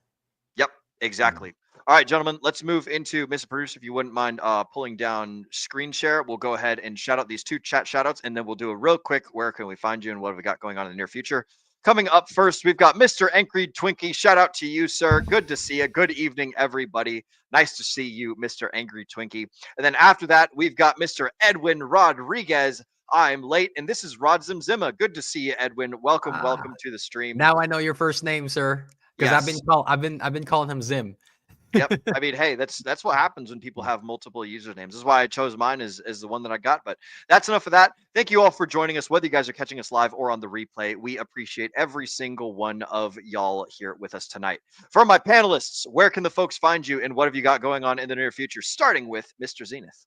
Yep, exactly. All right, gentlemen, let's move into Mr. Producer. If you wouldn't mind pulling down screen share, we'll go ahead and shout out these 2 chat shout outs, and then we'll do a real quick where can we find you and what have we got going on in the near future. Coming up first, we've got Mr. Angry Twinkie. Shout out to you, sir. Good to see you. Good evening, everybody. Nice to see you, Mr. Angry Twinkie. And then after that, we've got Mr. Edwin Rodriguez. I'm late, and this is Rod Zimzima. Good to see you, Edwin. Welcome, welcome to the stream. Now I know your first name, sir, because Yes. I've been calling him Zim. Yep. I mean, hey, that's what happens when people have multiple usernames. This is why I chose mine as the one that I got. But that's enough of that. Thank you all for joining us, whether you guys are catching us live or on the replay. We appreciate every single one of y'all here with us tonight. For my panelists, where can the folks find you and what have you got going on in the near future? Starting with Mr. Zenith.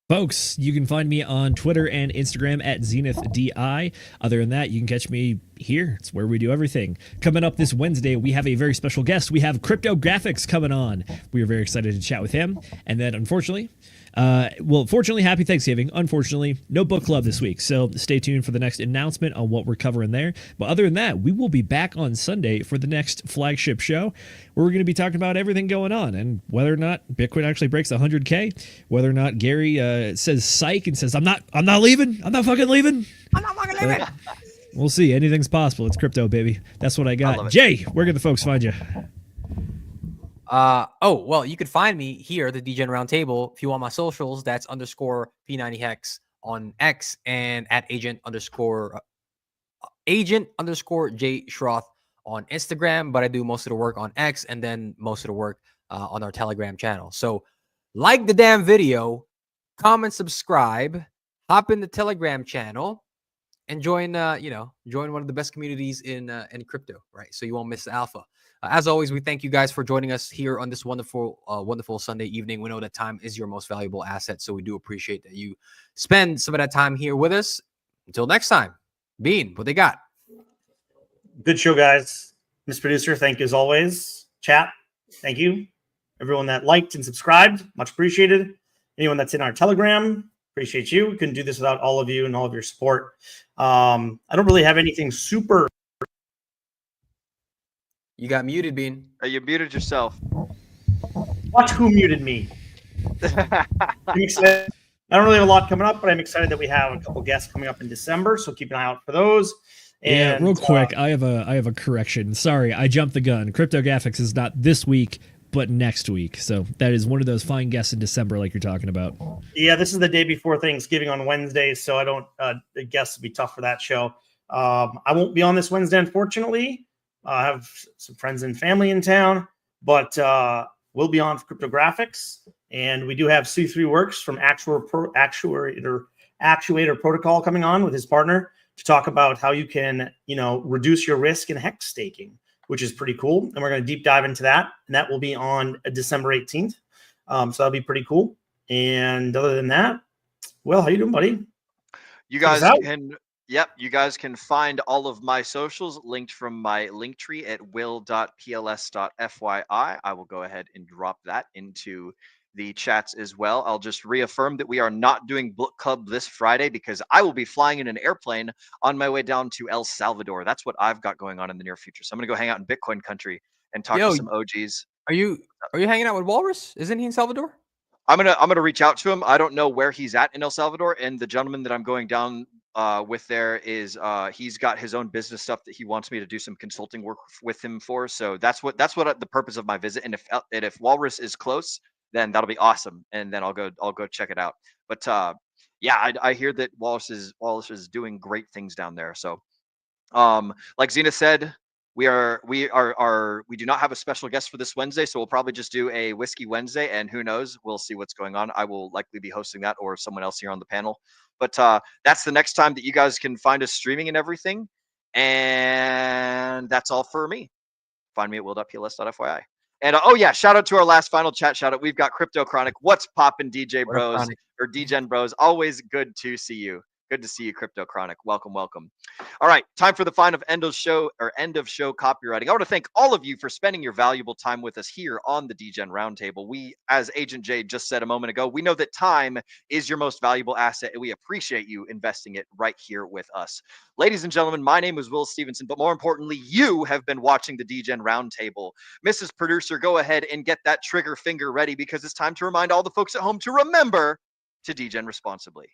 Folks, you can find me on Twitter and Instagram at ZenithDI. Other than that, you can catch me here. It's where we do everything. Coming up this Wednesday, we have a very special guest. We have Crypto Graphics coming on. We are very excited to chat with him. And then, unfortunately, fortunately, happy Thanksgiving. Unfortunately, no book club this week. So stay tuned for the next announcement on what we're covering there. But other than that, we will be back on Sunday for the next flagship show where we're going to be talking about everything going on and whether or not Bitcoin actually breaks 100K, whether or not Gary says psych and says, I'm not leaving. I'm not fucking leaving. I'm not fucking leaving. We'll see. Anything's possible. It's crypto, baby. That's what I got. Jay, where can the folks find you? Well, you could find me here, the Degen Roundtable. If you want my socials, that's _ P90 Hex on X and at agent _ J Schroth on Instagram. But I do most of the work on X and then most of the work on our Telegram channel. So like the damn video, comment, subscribe, hop in the Telegram channel, and join one of the best communities in crypto, right? So you won't miss the alpha. As always, we thank you guys for joining us here on this wonderful Sunday evening. We know that time is your most valuable asset, so we do appreciate that you spend some of that time here with us. Until next time, Bean, what they got? Good show, guys. Mr. Producer, thank you as always. Chat, thank you. Everyone that liked and subscribed, much appreciated. Anyone that's in our Telegram, appreciate you. We couldn't do this without all of you and all of your support. I don't really have anything super. You got muted, Bean. You muted yourself. Watch who muted me. I'm excited. I don't really have a lot coming up, but I'm excited that we have a couple guests coming up in December, so keep an eye out for those. And, real quick, I have a correction. Sorry, I jumped the gun. Crypto Graphics is not this week, but next week. So that is one of those fine guests in December, like you're talking about. Yeah, this is the day before Thanksgiving on Wednesday, so I don't. The guests will be tough for that show. I won't be on this Wednesday, unfortunately. I have some friends and family in town, but we'll be on for Crypto Graphics, and we do have C3 Works from Actuator Protocol coming on with his partner to talk about how you can, reduce your risk in hex staking, which is pretty cool. And we're going to deep dive into that, and that will be on December 18th. So that'll be pretty cool. And other than that, well, how you doing, buddy? You guys can find all of my socials linked from my link tree at will.pls.fyi. I will go ahead and drop that into the chats as well. I'll just reaffirm that we are not doing book club this Friday because I will be flying in an airplane on my way down to El Salvador. That's what I've got going on in the near future. So I'm going to go hang out in Bitcoin country and talk to some OGs. Are you hanging out with Walrus? Isn't he in Salvador? I'm gonna reach out to him. I don't know where he's at in El Salvador, and the gentleman that I'm going down with there is he's got his own business stuff that he wants me to do some consulting work with him for. So that's what the purpose of my visit. And if Walrus is close, then that'll be awesome. And then I'll go check it out. But I hear that Walrus is doing great things down there. So like Zenith said, We do not have a special guest for this Wednesday, so we'll probably just do a Whiskey Wednesday, and who knows, we'll see what's going on. I will likely be hosting that, or someone else here on the panel. But that's the next time that you guys can find us streaming and everything. And that's all for me. Find me at will.pls.fyi. And oh yeah, shout out to our last final chat shout out. We've got Crypto Chronic. What's poppin', DJ Bros or Degen Bros? Always good to see you. Good to see you, Crypto Chronic. Welcome, welcome. All right, time for the final end of show copywriting. I want to thank all of you for spending your valuable time with us here on the Degen Roundtable. We, as Agent Jade just said a moment ago, we know that time is your most valuable asset, and we appreciate you investing it right here with us. Ladies and gentlemen, my name is Will Stevenson, but more importantly, you have been watching the Degen Roundtable. Mrs. Producer, go ahead and get that trigger finger ready, because it's time to remind all the folks at home to remember to Degen responsibly.